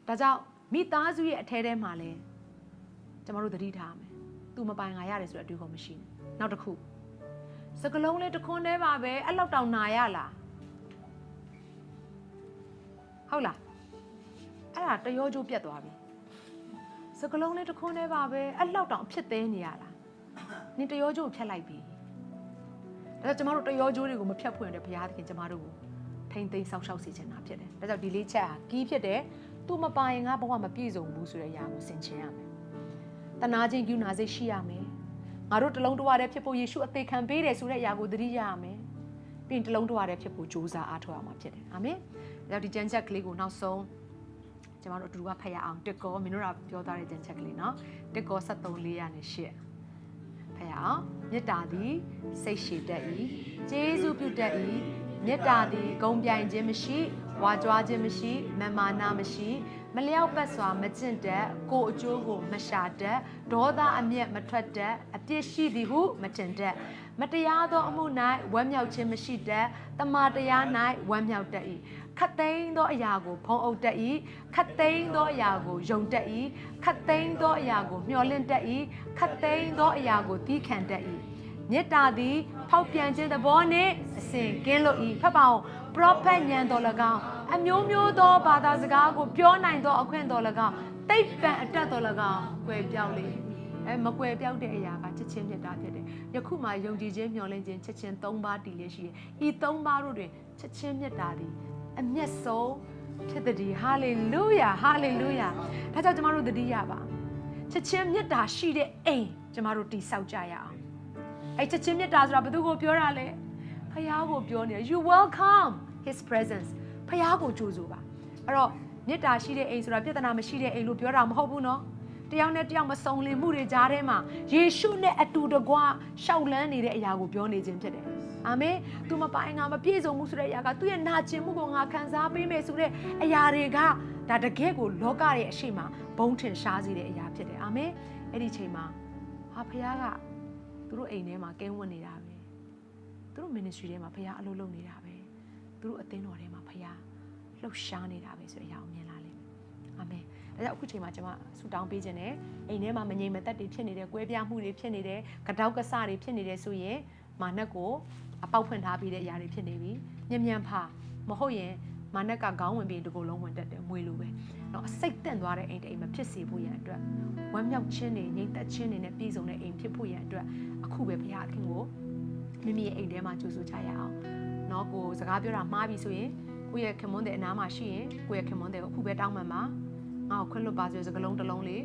ဒါကြောင့်မိသားစုရဲ့အထဲထဲမှာလဲကျမတို့သတိထားမယ်သူမပိုင်ငါရတယ်ဆိုတဲ့အတွေ့အကြုံမရှိဘူးနောက်တစ်ခုစကလုံးလေးတစ်ခွန်းတည်းပါပဲအဲ့လောက်တောင်နာရလားဟုတ်လားအဲ့ဒါတရောကျိုးပြတ်သွားပြီစကလုံးလေးတစ်ခွန်းတည်းပါပဲအဲ့လောက်တောင်အဖြစ်သေးနေရလားနင်တရောကျိုးကိုဖြတ်လိုက်ပြီဒါကြောင့်ကျမတို့တရောကျိုးတွေကိုမဖြတ်ဖွင့်တဲ့ဘုရားသခင်ကျမတို့ကိုထိမ့်သိမ်းဆောက်ရှောက်စေချင်တာဖြစ်တယ်ဒါကြောင့်ဒီလေးချက်ဟာကီးဖြစ်တယ်သူမပိုင်ငါဘဝမပြည့်စုံဘူးဆိုတဲ့အရာကိုဆင်ခြင်ရမယ်တနာခြင်းယူနာစိတ်ရှိရမယ်ငါတို့တလုံးတစ်ဝါတည်းဖြစ်ဖို့ယေရှုအသေးခံပေးတယ်ဆိုတဲ့အရာကိုသတိရရမယ်ပြီးရင်တလုံးတစ်ဝါတည်းဖြစ်ဖို့ကြိုးစားအားထုတ်ရမှာဖြစ်တယ်အာမင်ဒါကြောင့်ဒီကျမ်းချက်ကလေးကိုနောက်ဆုံးကျမတို့အတူတူကဖတ်ရအောင်တစ်ကောမင်းတို့ကပြောသားတဲ့ကျမ်းချက်ကလေးနော်တစ်ကော73 4နဲ့8ဖတ်ရအောင်မေတ္တာသည်စိတ်ရှည်တတ်၏ကျေးဇူးပြုတတ်၏မေတ္တာသည်ဂုဏ်ပြိုင်ခြင်းမရှိဝါကြွားခြင်းမရှိမမာနမရှိမလျောက်ပတ်စွာမကျင့်တတ်ကိုယ်အကျိုးကိုမရှာတတ်ဒေါသအမျက်မထွက်တတ်အပြစ်ရှိသည်ဟုမထင်တတ်မတရားသောအမှု၌ဝမ်းမြောက်ခြင်းမရှိတတ်တမာတရား၌ဝမ်းမြောက်တတ်၏ခတ်သိမ်းသောအရာကိုဖုံးအုပ်တတ်၏ခတ်သိမ်းသောအရာကိုယုံတတ်၏ခတ်သိမ်းသောအရာကိုမျှော်လင့်တတ်၏ခတ်သိမ်းသောအရာကိုသီးခံတတ်၏မေတ္တာသည်ဖောက်ပြန်ခြင်းသဘောနှင့်အစဉ်ကင်းလွတ်၏ဖတ်ပါအောင် prophet ဉာဏ်တော်၎င်းအမျိုးမျိုးသောဘာသာစကားကိုပြောနိုင်သောအခွင့်တော်၎င်းသိပ္ပံအတတ်တော်၎င်းကွယ်ပြောက်လေမကွယ်ပြောက်တဲ့အရာကချစ်ချင်းမေတ္တာဖြစ်တယ်ယခုမှယုံကြည်ခြင်းမျှော်လင့်ခြင်းချစ်ချင်း၃ပါးတည်လျက်ရှိတယ်ဤ၃ပါးတို့တွင်ချစ်ချင်းမေတ္တာသည်အမျက်ဆုံးဖြစ်သည်ဟာလေလုယာဟာလေလုယာဒါကြောင့်ကျမတို့သတိရပါချစ်ချင်းမေတ္တာရှိတဲ့အိမ်ကျမတို့တည်ဆောက်ကြရအောင်အဲ့ချစ်ချင်းမေတ္တာဆိုတာဘယ်သူကိုပြောတာလဲဖခင်ကိုပြောနေတယ် you welcome his presence ဖခင်ကိုကြိုဆိုပါအဲ့တော့မေတ္တာရှိတဲ့အိမ်ဆိုတာပြဿနာမရှိတဲ့အိမ်လို့ပြောတာမဟုတ်ဘူးနော်တယောက်နဲ့တယောက်မစုံလင်မှုတွေကြားထဲမှာယေရှုနဲ့အတူတကွရှောက်လန်းနေတဲ့အရာကိုပြောနေခြင်းဖြစ်တယ်အာမင်သူမပိုင်ငါမပြည့်စုံမှုဆိုတဲ့အရာကသူ့ရဲ့နာကျင်မှုကိုငါခံစားပေးမယ်ဆိုတဲ့အရာတွေကဒါတကယ့်ကိုလောကရဲ့အရှိမဘုံထင်ရှားစေတဲ့အရာဖြစ်တယ်အာမင်အဲ့ဒီချိန်မှာဟာဖခင်ကသူတို့အိမ်ထဲမှာကင်းဝတ်နေတာပဲသူတို့ ministry ထဲမှာဖခင်အလုပ်လုပ်နေတာပဲသူတို့အသင်းတော်ထဲမှာဖခင်လှုပ်ရှားနေတာပဲဆိုတဲ့အရာကိုမြင်လာလိမ့်မယ်အာမင်ဒါကြောင့်အခုချိန်မှာကျွန်မဆူတောင်းပေးခြင်းနဲ့အိမ်ထဲမှာမငြိမ်မသက်တွေဖြစ်နေတယ်၊ကွဲပြားမှုတွေဖြစ်နေတယ်၊ကတောက်ကဆတွေဖြစ်နေတယ်ဆိုရင်မာနက်ကိုအပေါက်ဖွင့်ထားပြီးတဲ့အရာတွေဖြစ်နေပြီ။ညံ့ညံ့ဖာမဟုတ်ရင်မာနက်ကခေါင်းဝင်ပြီးဒီကိုယ်လုံးဝင်တက်တယ်မွေလိုပဲ။နော်အစိတ်တန့်သွားတဲ့အိမ်တအိမ်မဖြစ်စေဖို့ရန်အတွက်ဝမ်းမြောက်ခြင်းတွေငြိမ်သက်ခြင်းတွေနဲ့ပြည့်စုံတဲ့အိမ်ဖြစ်ဖို့ရန်အတွက်အခုပဲဘုရားခင်ကိုမိမိရဲ့အိမ်ထဲမှာကြိုးဆိုကြရအောင်။နော်ကိုစကားပြောတာမှားပြီဆိုရင်ကိုယ့်ရဲ့ခင်မွန်းတဲ့အနားမှာရှိရင်ကိုယ့်ရဲ့ခင်မွန်းတဲ့ကိုအခုပဲတောင်းပန်ပါ။ငါ့ကိုခွင့်လွတ်ပါဆိုတဲ့စကားလုံးတစ်လုံးလေး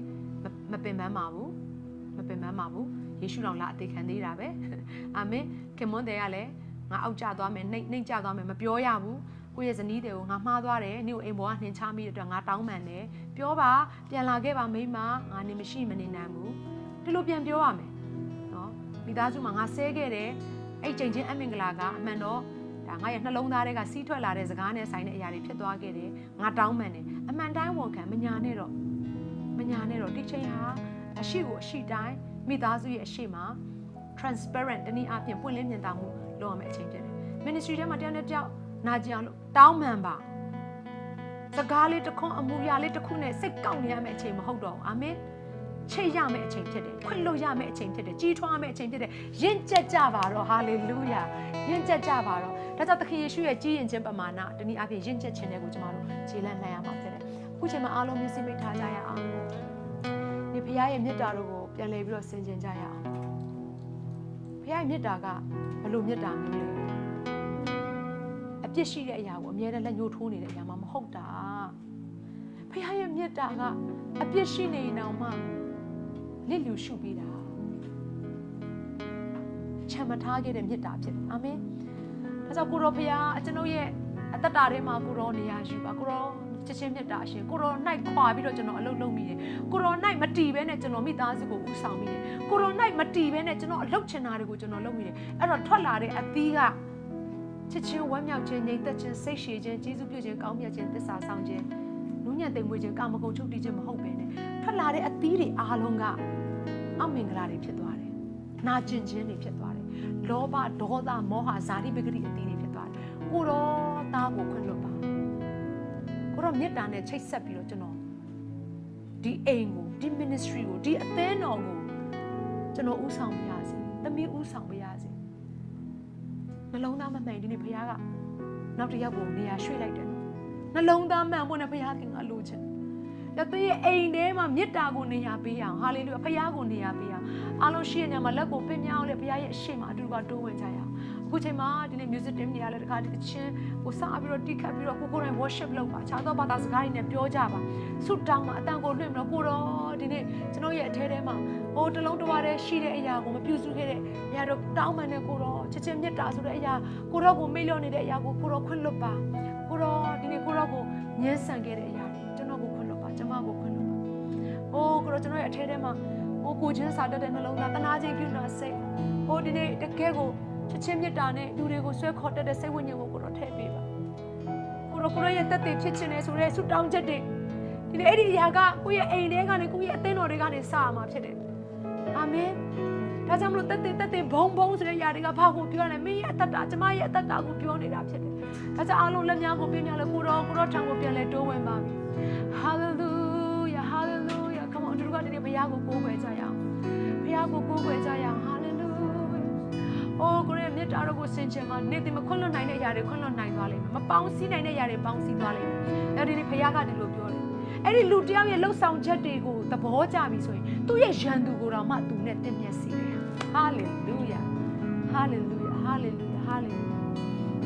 မပင်ပန်းပါဘူး။မပင်ပန်းပါဘူး။ယေရှုတော်လာအသေးခံသေးတာပဲ။အာမင်။ခင်မွန်းတဲ့ကလည်းငါအောက်ကျသွားမယ်နှိမ့်ကျသွားမယ်မပြောရဘူး။ ကိုယ့်ရဲ့ဇနီးတွေကိုငါမှားသွားတယ်နင့်ကိုအိမ်ပေါ်ကနှင်ချမိတဲ့အတွက်ငါတောင်းပန်တယ်ပြောပါပြန်လာခဲ့ပါမိမငါနေမရှိမနေနိုင်ဘူးဒီလိုပြန်ပြောရမယ်နော်မိသားစုမှာငါဆဲခဲ့တယ်အဲ့ချိန်ချင်းအမင်္ဂလာကအမှန်တော့ဒါငါရဲ့နှလုံးသားတွေကစီးထွက်လာတဲ့စကားနဲ့ဆိုင်တဲ့အရာတွေဖြစ်သွားခဲ့တယ်ငါတောင်းပန်တယ်အမှန်တိုင်းဝန်ခံမညာနဲ့တော့ဒီချိန်ဟာအရှိကိုအရှိတိုင်းမိသားစုရဲ့အရှိမှာ transparent တနည်းအားဖြင့်ပွင့်လင်းမြင်သာမှုလုပ်ရမယ့်အချိန်ဖြစ်တယ် ministry ထဲမှာတယောက်နဲ့တယောက်နာကျင်အောင်လို့တောင်းပန်ပါစကားလေးတစ်ခွန်းအမူအရာလေးတစ်ခုနဲ့စိတ်ကောက်နေရမယ့်အချိန်မဟုတ်တော့ဘူးအာမင်ချိတ်ရမယ့်အချိန်ဖြစ်တယ်ခွင့်လို့ရမယ့်အချိန်ဖြစ်တယ်ကြီးထွားမယ့်အချိန်ဖြစ်တယ်ယဉ်ကျက်ကြပါတော့ဟာလေလုယာယဉ်ကျက်ကြပါတော့ဒါကြောင့်သခင်ယေရှုရဲ့ကြီးရင်ခြင်းပမာဏတနည်းအားဖြင့်ယဉ်ကျက်ခြင်းတွေကိုကျမတို့ခြေလှမ်းနိုင်ရမှာဖြစ်တယ်အခုချိန်မှာအားလုံးမျက်စိမိတ်ထားကြရအောင်ဒီဖခင်ရဲ့မေတ္တာတို့ကိုပြန်လည်ပြီးတော့ဆင်ခြင်ကြရအောင်ဖခင်ရဲ့မေတ္တာကဘယ်လိုမေတ္တာမျိုးလဲအပြစ်ရှိတဲ့အရာကိုအမြဲတမ်းလက်ညှိုးထိုးနေတဲ့အရာမှမဟုတ်တာဖခင်ရဲ့မေတ္တာကအပြစ်ရှိနေရင်တောင်မှလစ်လျူရှုပေးတာချမ်းမထားခဲ့တဲ့မေတ္တာဖြစ်အာမင်ဒါကြောင့်ကိုရောဖခင်ကျွန်ုပ်ရဲ့အသက်တာထဲမှာကိုရောနေရာယူပါကိုရောချက်ချင်းမေတ္တာအရှင်ကိုရော၌ခွာပြီးတော့ကျွန်တော်အလုပ်လုပ်မိတယ်ကိုရော၌မတီးဘဲနဲ့ကျွန်တော်မိသားစုကိုဥဆောင်မိတယ်ကိုရော၌မတီးဘဲနဲ့ကျွန်တော်အလုပ်ချင်တာတွေကိုကျွန်တော်လုပ်မိတယ်အဲ့တော့ထွက်လာတဲ့အသီးကချစ်ချင်းဝမ်းမြောက်ခြင်းငြိမ်သက်ခြင်းစိတ်ရှည်ခြင်းကျေးဇူးပြုခြင်းကောင်းမြတ်ခြင်းသစ္စာဆောင်ခြင်းနူးညံ့သိမ်မွေ့ခြင်းကာမဂုဏ်ချုပ်တီးခြင်းမဟုတ်ဘဲနဲ့ထွက်လာတဲ့အသီးတွေအားလုံးကအမင်္ဂလာတွေဖြစ်သွားတယ်နာကျင်ခြင်းတွေဖြစ်သွားတယ်လောဘဒေါသမောဟဇာတိပဂတိအသီးတွေဖြစ်သွားတယ်ကိုရောသားကိုခွင့်လွှတ်ပါကိုရောမေတ္တာနဲ့ချိတ်ဆက်ပြီးတော့ကျွန်တော်ဒီအိမ်ကိုဒီ ministry ကိုဒီအသင်းတော်ကိုကျွန်တော်ဥဆောင်ပါရစေသမီးဥဆောင်ပါရစေနှလုံးသားမမှန်ဒီနေ့ဘုရားကနောက်တစ်ယောက်ကိုနေရာရွှေ့လိုက်တယ်နှလုံးသားမှန်ဖို့နဲ့ဘုရားခင်ကလိုချင်ရတဲ့အိမ်ထဲမှာမေတ္တာကိုနေရာပေးအောင်ဟာလေလုယာဘုရားကိုနေရာပေးအောင်အားလုံးရှိတဲ့နေရာမှာလက်ကိုပင်မြောင်းလေဘုရားရဲ့အရှိန်မှာအတူတူကတိုးဝင်ကြရအောင်အခုချိန်မှာဒီနေ့ music team တွေကလည်းတခါတချင်းကိုစပြီးတော့တိခတ်ပြီးတော့ကိုယ်တိုင် worship လုပ်ပါခြားသောဘာသာစကားတွေနဲ့ပြောကြပါဆုတောင်းမှာအတန်ကိုလွှင့်ပြီးတော့ကိုတော့ဒီနေ့ကျွန်တော်ရဲ့အထဲထဲမှာဟိုတလုံးတစ်ဝါတည်းရှိတဲ့အရာကိုမပြုစုခဲ့တဲ့အရာတော့တောင်းပန်တဲ့ကိုတော့ချစ်ချင်းမေတ္တာဆိုတဲ့အရာကိုတော့ကိုမေ့လျော့နေတဲ့အရာကိုကိုတော့ခွင့်လွတ်ပါကိုတော့ဒီနေ့ကိုတော့ကိုညှင်းဆန်ခဲ့တဲ့အရာတွေကျွန်တော်ကိုခွင့်လွတ်ပါကျွန်မကိုခွင့်လွတ်ပါဟိုကိုတော့ကျွန်တော်ရဲ့အထဲထဲမှာဟိုကိုချင်းစာတတ်တဲ့နှလုံးသားတနာခြင်းပြုနာစိတ်ဟိုဒီနေ့တကယ်ကိုချစ်ချင်းမေတ္တာနဲ့လူတွေကိုဆွဲခေါ်တတ်တဲ့စိတ်ဝိညာဉ်ကိုကိုတော့ထည့်ပေးပါကိုတော့ရဲ့တက်တည်ဖြစ်ခြင်းနဲ့ဆိုတဲ့ဆုတောင်းချက်တွေဒီနေ့အဲ့ဒီအရာကကိုယ့်ရဲ့အိမ်ထဲကနေကိုယ့်ရဲ့အသင်းတော်တွေကနေစရမှာဖြစ်တယ်အာမင်ဒါကြောင့်မလို့တက်တဲ့ဘုံဆိုတဲ့ຢာတွေကဘာကိုပြောလဲမင်းရဲ့အသက်တာကျမရဲ့အသက်တာကိုပြောနေတာဖြစ်တယ်ဒါကြောင့်အားလုံးလက်များကိုပြင်းပြလဲကိုတော့ထံကိုပြန်လဲတိုးဝင်ပါပြီ hallelujah hallelujah come on တို့ကဒီနေ့ဘုရားကိုကိုးကွယ်ကြရအောင်ဘုရားကိုကိုးကွယ်ကြရအောင် hallelujah အိုးကိုရဲ့မေတ္တာတော်ကိုဆင်ခြင်မှာနေ့တင်မခွင့်လွတ်နိုင်တဲ့အရာတွေခွင့်လွတ်နိုင်သွားလိမ့်မယ်မပေါင်းစည်းနိုင်တဲ့အရာတွေပေါင်းစည်းသွားလိမ့်မယ်အဲ့ဒီနေ့ဘုရားကဒီလိုပြောတယ်အဲ့ဒီလူတယောက်ရဲ့လှုပ်ဆောင်ချက်တွေကိုသဘောကျပြီဆိုရင်သူ့ရဲ့ရန်သူကိုတော့မှသူနဲ့တင့်မြတ်စေတယ်ဟာလေလုယာဟာလေလု